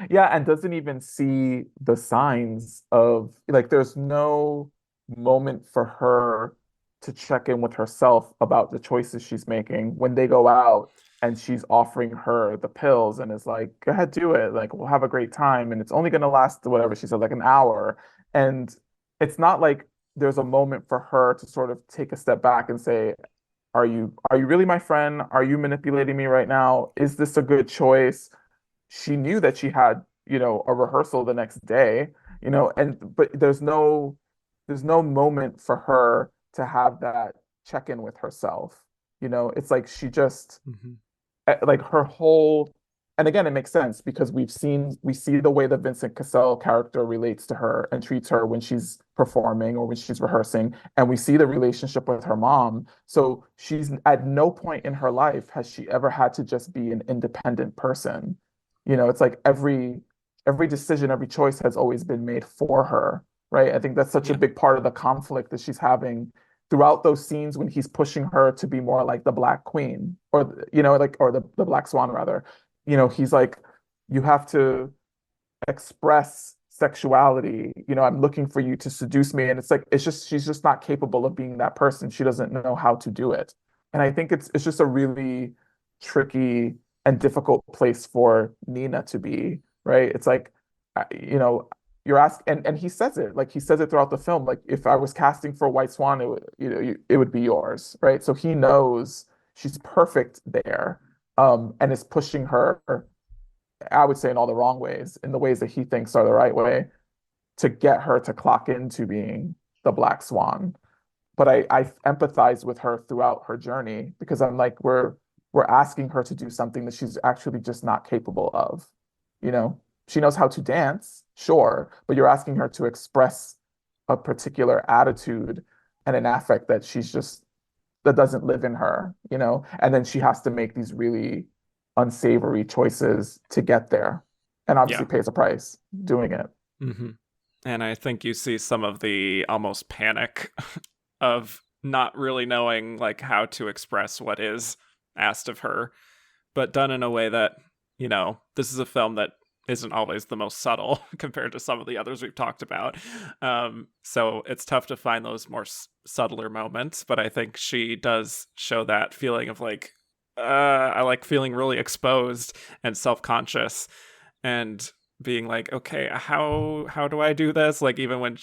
Yeah, and doesn't even see the signs of like there's no moment for her to check in with herself about the choices she's making when they go out and she's offering her the pills and is like, go ahead, do it. Like, we'll have a great time. And it's only gonna last whatever she said, like an hour. And it's not like there's a moment for her to sort of take a step back and say, are you really my friend? Are you manipulating me right now? Is this a good choice? She knew that she had, a rehearsal the next day, and but there's no moment for her to have that check in with herself. It's like she just Mm-hmm. like her whole, and again, it makes sense because we see the way the Vincent Cassel character relates to her and treats her when she's performing or when she's rehearsing, and we see the relationship with her mom. So she's at no point in her life has she ever had to just be an independent person. It's like every decision, every choice has always been made for her, right? I think that's such a Yeah. big part of the conflict that she's having throughout those scenes when he's pushing her to be more like the Black Queen or like or the Black Swan rather. He's like, you have to express sexuality. I'm looking for you to seduce me. And it's like she's just not capable of being that person. She doesn't know how to do it. And I think it's just a really tricky and difficult place for Nina to be, right? It's like, you're asking, and he says it, like he says it throughout the film, like if I was casting for White Swan, it would, it would be yours, right? So he knows she's perfect there, and is pushing her, I would say, in all the wrong ways, in the ways that he thinks are the right way to get her to clock into being the Black Swan. But I empathize with her throughout her journey because I'm like, we're asking her to do something that she's actually just not capable of. You know, she knows how to dance, sure, but you're asking her to express a particular attitude and an affect that that doesn't live in her, and then she has to make these really unsavory choices to get there and Yeah. obviously pays a price doing it. Mm-hmm. And I think you see some of the almost panic of not really knowing like how to express what is asked of her, but done in a way that, this is a film that isn't always the most subtle compared to some of the others we've talked about. So it's tough to find those more subtler moments, but I think she does show that feeling of like, I like feeling really exposed and self-conscious and being like, okay, how do I do this? Like even when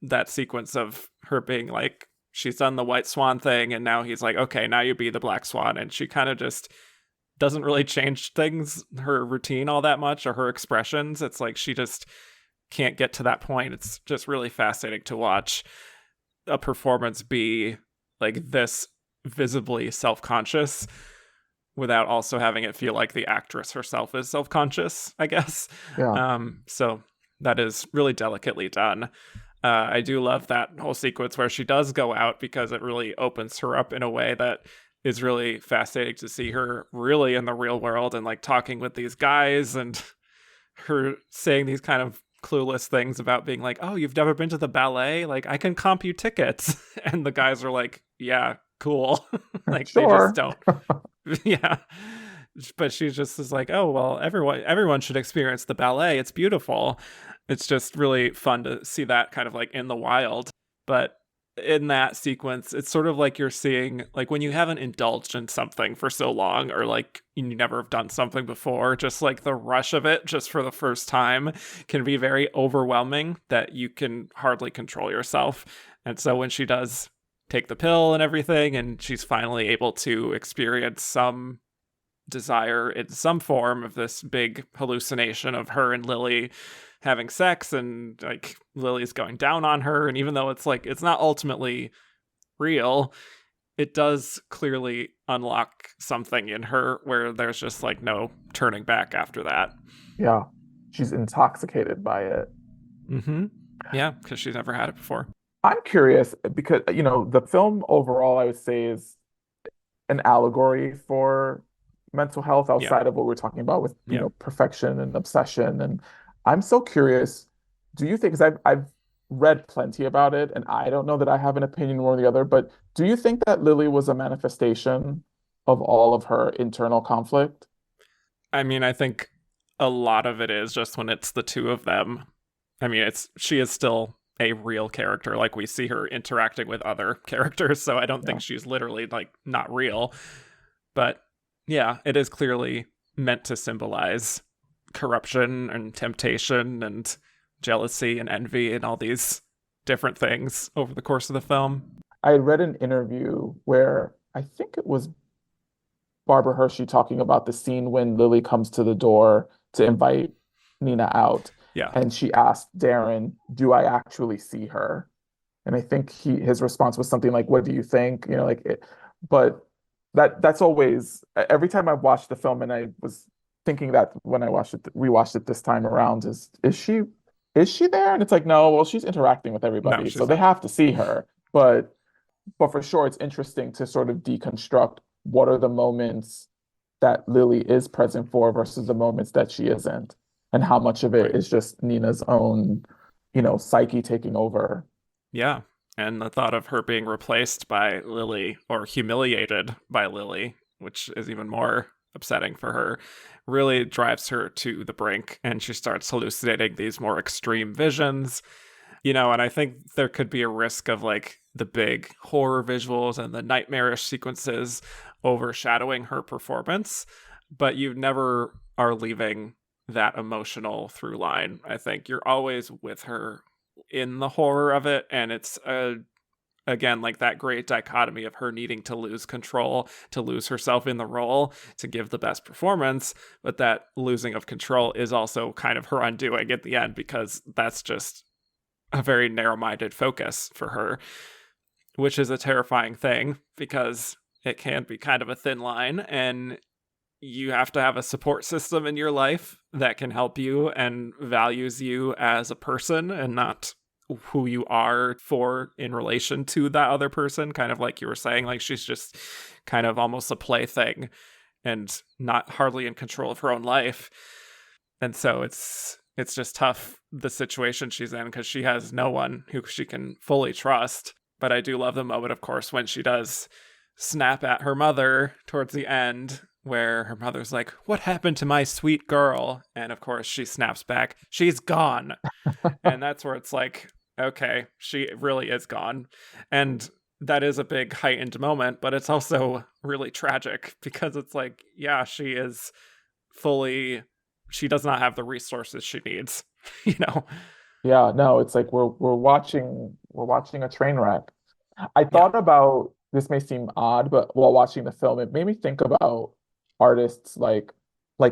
that sequence of her being like, she's done the White Swan thing, and now he's like, okay, now you be the Black Swan, and she kind of just doesn't really change things, her routine all that much or her expressions. It's like she just can't get to that point. It's just really fascinating to watch a performance be like this visibly self-conscious without also having it feel like the actress herself is self-conscious, I guess. Yeah. So that is really delicately done. I do love that whole sequence where she does go out because it really opens her up in a way that is really fascinating to see her really in the real world and like talking with these guys and her saying these kind of clueless things about being like, oh, you've never been to the ballet? Like, I can comp you tickets. And the guys are like, yeah, cool. Like, they just Sure. don't. Yeah. But she just is like, oh, well, everyone should experience the ballet. It's beautiful. It's just really fun to see that kind of like in the wild. But in that sequence, it's sort of like you're seeing like when you haven't indulged in something for so long, or like you never have done something before, just like the rush of it just for the first time can be very overwhelming that you can hardly control yourself. And so when she does take the pill and everything, and she's finally able to experience some desire in some form of this big hallucination of her and Lily having sex, and like Lily's going down on her, and even though it's like it's not ultimately real, it does clearly unlock something in her where there's just like no turning back after that. Yeah. She's intoxicated by it. Mm-hmm. Yeah, because she's never had it before. I'm curious because, the film overall, I would say, is an allegory for mental health Yeah. outside of what we're talking about with, Yeah. perfection and obsession. And I'm so curious, do you think, because I've read plenty about it, and I don't know that I have an opinion one or the other, but do you think that Lily was a manifestation of all of her internal conflict? I mean, I think a lot of it is just when it's the two of them. I mean, she is still a real character. Like we see her interacting with other characters, so I don't Yeah. think she's literally like not real. But yeah, it is clearly meant to symbolize corruption and temptation and jealousy and envy and all these different things over the course of the film. I had read an interview where I think it was Barbara Hershey talking about the scene when Lily comes to the door to invite Nina out. Yeah. And she asked Darren, "Do I actually see her?" And I think his response was something like, "What do you think?" But that's always every time I've watched the film, and I was thinking that when I watched it, rewatched it this time around, is she there? And it's like, no, well, she's interacting with No, everybody, so she's they not. have to see her. But for sure, it's interesting to sort of deconstruct what are the moments that Lily is present for versus the moments that she isn't, and how much of it Right. is just Nina's own, psyche taking over. Yeah. And the thought of her being replaced by Lily or humiliated by Lily, which is even more upsetting for her, really drives her to the brink. And she starts hallucinating these more extreme visions. And I think there could be a risk of like the big horror visuals and the nightmarish sequences overshadowing her performance, but you never are leaving that emotional through line. I think you're always with her in the horror of it, and it's again like that great dichotomy of her needing to lose control, to lose herself in the role, to give the best performance, but that losing of control is also kind of her undoing at the end because that's just a very narrow-minded focus for her, which is a terrifying thing because it can be kind of a thin line, and you have to have a support system in your life that can help you and values you as a person and not who you are for in relation to that other person. Kind of like you were saying, like she's just kind of almost a plaything and not hardly in control of her own life. And so it's just tough, the situation she's in, because she has no one who she can fully trust. But I do love the moment, of course, when she does snap at her mother towards the end, where her mother's like, "What happened to my sweet girl?" And of course, she snaps back, "She's gone." And that's where it's like, okay, she really is gone. And that is a big heightened moment, but it's also really tragic because it's like, yeah, she does not have the resources she needs, you know? Yeah, no, it's like we're watching a train wreck. I Yeah. thought about this may seem odd, but while watching the film, it made me think about artists like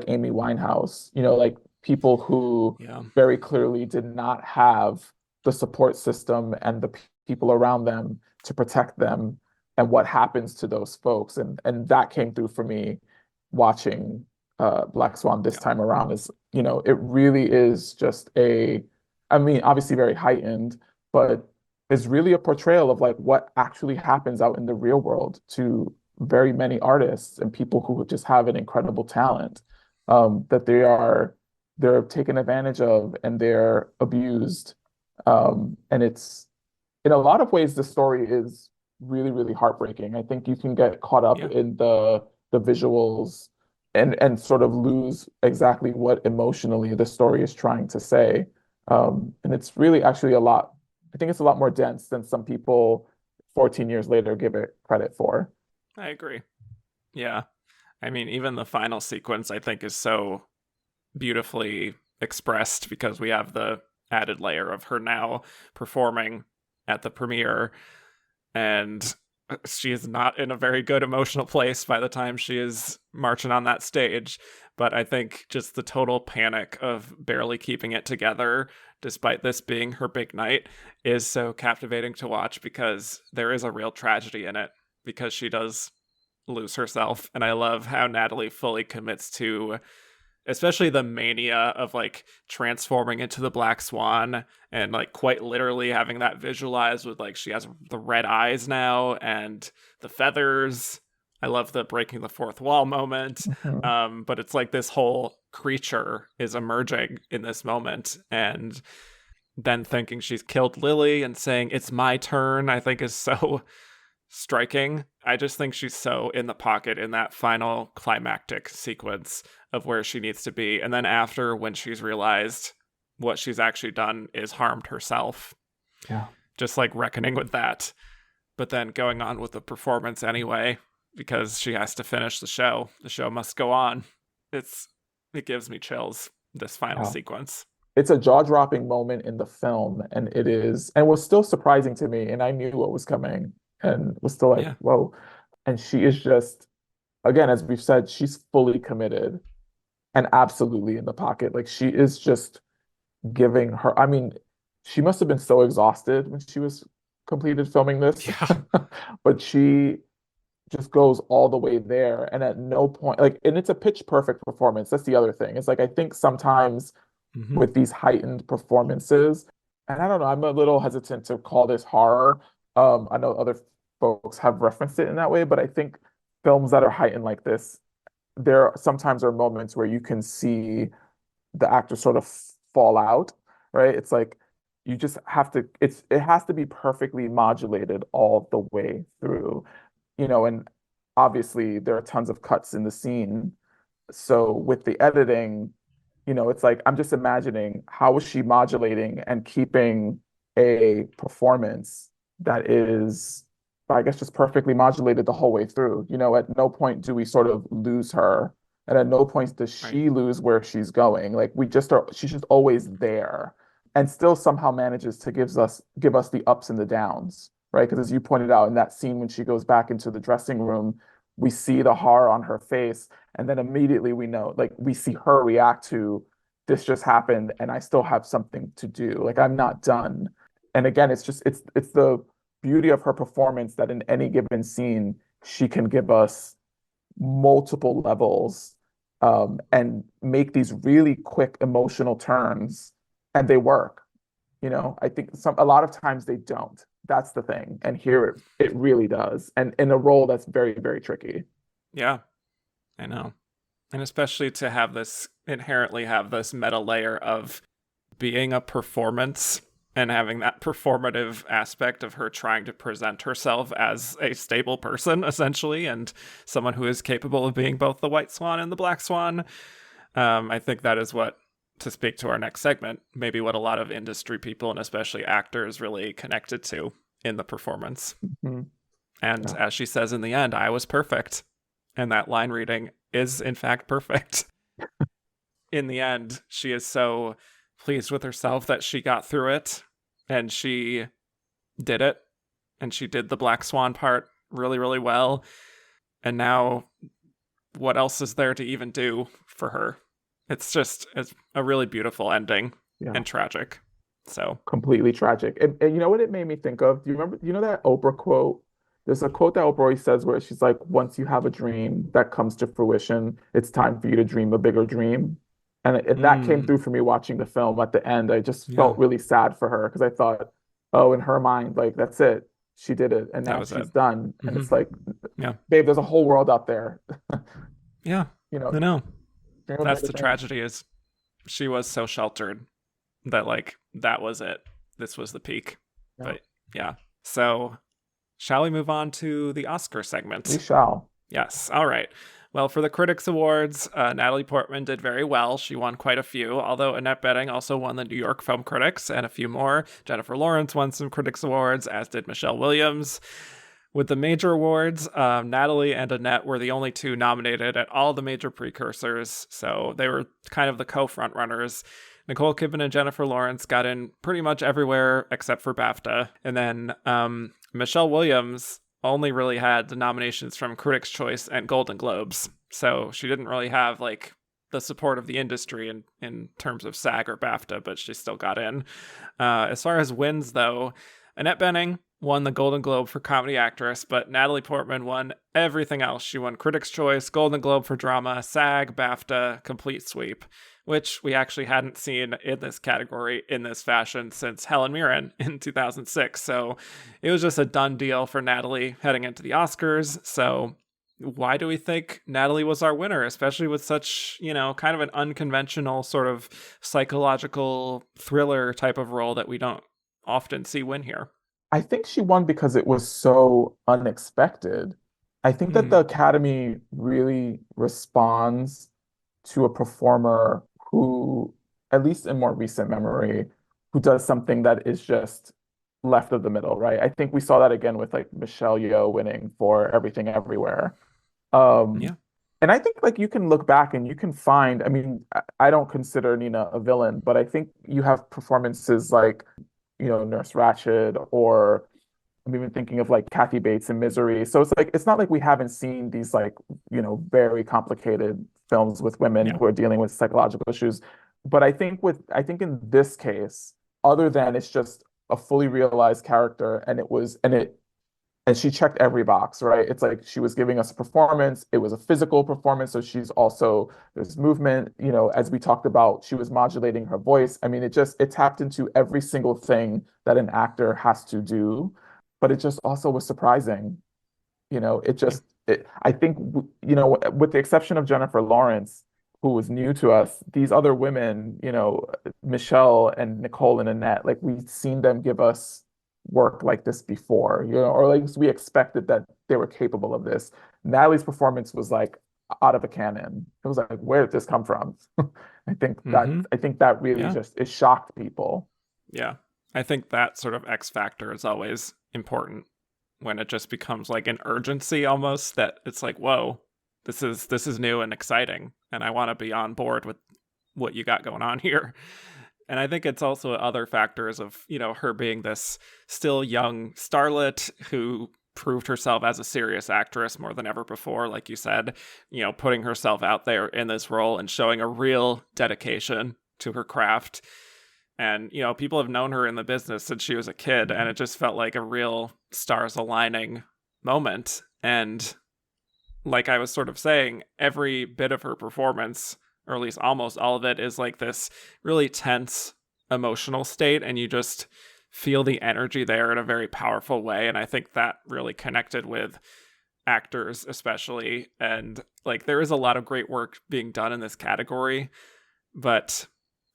Amy Winehouse, like people who Yeah. very clearly did not have the support system and the people around them to protect them, and what happens to those folks. And that came through for me watching Black Swan this Yeah. time around is, it really is just I mean, obviously very heightened, but is really a portrayal of like what actually happens out in the real world to very many artists and people who just have an incredible talent, that they're taken advantage of and they're abused. And it's in a lot of ways the story is really, really heartbreaking. I think you can get caught up Yeah. in the visuals and sort of lose exactly what emotionally the story is trying to say. And it's really actually I think it's a lot more dense than some people 14 years later give it credit for. I agree. Yeah. I mean, even the final sequence, I think, is so beautifully expressed because we have the added layer of her now performing at the premiere, and she is not in a very good emotional place by the time she is marching on that stage. But I think just the total panic of barely keeping it together, despite this being her big night, is so captivating to watch because there is a real tragedy in it. because she does lose herself. And I love how Natalie fully commits to especially the mania of like transforming into the Black Swan and like quite literally having that visualized with like she has the red eyes now and the feathers. I love the breaking the fourth wall moment. Mhm. But it's like this whole creature is emerging in this moment, and then thinking she's killed Lily and saying it's my turn, I think is so striking. I just think she's so in the pocket in that final climactic sequence of where she needs to be. And then after, when she's realized what she's actually done is harmed herself, Yeah. just like reckoning with that. But then going on with the performance anyway, because she has to finish the show. The show must go on. It gives me chills, this final Yeah. sequence. It's a jaw-dropping moment in the film, and it is, and was still surprising to me, and I knew what was coming, and was still like, Yeah. whoa. And she is just, again, as we've said, she's fully committed and absolutely in the pocket. Like she is just giving her, I mean, she must have been so exhausted when she was completed filming this, Yeah. but she just goes all the way there. And at no point, like, and it's a pitch perfect performance. That's the other thing. It's like, I think sometimes Mm-hmm. with these heightened performances, and I don't know, I'm a little hesitant to call this horror. I know other folks have referenced it in that way, but I think films that are heightened like this, there sometimes are moments where you can see the actor sort of fall out, right? It's like you just have to, it has to be perfectly modulated all the way through, and obviously there are tons of cuts in the scene. So with the editing, it's like I'm just imagining how is she modulating and keeping a performance that is, I guess, just perfectly modulated the whole way through. At no point do we sort of lose her, and at no point does Right. she lose where she's going. Like we just are, she's just always there, and still somehow manages to give us the ups and the downs, right? Because as you pointed out in that scene when she goes back into the dressing room, we see the horror on her face, and then immediately we know, like we see her react to this just happened and I still have something to do. Like I'm not done. And again, it's the beauty of her performance that in any given scene, she can give us multiple levels and make these really quick emotional turns, and they work. I think a lot of times they don't. That's the thing. And here it really does. And in a role that's very, very tricky. Yeah, I know. And especially to have this inherently have this meta layer of being a performance and having that performative aspect of her trying to present herself as a stable person, essentially, and someone who is capable of being both the White Swan and the Black Swan. I think that is what, to speak to our next segment, maybe what a lot of industry people and especially actors really connected to in the performance. Mhm. And Yeah. as she says in the end, I was perfect. And that line reading is, in fact, perfect. In the end, she is so pleased with herself that she got through it and she did it. And she did the Black Swan part really, really well. And now, what else is there to even do for her? It's a really beautiful ending Yeah. and tragic. So, Completely tragic. And you know what it made me think of? Do you remember, that Oprah quote? There's a quote that Oprah always says where she's like, once you have a dream that comes to fruition, it's time for you to dream a bigger dream. And that came through for me watching the film at the end. I just yeah, felt really sad for her because I thought, oh, in her mind, like, that's it. She did it. And that now was it. she's done. And Hmm. it's like, Yeah, babe, there's a whole world out there. yeah, You know, I know. dream of That's bigger the things. tragedy is she was so sheltered that like that was it. This was the peak. Yeah, But yeah. So shall we move on to the Oscar we segment? shall. Yes. All right. Well, for the Critics Awards, Natalie Portman did very well. She won quite a few, although Annette Bening also won the New York Film Critics and a few more. Jennifer Lawrence won some Critics Awards, as did Michelle Williams. With the major awards, Natalie and Annette were the only two nominated at all the major precursors, so they were kind of the co-front runners. Nicole Kidman and Jennifer Lawrence got in pretty much everywhere except for BAFTA. And then Michelle Williams only really had the nominations from Critics' Choice and Golden Globes. So she didn't really have like the support of the industry in terms of SAG or BAFTA, but she still got in. As far as wins, though, Annette Bening won the Golden Globe for Comedy Actress, but Natalie Portman won everything else. She won Critics' Choice, Golden Globe for Drama, SAG, BAFTA, complete sweep, which we actually hadn't seen in this category in this fashion since Helen Mirren in 2006. So it was just a done deal for Natalie heading into the Oscars. So why do we think Natalie was our winner, especially with such, kind of an unconventional sort of psychological thriller type of role that we don't often see win here? I think she won because it was so unexpected. I think that the Hmm. Academy really responds to a performer who, at least in more recent memory, who does something that is just left of the middle, right? I think we saw that again with like Michelle Yeoh winning for Everything Everywhere. Um, Yeah. and I think like you can look back and you can find, I mean, I don't consider Nina a villain, but I think you have performances like, Nurse Ratched, or I'm even thinking of like Kathy Bates in Misery. So it's like it's not like we haven't seen these like, very complicated films with women Yeah. who are dealing with psychological issues. But I think in this case, other than it's just a fully realized character and she checked every box, right? It's like she was giving us a performance. It was a physical performance. So she's also, there's movement, as we talked about, she was modulating her voice. I mean, it tapped into every single thing that an actor has to do, but it just also was surprising. Yeah. I think, with the exception of Jennifer Lawrence, who was new to us, these other women, Michelle and Nicole and Annette, like we've seen them give us work like this before, or like we expected that they were capable of this. Natalie's performance was like out of a cannon. It was like, where did this come from? Mm-hmm. I think that really Yeah. just it shocked people. Yeah. I think that sort of X factor is always important when it just becomes like an urgency almost, that it's like, whoa, this is new and exciting, and I want to be on board with what you got going on here. And I think it's also other factors of, her being this still young starlet who proved herself as a serious actress more than ever before, like you said, putting herself out there in this role and showing a real dedication to her craft. And, people have known her in the business since she was a kid, and it just felt like a real stars aligning moment. And like I was sort of saying, every bit of her performance, or at least almost all of it, is like this really tense emotional state, and you just feel the energy there in a very powerful way. And I think that really connected with actors, especially. And like, there is a lot of great work being done in this category, but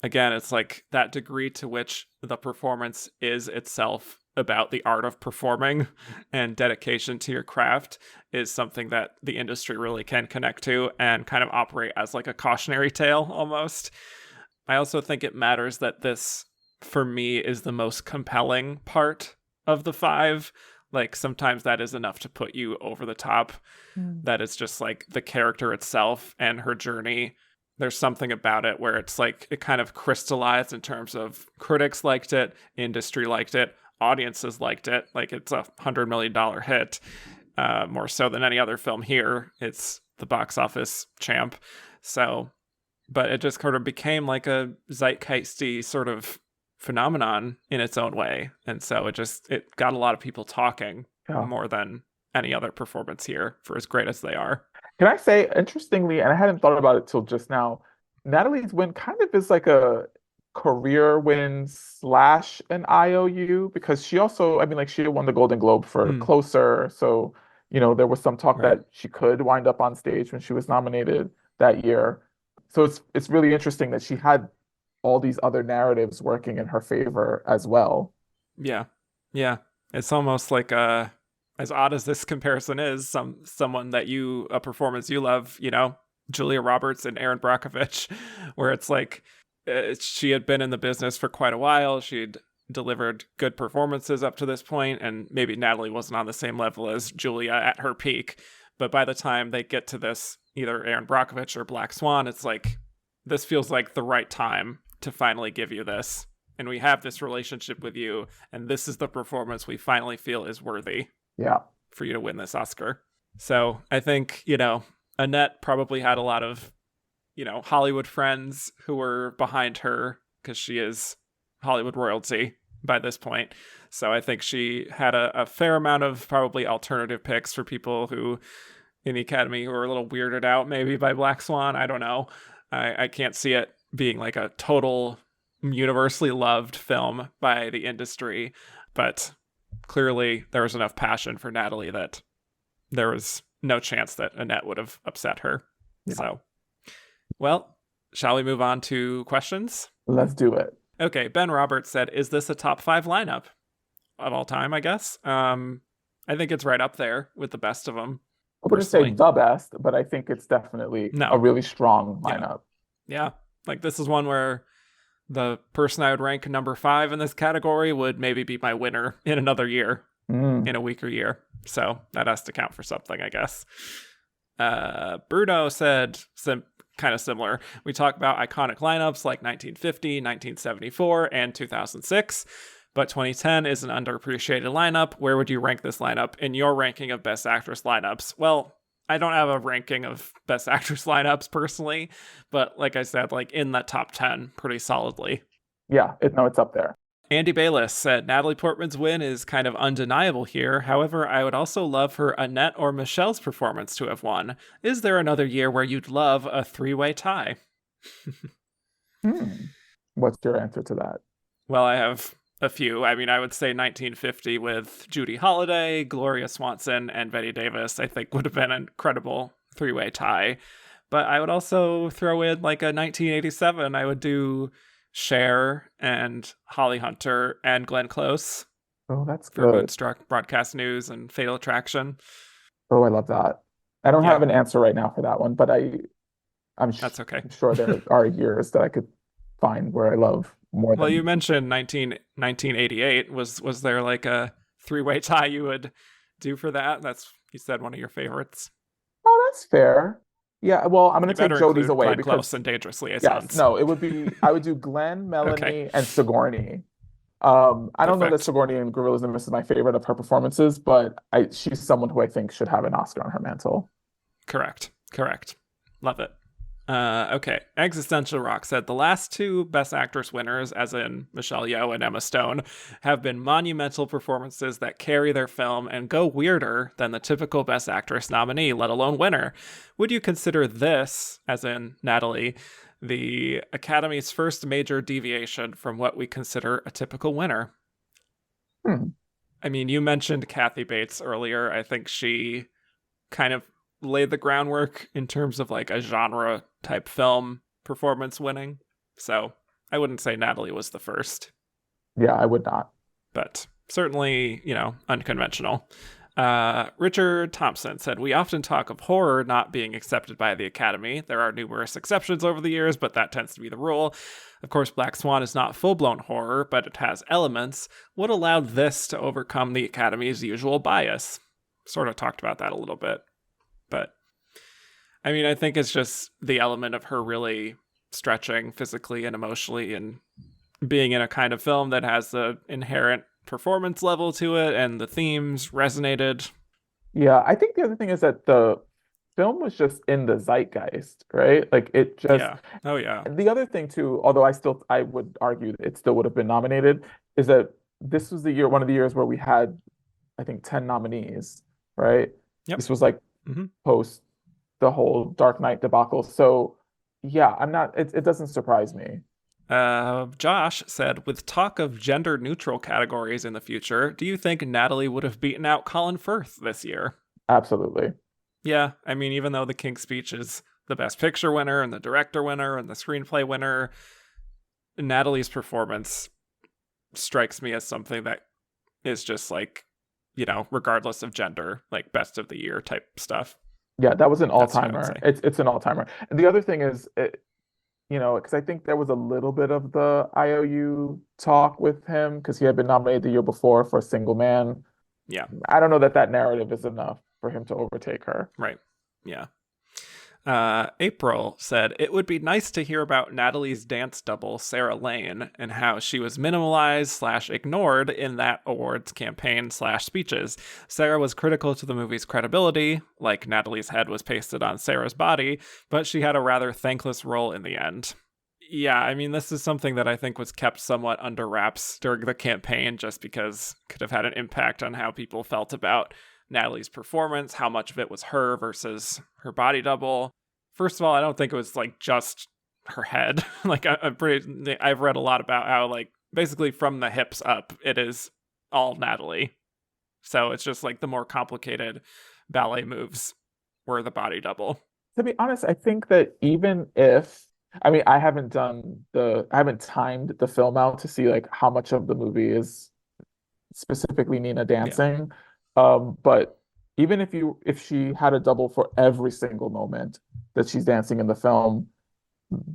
again, it's like that degree to which the performance is itself about the art of performing and dedication to your craft is something that the industry really can connect to and kind of operate as like a cautionary tale almost. I also think it matters that this, for me, is the most compelling part of the five. Like sometimes that is enough to put you over the top. Mm. That it's just like the character itself and her journey. There's something about it where it's like it kind of crystallized in terms of critics liked it, industry liked it, audiences liked it. Like it's $100 million hit, more so than any other film here. It's the box office champ. So, but it just sort of became like a zeitgeisty sort of phenomenon in its own way. And so it got a lot of people talking Yeah. more than any other performance here, for as great as they are. Can I say, interestingly, and I hadn't thought about it till just now, Natalie's win kind of is like a career win slash an IOU, because she also, I mean, like she won the Golden Globe for Hmm. Closer. So, there was some talk Right. that she could wind up on stage when she was nominated that year. So it's really interesting that she had all these other narratives working in her favor as well. Yeah. Yeah. It's almost like as odd as this comparison is, someone that a performance you love, Julia Roberts and Aaron Brockovich, where it's like she had been in the business for quite a while. She'd delivered good performances up to this point, and maybe Natalie wasn't on the same level as Julia at her peak. But by the time they get to this, either Aaron Brockovich or Black Swan, it's like this feels like the right time to finally give you this. And we have this relationship with you, and this is the performance we finally feel is worthy Yeah. for you to win this Oscar. So I think, Annette probably had a lot of, Hollywood friends who were behind her because she is Hollywood royalty. by this point. So I think she had a fair amount of probably alternative picks for people who in the Academy who are a little weirded out maybe by Black Swan. I don't know. I can't see it being like a total universally loved film by the industry, but clearly there was enough passion for Natalie that there was no chance that Annette would have upset her. Yeah. So, well, shall we move on to questions? Let's do it. Okay, Ben Roberts said, is this a top 5 lineup of all time, I guess? I think it's right up there with the best of them. I wouldn't say the best, but I think it's definitely a really strong lineup. Yeah. Like this is one where the person I would rank number 5 in this category would maybe be my winner in another year, in a weaker year. So that has to count for something, I guess. Bruno said kind of similar. We talk about iconic lineups like 1950, 1974, and 2006. But 2010 is an underappreciated lineup. Where would you rank this lineup in your ranking of Best Actress lineups? Well, I don't have a ranking of Best Actress lineups personally, but like I said, like in that top 10 pretty solidly. Yeah, it's up there. Andy Bayless said, Natalie Portman's win is kind of undeniable here. However, I would also love for Annette or Michelle's performance to have won. Is there another year where you'd love a 3-way tie? What's your answer to that? Well, I have a few. I mean, I would say 1950 with Judy Holliday, Gloria Swanson, and Bette Davis, I think would have been an incredible 3-way tie. But I would also throw in like a 1987. I would do Cher and Holly Hunter and Glenn Close. Oh, that's good. For Moonstruck, Broadcast News, and Fatal Attraction. Oh, I love that. I don't have an answer right now for that one, but that's okay. I'm sure there are years that I could find where I love more. Well, you mentioned 1988. Was there like a 3-way tie you would do for that? You said one of your favorites. Oh, that's fair. Yeah, well, I'm going to take Jodie's away Glenn because Close and Dangerous Liaisons. No, it would be I would do Glenn, Melanie, and Sigourney. I don't know that Sigourney in Gorillas and Mist is my favorite of her performances, but she's someone who I think should have an Oscar on her mantle. Correct. Love it. Okay. Existential Rock said the last 2 Best Actress winners, as in Michelle Yeoh and Emma Stone, have been monumental performances that carry their film and go weirder than the typical Best Actress nominee, let alone winner. Would you consider this, as in Natalie, the Academy's first major deviation from what we consider a typical winner? I mean, you mentioned Kathy Bates earlier. I think she kind of laid the groundwork in terms of like a genre type film performance winning. So I wouldn't say Natalie was the first. Yeah, I would not. But certainly, unconventional. Richard Thompson said, we often talk of horror not being accepted by the Academy. There are numerous exceptions over the years, but that tends to be the rule. Of course, Black Swan is not full-blown horror, but it has elements. What allowed this to overcome the Academy's usual bias? Sort of talked about that a little bit. But, I mean, I think it's just the element of her really stretching physically and emotionally and being in a kind of film that has the inherent performance level to it and the themes resonated. Yeah, I think the other thing is that the film was just in the zeitgeist, right? Like it just... Yeah. Oh, yeah. And the other thing too, although I would argue that it still would have been nominated, is that this was one of the years where we had, I think, 10 nominees, right? Yep. This was like post the whole Dark Knight debacle. So yeah, it doesn't surprise me. Josh said, with talk of gender neutral categories in the future, do you think Natalie would have beaten out Colin Firth this year? Absolutely. Yeah. I mean, even though The King's Speech is the Best Picture winner and the director winner and the screenplay winner, Natalie's performance strikes me as something that is just like, regardless of gender, like best of the year type stuff. Yeah, that was an all-timer. It's an all-timer. And the other thing is, because I think there was a little bit of the IOU talk with him because he had been nominated the year before for Single Man. Yeah. I don't know that narrative is enough for him to overtake her. Right. Yeah. April said, it would be nice to hear about Natalie's dance double, Sarah Lane, and how she was minimalized / ignored in that awards campaign / speeches. Sarah was critical to the movie's credibility, like Natalie's head was pasted on Sarah's body, but she had a rather thankless role in the end. Yeah, I mean, this is something that I think was kept somewhat under wraps during the campaign just because it could have had an impact on how people felt about Natalie's performance, how much of it was her versus her body double. First of all, I don't think it was like just her head. Like I've read a lot about how like basically from the hips up, it is all Natalie. So it's just like the more complicated ballet moves were the body double. To be honest, I think that even if, I mean, I haven't timed the film out to see like how much of the movie is specifically Nina Yeah. dancing. But even if she had a double for every single moment that she's dancing in the film,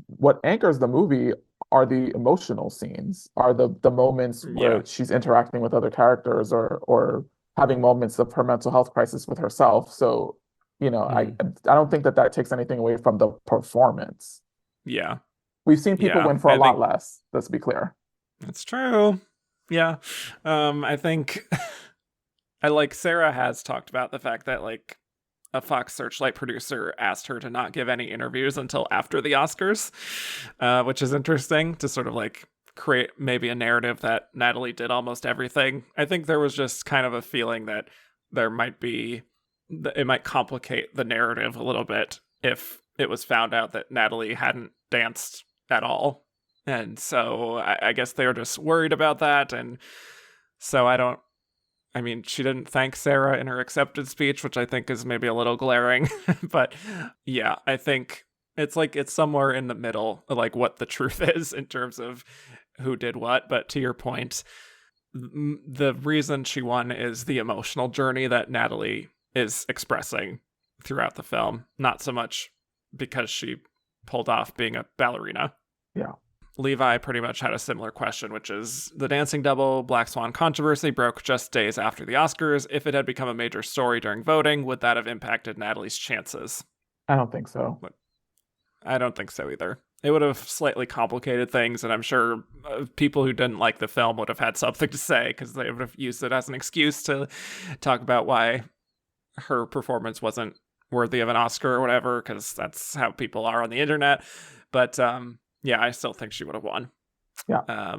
what anchors the movie are the emotional scenes, are the moments Yeah. where she's interacting with other characters or having moments of her mental health crisis with herself. So, Mm. I don't think that that takes anything away from the performance. Yeah. We've seen people Yeah. win for a I lot think less, let's be clear. that's true. Yeah. I think I like Sarah has talked about the fact that like a Fox Searchlight producer asked her to not give any interviews until after the Oscars, which is interesting to sort of like create maybe a narrative that Natalie did almost everything. I think there was just kind of a feeling that there might be, it might complicate the narrative a little bit if it was found out that Natalie hadn't danced at all. And so I guess they were just worried about that. And so I mean, she didn't thank Sarah in her acceptance speech, which I think is maybe a little glaring. But yeah, I think it's like it's somewhere in the middle, like what the truth is in terms of who did what. But to your point, the reason she won is the emotional journey that Natalie is expressing throughout the film, not so much because she pulled off being a ballerina. Yeah. Levi pretty much had a similar question, which is the dancing double Black Swan controversy broke just days after the Oscars. If it had become a major story during voting, would that have impacted Natalie's chances? I don't think so. I don't think so either. It would have slightly complicated things, and I'm sure people who didn't like the film would have had something to say because they would have used it as an excuse to talk about why her performance wasn't worthy of an Oscar or whatever, because that's how people are on the internet. But yeah, I still think she would have won. Yeah.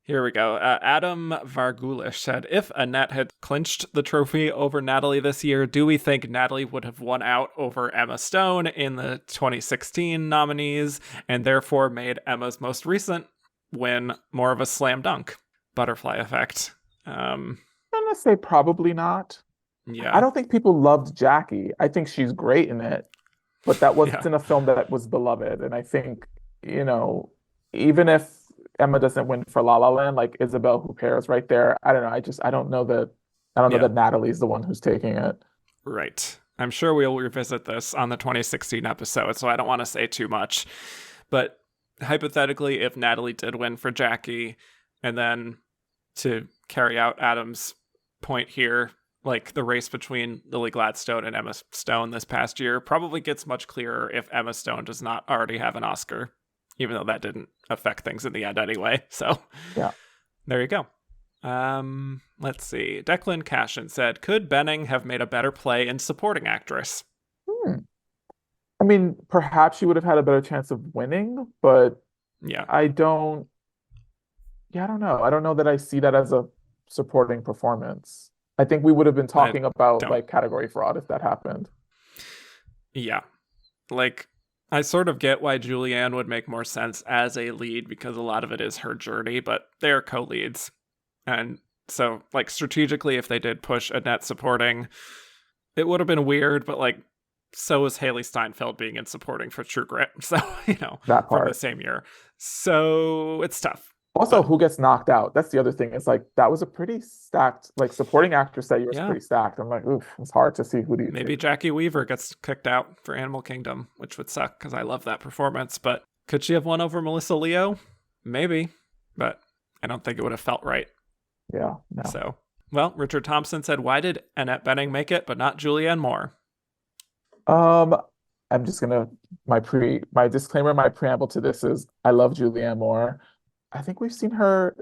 Here we go. Adam Vargulish said, if Annette had clinched the trophy over Natalie this year, do we think Natalie would have won out over Emma Stone in the 2016 nominees and therefore made Emma's most recent win more of a slam dunk? Butterfly effect. I'm gonna say probably not. I Yeah. don't think people loved Jackie. I think she's great in it, but that Yeah. wasn't a film that was beloved. And I think, you know, even if Emma doesn't win for La La Land, like Isabelle Huppert right there, I don't know. I don't know Yeah. that Natalie's the one who's taking it. Right. I'm sure we'll revisit this on the 2016 episode, so I don't want to say too much. But hypothetically, if Natalie did win for Jackie, and then to carry out Adam's point here, like the race between Lily Gladstone and Emma Stone this past year probably gets much clearer if Emma Stone does not already have an Oscar, even though that didn't affect things in the end anyway. So Yeah. there you go. Let's see. Declan Cashin said, could Bening have made a better play in supporting actress? Hmm. I mean, perhaps she would have had a better chance of winning, but Yeah, I don't, yeah, I don't know. I don't know that I see that as a supporting performance. I think we would have been I talking about don't. like category fraud if that happened. Yeah. Like, I sort of get why Julianne would make more sense as a lead because a lot of it is her journey, but they're co-leads. And so, like, strategically, if they did push Annette supporting, it would have been weird, but like, so is Haley Steinfeld being in supporting for True Grit. So, That from the part. same year. So it's tough. Also, But who gets knocked out? That's the other thing. It's like that was a pretty stacked, like supporting actress that year was yeah, pretty stacked. I'm like, oof, it's hard to see who do you take. maybe Jackie Weaver gets kicked out for Animal Kingdom, which would suck because I love that performance. But could she have won over Melissa Leo? Maybe, but I don't think it would have felt right. Yeah, no. So, well, Richard Thompson said, why did Annette Bening make it, but not Julianne Moore? Um, I'm just gonna my disclaimer, my preamble to this is I love Julianne Moore. I think we've seen her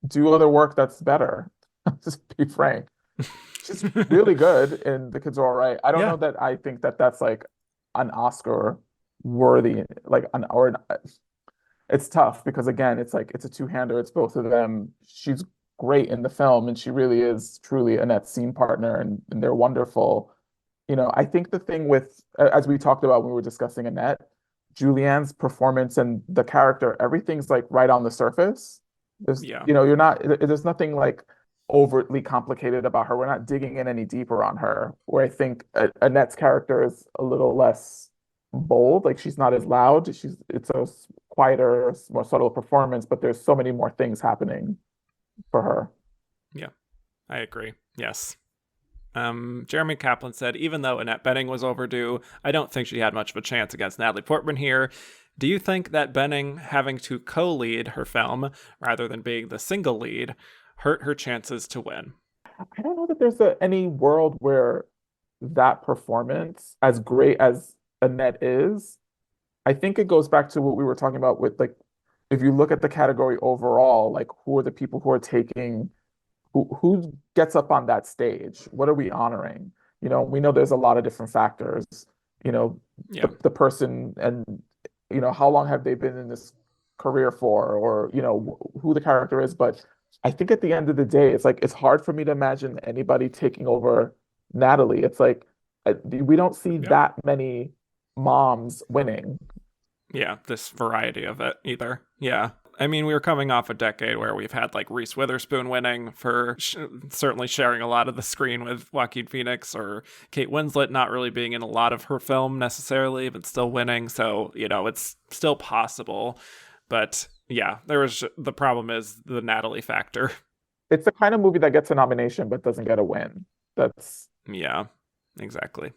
do other work that's better. Just be frank. She's really good and the kids are all right. I don't Yeah, know that I think that that's like an Oscar worthy, like an or an, it's tough because again, it's like it's a two-hander. It's both of them. She's great in the film, and she really is truly Annette's scene partner, and they're wonderful. I think the thing with, as we talked about when we were discussing Annette, Julianne's performance and the character, everything's like right on the surface. There's, Yeah. you're not, there's nothing like overtly complicated about her. We're not digging in any deeper on her. Where I think Annette's character is a little less bold. Like she's not as loud. It's a quieter, more subtle performance, but there's so many more things happening for her. Yeah, I agree. Yes. Jeremy Kaplan said, even though Annette Bening was overdue, I don't think she had much of a chance against Natalie Portman here. Do you think that Bening having to co-lead her film rather than being the single lead hurt her chances to win? I don't know that there's any world where that performance, as great as Annette is, I think it goes back to what we were talking about with like, if you look at the category overall, like who are the people who are taking who gets up on that stage? What are we honoring? We know there's a lot of different factors, Yeah. the person and, how long have they been in this career for, or, who the character is. But I think at the end of the day, it's like, it's hard for me to imagine anybody taking over Natalie. It's like, we don't see Yeah. that many moms winning. Yeah, this variety of it either. Yeah. I mean, we were coming off a decade where we've had like Reese Witherspoon winning for certainly sharing a lot of the screen with Joaquin Phoenix, or Kate Winslet not really being in a lot of her film necessarily, but still winning. So, it's still possible. But yeah, the problem is the Natalie factor. It's the kind of movie that gets a nomination but doesn't get a win. That's Yeah, exactly.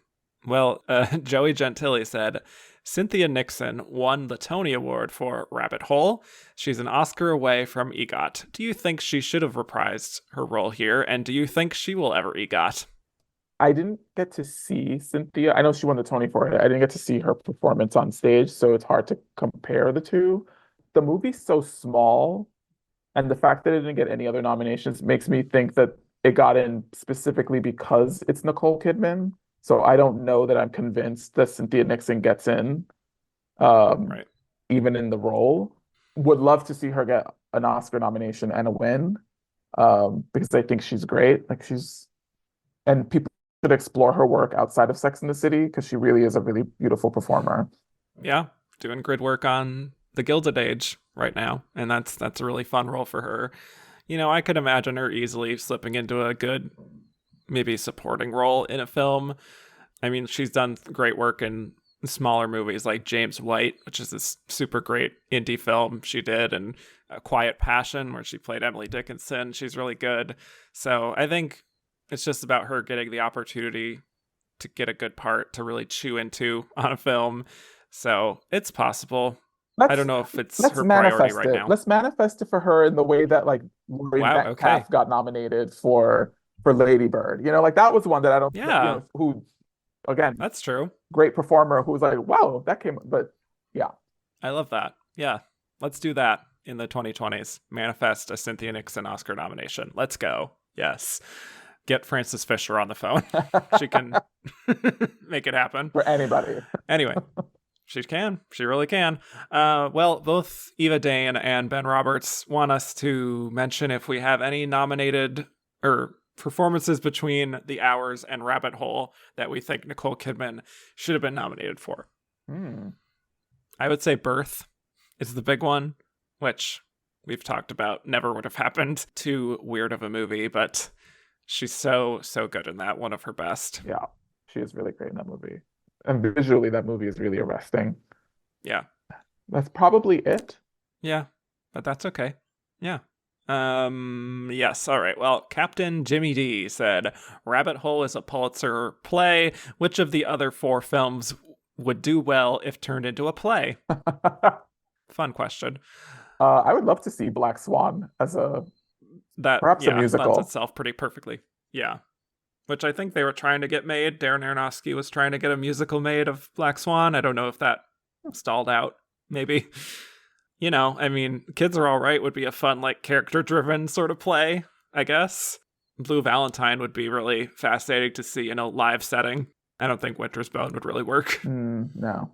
Well, Joey Gentili said, Cynthia Nixon won the Tony Award for Rabbit Hole. She's an Oscar away from EGOT. Do you think she should have reprised her role here? And do you think she will ever EGOT? I didn't get to see Cynthia. I know she won the Tony for it. I didn't get to see her performance on stage, so it's hard to compare the two. The movie's so small, and the fact that it didn't get any other nominations makes me think that it got in specifically because it's Nicole Kidman. So I don't know that I'm convinced that Cynthia Nixon gets in, um, Right. even in the role. Would love to see her get an Oscar nomination and a win, because I think she's great. And people should explore her work outside of Sex and the City because she really is a really beautiful performer. Yeah, doing grid work on The Gilded Age right now, and that's a really fun role for her. I could imagine her easily slipping into a good, maybe supporting role in a film. I mean, she's done great work in smaller movies like James White, which is this super great indie film she did, and A Quiet Passion, where she played Emily Dickinson. She's really good. So I think it's just about her getting the opportunity to get a good part to really chew into on a film. So it's possible. I don't Let's know if it's let's her priority manifest right it. now. Let's manifest it for her in the way that like Laurie Wow. Okay. Metcalf got nominated for Lady Bird. Like that was one that I don't, Yeah, who again, that's true. great performer who was like, wow, that came, but yeah. I love that. Yeah. Let's do that in the 2020s. Manifest a Cynthia Nixon Oscar nomination. Let's go. Yes. Get Frances Fisher on the phone. She can make it happen. For anybody. Anyway, she can. She really can. Well, both Eva Dane and Ben Roberts want us to mention if we have any nominated or performances between The Hours and Rabbit Hole that we think Nicole Kidman should have been nominated for. Hmm. I would say Birth is the big one, which we've talked about never would have happened. Too weird of a movie, but she's so good in that. One of her best. Yeah, she is really great in that movie. And visually, that movie is really arresting. Yeah. That's probably it. Yeah. But that's okay. Yeah. Yes. All right. Well, Captain Jimmy D said Rabbit Hole is a Pulitzer play. Which of the other four films would do well if turned into a play? Fun question. I would love to see Black Swan as perhaps a Lends musical. itself pretty perfectly. Yeah. Which I think they were trying to get made. Darren Aronofsky was trying to get a musical made of Black Swan. I don't know if that stalled out, maybe. I mean, Kids Are All Right would be a fun, like, character-driven sort of play, I guess. Blue Valentine would be really fascinating to see in a live setting. I don't think Winter's Bone would really work. No.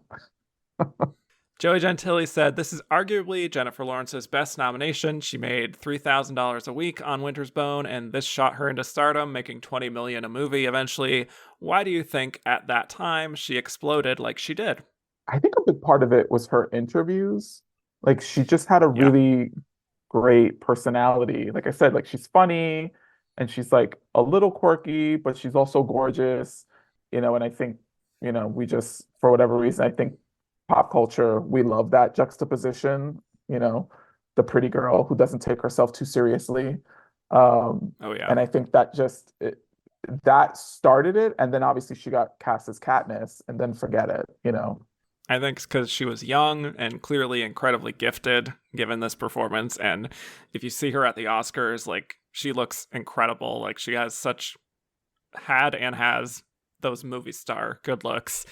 Joey Gentili said, "This is arguably Jennifer Lawrence's best nomination. She made $3,000 a week on Winter's Bone, and this shot her into stardom, making $20 million a movie eventually. Why do you think at that time she exploded like she did?" I think a big part of it was her interviews. Like she just had a Yeah. really great personality. Like I said, like she's funny and she's like a little quirky, but she's also gorgeous, and I think, we just, for whatever reason, I think pop culture, we love that juxtaposition, you know, the pretty girl who doesn't take herself too seriously. Oh, yeah. And I think that started it. And then obviously she got cast as Katniss and then forget it. I think it's because she was young and clearly incredibly gifted given this performance. And if you see her at the Oscars, like, she looks incredible. Like, she has had and has those movie star good looks.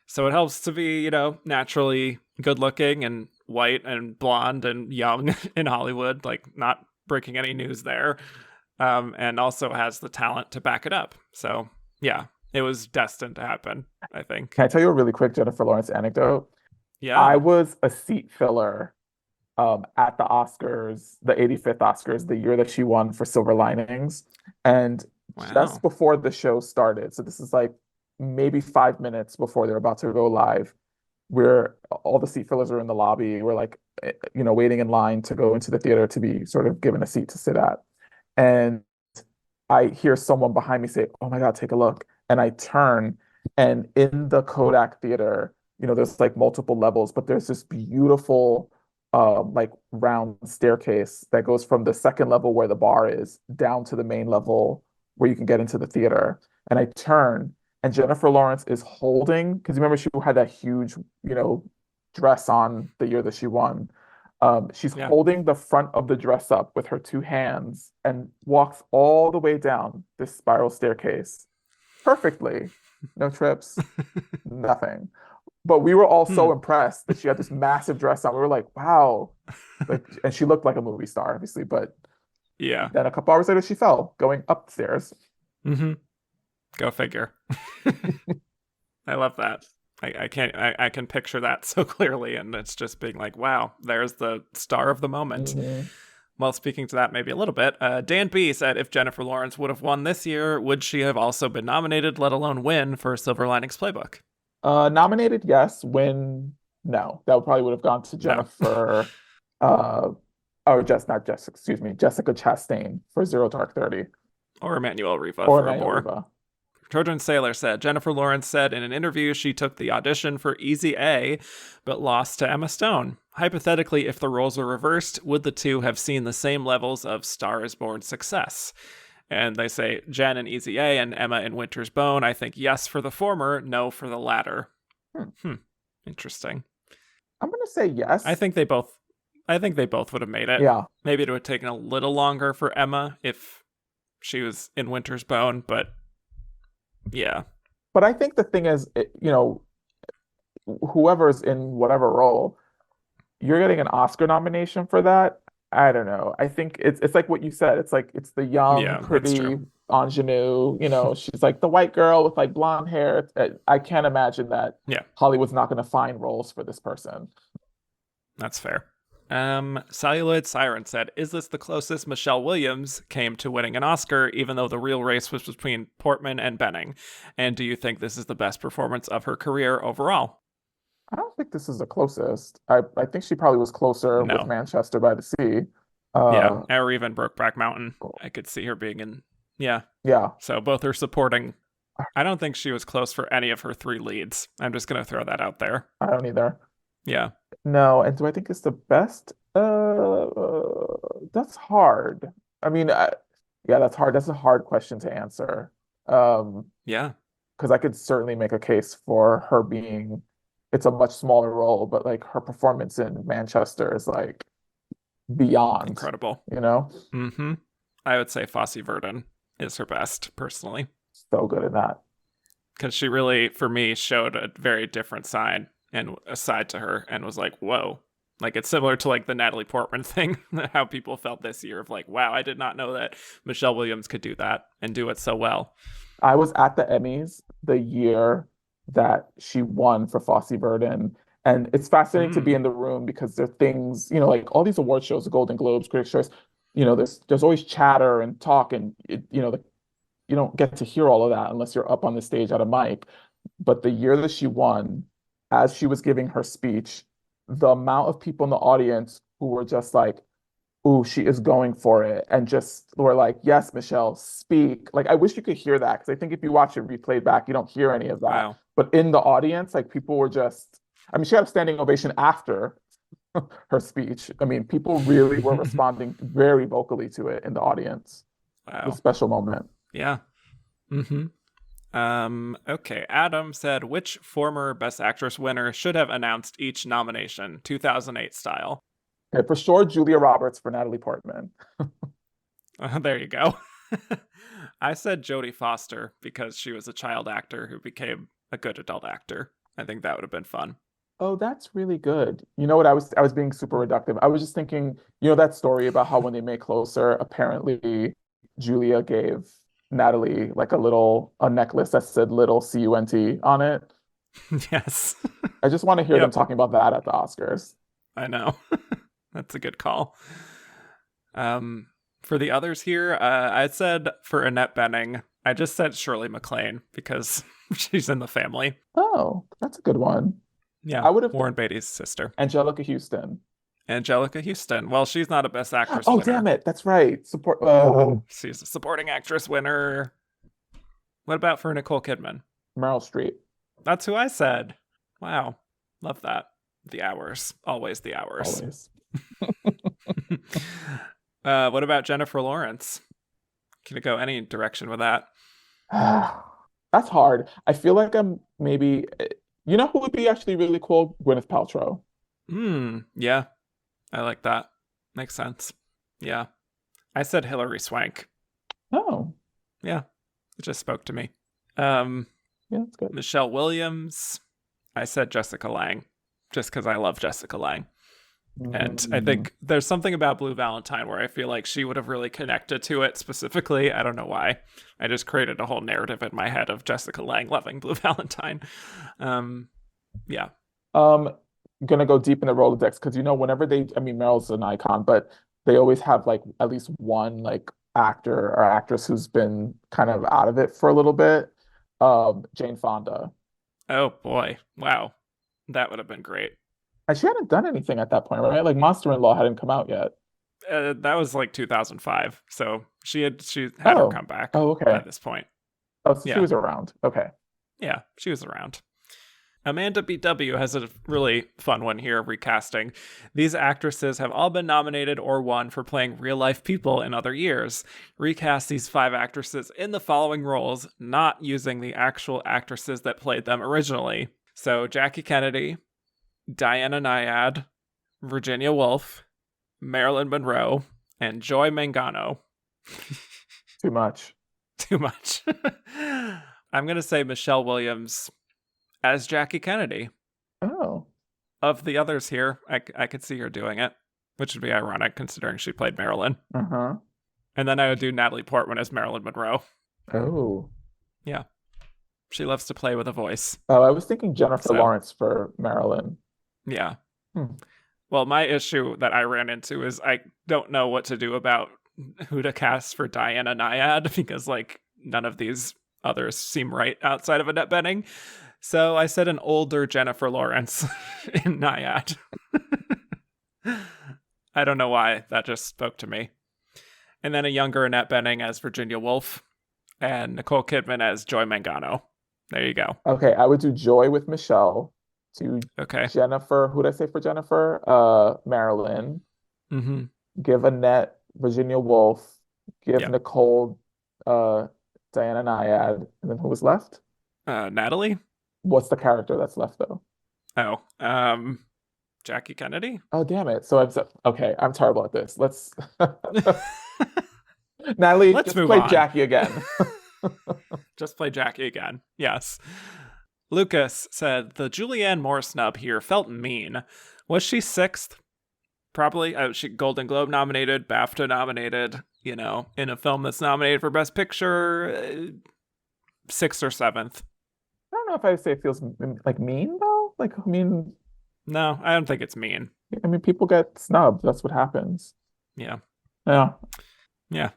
So it helps to be, naturally good looking and white and blonde and young in Hollywood, like, not breaking any news there. And also has the talent to back it up. So, yeah, it was destined to happen, I think. Can I tell you a really quick Jennifer Lawrence anecdote? I Yeah. was a seat filler at the Oscars, the 85th Oscars, the year that she won for Silver Linings. And just Wow. before the show started, so this is like maybe 5 minutes before they're about to go live, where all the seat fillers are in the lobby. We're like, waiting in line to go into the theater to be sort of given a seat to sit at. And I hear someone behind me say, "Oh my God, take a look." And I turn, and in the Kodak Theater, there's like multiple levels, but there's this beautiful, like round staircase that goes from the second level where the bar is down to the main level where you can get into the theater. And I turn, and Jennifer Lawrence is holding, because remember she had that huge, dress on the year that she won. She's Yeah. holding the front of the dress up with her two hands and walks all the way down this spiral staircase perfectly. No trips, nothing. But we were all Hmm. so impressed that she had this massive dress on. We were like, wow. Like, and she looked like a movie star, obviously. But Yeah. then a couple hours later, she fell going upstairs. Mm-hmm. Go figure. I love that. I can picture that so clearly, and it's just being like, wow, there's the star of the moment. Mhm. Well, speaking to that maybe a little bit, Dan B said, if Jennifer Lawrence would have won this year, would she have also been nominated, let alone win, for Silver Linings Playbook? Nominated, yes. Win, no. That probably would have gone to No. Jennifer, uh, or just not Jessica, excuse me, Jessica Chastain for Zero Dark 30 Or Emmanuel Riva or for Emmanuel Abor. Riva. Trojan Sailor said, Jennifer Lawrence said in an interview she took the audition for Easy A, but lost to Emma Stone. Hypothetically, if the roles were reversed, would the two have seen the same levels of Star is Born success? And they say, Jen in Easy A and Emma in Winter's Bone. I think yes for the former, no for the latter. Hmm. Interesting. I'm gonna say I yes. think they both would have made it. Yeah, Maybe it would have taken a little longer for Emma if she was in Winter's Bone, but yeah. but I think the thing is, whoever's in whatever role, you're getting an Oscar nomination for that. I don't know. I think it's like what you said. It's like it's the young, Yeah, that's true. pretty ingenue. She's like the white girl with like blonde hair. I can't imagine that Yeah, Hollywood's not going to find roles for this person. that's fair. Celluloid Siren said, is this the closest Michelle Williams came to winning an Oscar, even though the real race was between Portman and Bening? And do you think this is the best performance of her career overall? I don't think this is the closest. I think she probably was closer with No. Manchester by the Sea. Yeah, Uh, or even Brokeback Mountain. I could see her being in. Yeah. yeah, So both are supporting. I don't think she was close for any of her three leads. I'm just going to throw that out there. I don't either. Yeah. No, and do I think it's the best? That's hard. I mean, yeah, that's hard. That's a hard question to answer. Um, Yeah. because I could certainly make a case for her being, it's a much smaller role, but like her performance in Manchester is like beyond, Incredible. you know? Mm-hmm. I would say Fosse Verdon is her best, personally. So good in that. Because she really, for me, showed a very different side and a side to her and was like, whoa. Like, it's similar to like the Natalie Portman thing, how people felt this year of like, wow, I did not know that Michelle Williams could do that and do it so well. I was at the Emmys the year that she won for Fosse Verdon, And it's fascinating to be Mm, in the room because there are things, like all these award shows, the Golden Globes, Critics' Choice, there's always chatter and talk, and you don't get to hear all of that unless you're up on the stage at a mic. But the year that she won, as she was giving her speech, the amount of people in the audience who were just like, "Ooh, she is going for it," and just were like, "Yes, Michelle, speak." Like, I wish you could hear that because I think if you watch it replayed back, you don't hear any of that. wow. But in the audience, like people were just, I mean, she had a standing ovation after her speech. I mean, people really were responding very vocally to it in the audience. It was a Wow. special moment. Yeah. Mm-hmm. Okay. Adam said, which former Best Actress winner should have announced each nomination, 2008 style? Okay, for sure, Julia Roberts for Natalie Portman. There you go. I said Jodie Foster because she was a child actor who became a good adult actor. I think that would have been fun. Oh, that's really good. You know what? I was being super reductive. I was just thinking, that story about how when they made Closer, apparently Julia gave Natalie like a necklace that said little CUNT on it. Yes. I just want to hear them Yep. talking about that at the Oscars. I know. That's a good call. Um, for the others here, I said for Annette Bening, I just said Shirley MacLaine because she's in the family. Oh, that's a good one. Yeah, I would have Warren Beatty's sister. Angelica Houston. Angelica Houston. Well, she's not a Best Actress Oh, damn winner. it. That's right. Support. She's a supporting actress winner. What about for Nicole Kidman? Meryl Streep. That's who I said. Wow. Love that. The hours. Always the hours. Always. What about Jennifer Lawrence? Can it go any direction with that? That's hard. I feel like I'm maybe, who would be actually really cool? Gwyneth Paltrow. Yeah. I like that. Makes sense. Yeah. I said Hilary Swank. Oh, Yeah. It just spoke to me. Um, yeah, that's good. Michelle Williams. I said Jessica Lange, just because I love Jessica Lange. And I Mm, think there's something about Blue Valentine where I feel like she would have really connected to it specifically. I don't know why. I just created a whole narrative in my head of Jessica Lange loving Blue Valentine. Yeah. um, gonna go deep in the Rolodex because whenever I mean, Meryl's an icon, but they always have like at least one like actor or actress who's been kind of out of it for a little bit. Jane Fonda. Oh boy. Wow. That would have been great. And she hadn't done anything at that point, right? Like Monster-in-Law hadn't come out yet. That was like 2005. So she had her Oh, comeback oh, by okay. this point. Oh, so she Yeah. was around. Okay. Yeah. She was around. Amanda BW has a really fun one here, recasting. These actresses have all been nominated or won for playing real life people in other years. Recast these 5 actresses in the following roles, not using the actual actresses that played them originally. So Jackie Kennedy, Diana Nyad, Virginia Woolf, Marilyn Monroe, and Joy Mangano. Too much. Too much. I'm going to say Michelle Williams as Jackie Kennedy. Oh. Of the others here, I could see her doing it, which would be ironic considering she played Marilyn. Uh-huh. And then I would do Natalie Portman as Marilyn Monroe. Oh. Yeah. She loves to play with a voice. Oh, I was thinking Jennifer So, Lawrence for Marilyn. yeah. Hmm. Well, my issue that I ran into is I don't know what to do about who to cast for Diana Nyad because, like, none of these others seem right outside of Annette Bening. So I said an older Jennifer Lawrence in Nyad. I don't know why. That just spoke to me. And then a younger Annette Bening as Virginia Woolf and Nicole Kidman as Joy Mangano. There you go. Okay, I would do Joy with Michelle to Okay. Jennifer. Who did I say for Jennifer? Marilyn. Mm-hmm. Give Annette Virginia Woolf. Give Yeah. Nicole Diana Nyad. And then who was left? Natalie? What's the character that's left though? Oh, Jackie Kennedy? Oh, damn it. So okay, I'm terrible at this. Let's Natalie, Let's just move play on. Jackie again. Just play Jackie again. Yes. Lucas said the Julianne Moore snub here felt mean. Was she 6th? Probably. She Golden Globe nominated, BAFTA nominated, in a film that's nominated for Best Picture, 6th or 7th. I don't know if I would say it feels like mean though. Like, I mean, No, I don't think it's mean. I mean, people get snubbed. That's what happens. Yeah. Yeah. Yeah.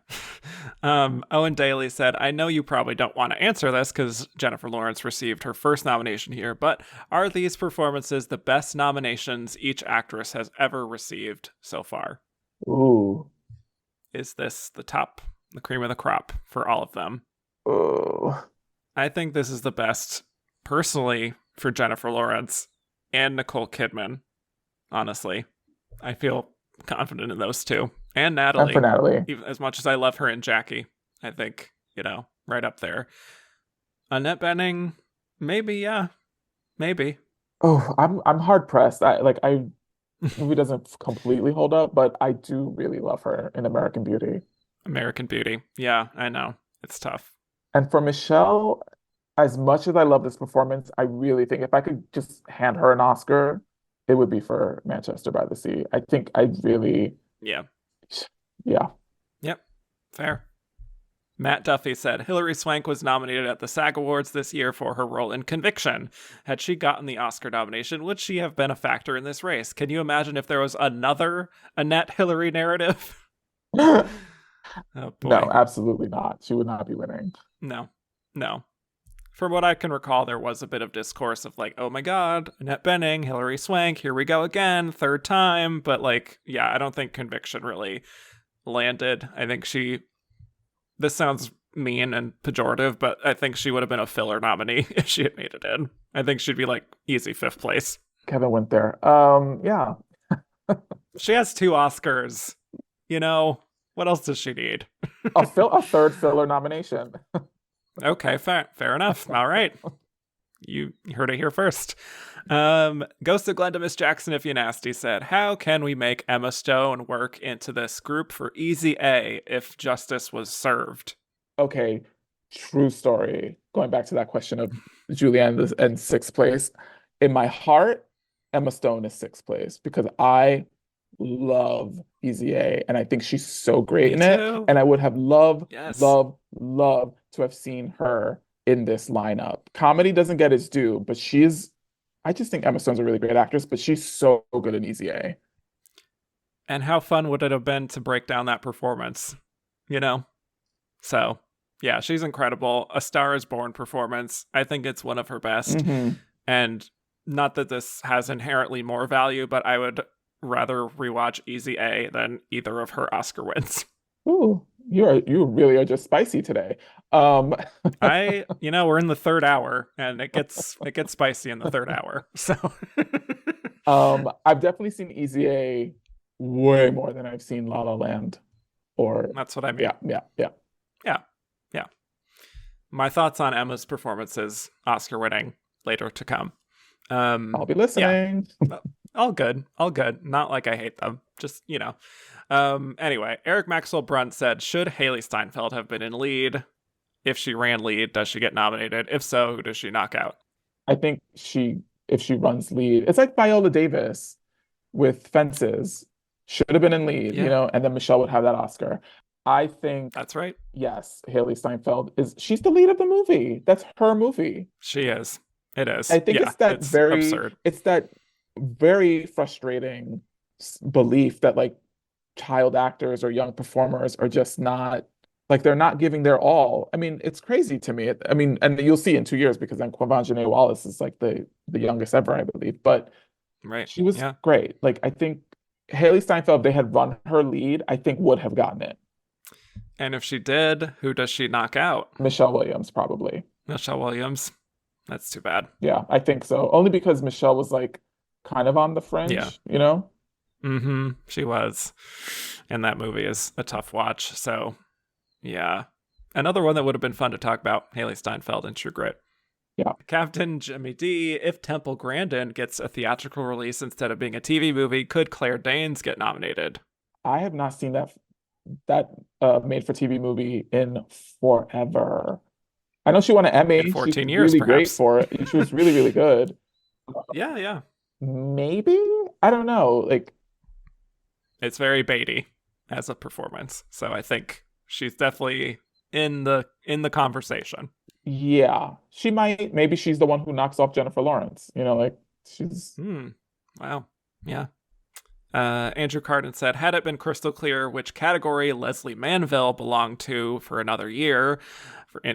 Owen Daly said, I know you probably don't want to answer this because Jennifer Lawrence received her first nomination here, but are these performances the best nominations each actress has ever received so far? Ooh. Is this the cream of the crop for all of them? Ooh. I think this is the best, personally, for Jennifer Lawrence and Nicole Kidman, honestly. I feel confident in those two. And And for Natalie, Natalie. even as much as I love her and Jackie. I think, right up there. Annette Bening, maybe, yeah, maybe. Oh, I'm hard pressed. I movie doesn't completely hold up, but I do really love her in American Beauty. American Beauty. Yeah, I know. It's tough. And for Michelle, as much as I love this performance, I really think if I could just hand her an Oscar, it would be for Manchester by the Sea. I think I really, Yeah. yeah. Yep. Fair. Matt Duffy said Hilary Swank was nominated at the SAG Awards this year for her role in Conviction. Had she gotten the Oscar nomination, would she have been a factor in this race? Can you imagine if there was another Annette Hillary narrative? Oh No, boy. absolutely not. She would not be winning. No. No. From what I can recall, there was a bit of discourse of like, oh my god, Annette Bening, Hilary Swank, here we go again, third time. But like, yeah, I don't think Conviction really landed. I think this sounds mean and pejorative, but I think she would have been a filler nominee if she had made it in. I think she'd be like easy fifth place. Kevin went there. Yeah. She has 2 Oscars. What else does she need? A third filler nomination. Okay, fair enough. All right. You heard it here first. Ghost of Glenda Miss Jackson, if you nasty, said, how can we make Emma Stone work into this group for Easy A if justice was served? Okay, true story. Going back to that question of Julianne in sixth place. In my heart, Emma Stone is sixth place because I love Easy A and I think she's so great Me in it. too. And I would have loved, Yes. loved, loved to have seen her in this lineup. Comedy doesn't get its due, but I just think Emma Stone's a really great actress, but she's so good in Easy A. And how fun would it have been to break down that performance? You know? So, yeah, she's incredible. A Star is Born performance. I think it's one of her best. Hmm. And not that this has inherently more value, but I would rather rewatch Easy A than either of her Oscar wins. Ooh, you really are just spicy today. Um, We're in the third hour and it gets spicy in the third hour. So I've definitely seen Easy A way more than I've seen La La Land. Or that's what I mean. yeah. Yeah. Yeah. My thoughts on Emma's performances, Oscar winning, later to come. I'll be listening. Yeah. All good. All good. Not like I hate them. Just, Anyway, Eric Maxwell Brunt said, should Haley Steinfeld have been in lead? If she ran lead, does she get nominated? If so, who does she knock out? I think if she runs lead, it's like Viola Davis with Fences. Should have been in lead, Yeah. and then Michelle would have that Oscar. I think, That's right. yes, Haley Steinfeld she's the lead of the movie. That's her movie. She is. It is. I think Yeah, it's absurd. it's that very frustrating belief that like child actors or young performers are just not like they're not giving their all. I mean, it's crazy to me. I mean, and you'll see in 2 years because then Quvenzhané Wallis is like the youngest ever, I believe. But Right. she was Yeah. great. Like I think Haley Steinfeld, if they had run her lead, I think would have gotten it. And if she did, who does she knock out? Michelle Williams, probably. Michelle Williams. That's too bad. Yeah, I think so. Only because Michelle was like kind of on the Yeah. fringe, you know? Mm-hmm. She was. And that movie is a tough watch. So, yeah. Another one that would have been fun to talk about, Haley Steinfeld in True Grit. Yeah. Captain Jimmy D, if Temple Grandin gets a theatrical release instead of being a TV movie, could Claire Danes get nominated? I have not seen that made for TV movie in forever. I know she won an Emmy. In 14 She's years, really great perhaps. for it. She was really, really good. Yeah. Maybe? I don't know. Like, It's very Beatty as a performance. So I think she's definitely in the conversation. yeah, she might. Maybe she's the one who knocks off Jennifer Lawrence. Like she's. Wow. Yeah. Andrew Carden said, had it been crystal clear which category Leslie Manville belonged to for another year,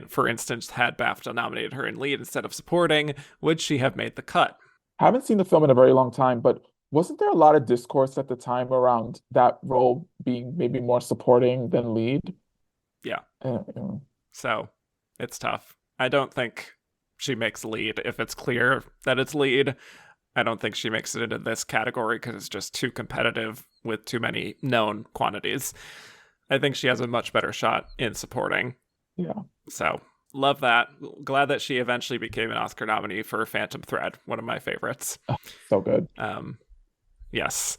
for instance, had BAFTA nominated her in lead instead of supporting, would she have made the cut? Haven't seen the film in a very long time, but wasn't there a lot of discourse at the time around that role being maybe more supporting than lead? Yeah. Yeah. So it's tough. I don't think she makes lead if it's clear that it's lead. I don't think she makes it into this category because it's just too competitive with too many known quantities. I think she has a much better shot in supporting. Yeah. So love that. Glad that she eventually became an Oscar nominee for Phantom Thread, one of my favorites. Oh, so good. Yes.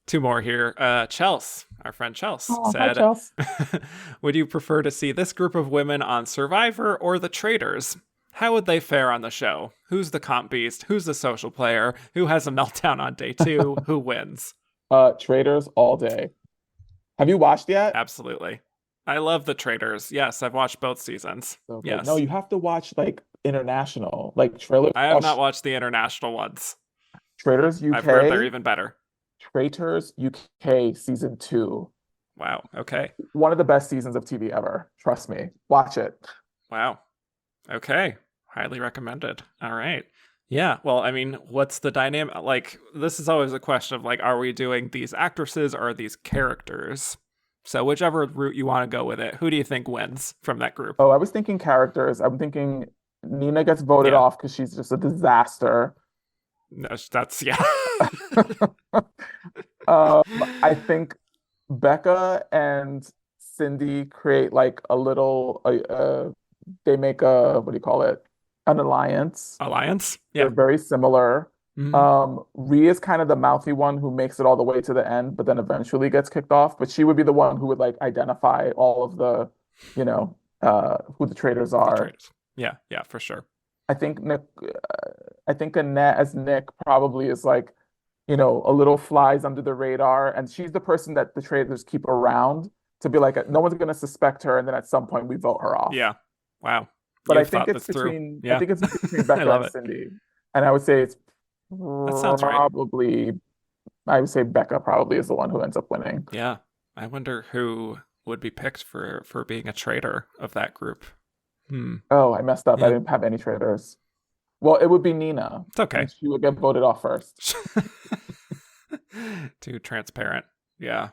Two more here. Chels, our friend Chels, Oh, hi, said, Chels. would you prefer to see this group of women on Survivor or The Traitors? How would they fare on the show? Who's the comp beast? Who's the social player? Who has a meltdown on day 2? Who wins? Traders all day. Have you watched yet? Absolutely. I love The Traitors. Yes, I've watched both seasons. So good. No, Yes. you have to watch like international, like trailers. I have not watched the international ones. Traders I've heard they're UK, even better. Traitors UK season 2. Wow. Okay. One of the best seasons of TV ever. Trust me. Watch it. Wow. Okay. Highly recommended. All right. Yeah. Well, I mean, what's the dynamic? Like, this is always a question of like, are we doing these actresses or these characters? So whichever route you want to go with it, who do you think wins from that group? Oh, I was thinking characters. I'm thinking Nina gets voted off because she's just a disaster. No, that's, yeah. I think Becca and Cindy create like a little, they make a, what do you call it? An alliance. Alliance? They're Yeah. very similar. Mm-hmm. Rhea is kind of the mouthy one who makes it all the way to the end, but then eventually gets kicked off. But she would be the one who would like identify all of the, who the traitors are. Yeah, yeah, for sure. I think Nick, I think Annette as Nick probably is like, a little flies under the radar, and she's the person that the traitors keep around to be like, no one's gonna suspect her, and then at some point we vote her off. Yeah. Wow. But You've thought this through. I Yeah. think it's between I Becca love and it. Cindy, and I would say it's That sounds right. I would say Becca probably is the one who ends up winning. Yeah. I wonder who would be picked for being a traitor of that group. Oh, I messed up. I Yeah. didn't have any traitors. Well, it would be Nina. It's okay. And she would get voted off first. Too transparent. Yeah.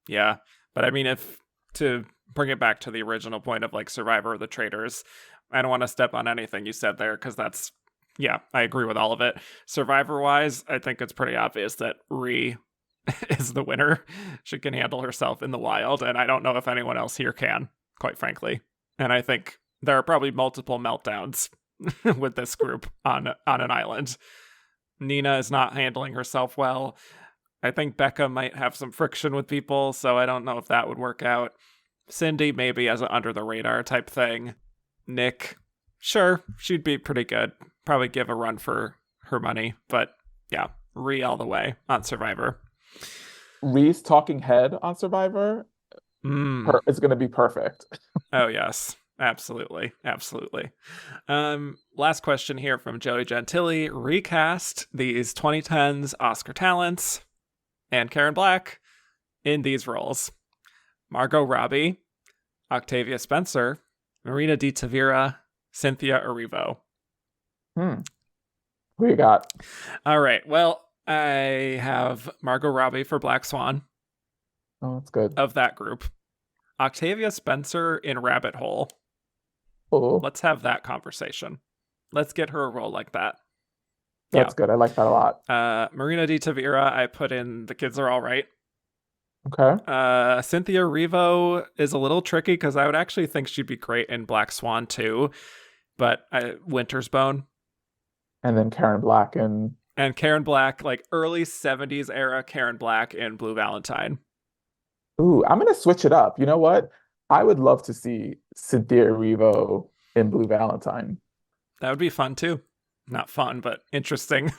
Yeah. But I mean, if to bring it back to the original point of like Survivor or the Traitors, I don't want to step on anything you said there because that's, yeah, I agree with all of it. Survivor wise, I think it's pretty obvious that Rhea is the winner. She can handle herself in the wild, and I don't know if anyone else here can, quite frankly. And I think there are probably multiple meltdowns with this group on an island. Nina is not handling herself well. I think Becca might have some friction with people, so I don't know if that would work out. Cindy, maybe as an under the radar type thing. Nick, sure, she'd be pretty good. Probably give a run for her money, but yeah, Rhea all the way on Survivor. Rhea's talking head on Survivor is going to be perfect. Oh, yes. Absolutely. Absolutely. Last question here from Joey Gentili. Recast these 2010s Oscar talents and Karen Black in these roles. Margot Robbie, Octavia Spencer, Marina Di Tavira, Cynthia Erivo. Who you got? All right. Well, I have Margot Robbie for Black Swan. Oh, that's good. Of that group. Octavia Spencer in Rabbit Hole. Oh, Let's have that conversation. Let's get her a role like that. That's good. I like that a lot. Marina Di Tavira, I put in The Kids Are All Right. Okay. Cynthia Erivo is a little tricky because I would actually think she'd be great in Black Swan too, but Winter's Bone. And then Karen Black and Karen Black, like early 70s era Karen Black in Blue Valentine. Ooh, I'm gonna switch it up. You know what? I would love to see Cynthia Erivo in Blue Valentine. That would be fun too. Not fun, but interesting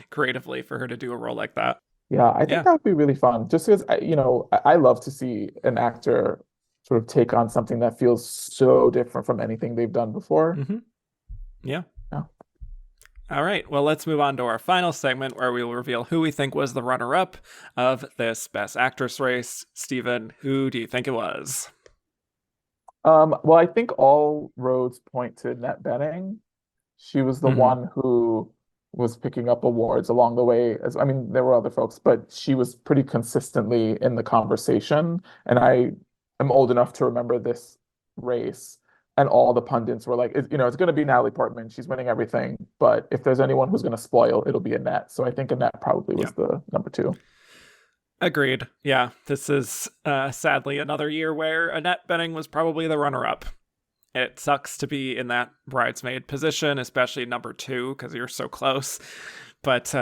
creatively for her to do a role like that. Yeah, I think that would be really fun. Just because, I love to see an actor sort of take on something that feels so different from anything they've done before. Mm-hmm. Yeah. All right, well, let's move on to our final segment where we will reveal who we think was the runner-up of this Best Actress race. Steven, who do you think it was? Well, I think all roads point to Annette Bening. She was the Mm-hmm. one who was picking up awards along the way. As I mean, there were other folks, but she was pretty consistently in the conversation. And I am old enough to remember this race, and all the pundits were like, it's going to be Natalie Portman. She's winning everything. But if there's anyone who's going to spoil, it'll be Annette. So I think Annette probably Yeah. was the number two. Agreed. Yeah, this is sadly another year where Annette Bening was probably the runner-up. It sucks to be in that bridesmaid position, especially number two, because you're so close. But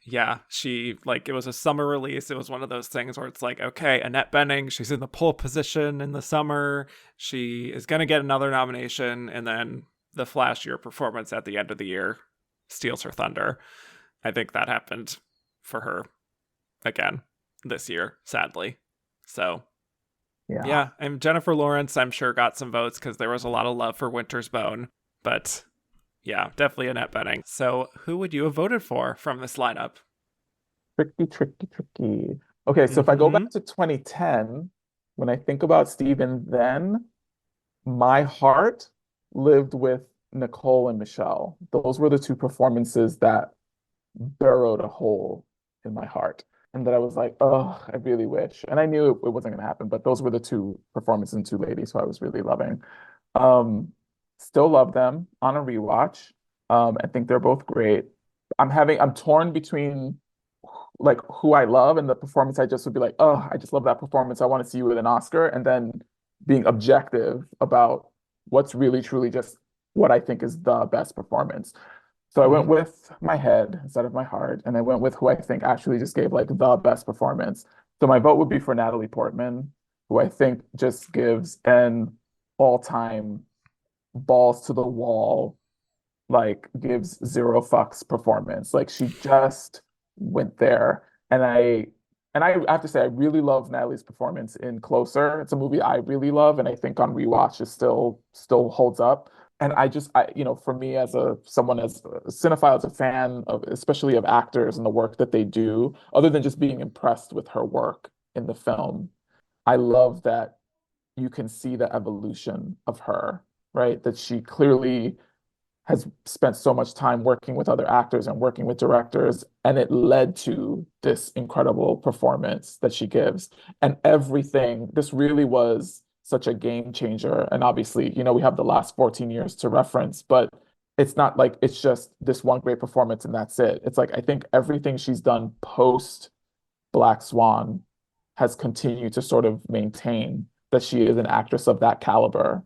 yeah, it was a summer release. It was one of those things where it's like, okay, Annette Bening, she's in the pole position in the summer. She is going to get another nomination. And then the flashier performance at the end of the year steals her thunder. I think that happened for her again this year, sadly. So yeah, and Jennifer Lawrence, I'm sure, got some votes because there was a lot of love for Winter's Bone. But yeah, definitely Annette Bening. So who would you have voted for from this lineup? Tricky, tricky, tricky. Okay, so if I go back to 2010, when I think about Steven then, my heart lived with Nicole and Michelle. Those were the two performances that burrowed a hole in my heart. And that I was like, oh, I really wish. And I knew it wasn't going to happen, but those were the two performances and two ladies who I was really loving. Um, Still love them on a rewatch. I think they're both great. I'm torn between like who I love and the performance I just would be like, oh, I just love that performance. I want to see you with an Oscar. And then being objective about what's really truly just what I think is the best performance. So I went with my head instead of my heart, and I went with who I think actually just gave like the best performance. So my vote would be for Natalie Portman, who I think just gives an all-time balls to the wall, like gives zero fucks performance. Like she just went there. And I have to say I really love Natalie's performance in Closer. It's a movie I really love and I think on rewatch is still holds up. And for me as someone as a cinephile, as a fan of especially of actors and the work that they do, other than just being impressed with her work in the film, I love that you can see the evolution of her, right? That she clearly has spent so much time working with other actors and working with directors, and it led to this incredible performance that she gives. And everything, this really was such a game changer. And obviously, we have the last 14 years to reference, but it's not like it's just this one great performance and that's it. It's like I think everything she's done post Black Swan has continued to sort of maintain that she is an actress of that caliber.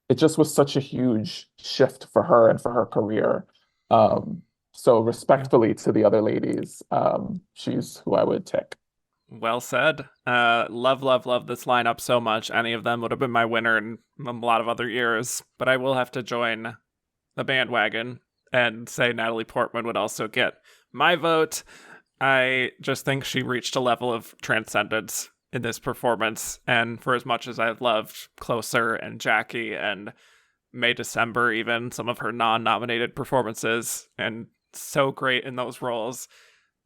It just was such a huge shift for her and for her career. So respectfully to the other ladies, she's who I would tick. Well said. Love, love, love this lineup so much. Any of them would have been my winner in a lot of other years. But I will have to join the bandwagon and say Natalie Portman would also get my vote. I just think she reached a level of transcendence in this performance. And for as much as I've loved Closer and Jackie and May December, even some of her non-nominated performances, and so great in those roles,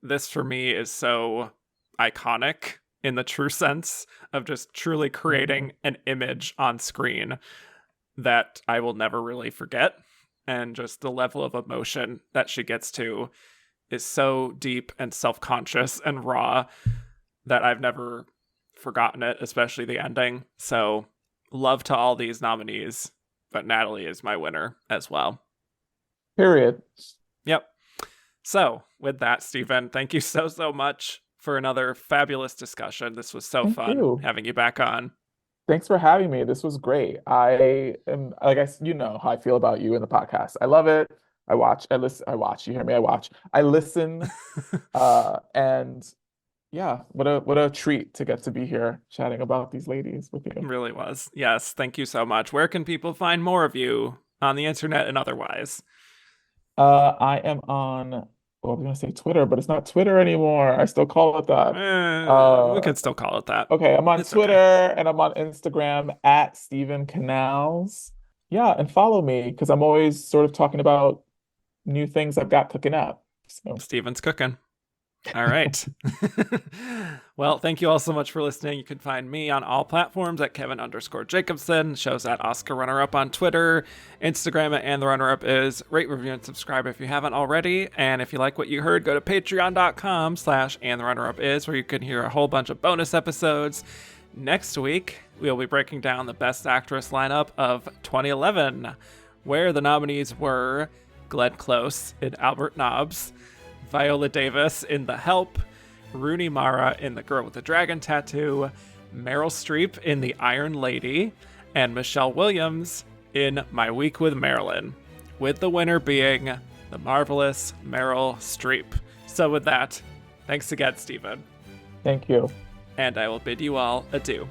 this for me is so iconic in the true sense of just truly creating an image on screen that I will never really forget. And just the level of emotion that she gets to is so deep and self-conscious and raw that I've never forgotten it, especially the ending. So love to all these nominees, but Natalie is my winner as well. Period. Yep. So with that, Steven, thank you so much for another fabulous discussion. This was so fun having you back on. Thanks for having me. This was great. I am, like you know how I feel about you in the podcast. I love it. I watch, I listen, I watch. You hear me? I watch. I listen. And yeah, what a treat to get to be here chatting about these ladies with you. It really was. Yes, thank you so much. Where can people find more of you on the internet and otherwise? I am on, well, I was gonna say Twitter, but it's not Twitter anymore. I still call it that. We can still call it that. Okay, I'm on Twitter and I'm on Instagram at Steven Canals. Yeah, and follow me because I'm always sort of talking about new things I've got cooking up. So Steven's cooking. All right. Well, thank you all so much for listening. You can find me on all platforms at Kevin_Jacobson. Shows at Oscar Runner Up on Twitter, Instagram at And the Runner Up is. Rate, review, and subscribe if you haven't already. And if you like what you heard, go to patreon.com/And the Runner Up is, where you can hear a whole bunch of bonus episodes. Next week, we'll be breaking down the Best Actress lineup of 2011, where the nominees were Glenn Close in Albert Nobbs, Viola Davis in The Help, Rooney Mara in The Girl with the Dragon Tattoo, Meryl Streep in The Iron Lady, and Michelle Williams in My Week with Marilyn, with the winner being the marvelous Meryl Streep. So with that, thanks again, Steven. thank you. And I will bid you all adieu.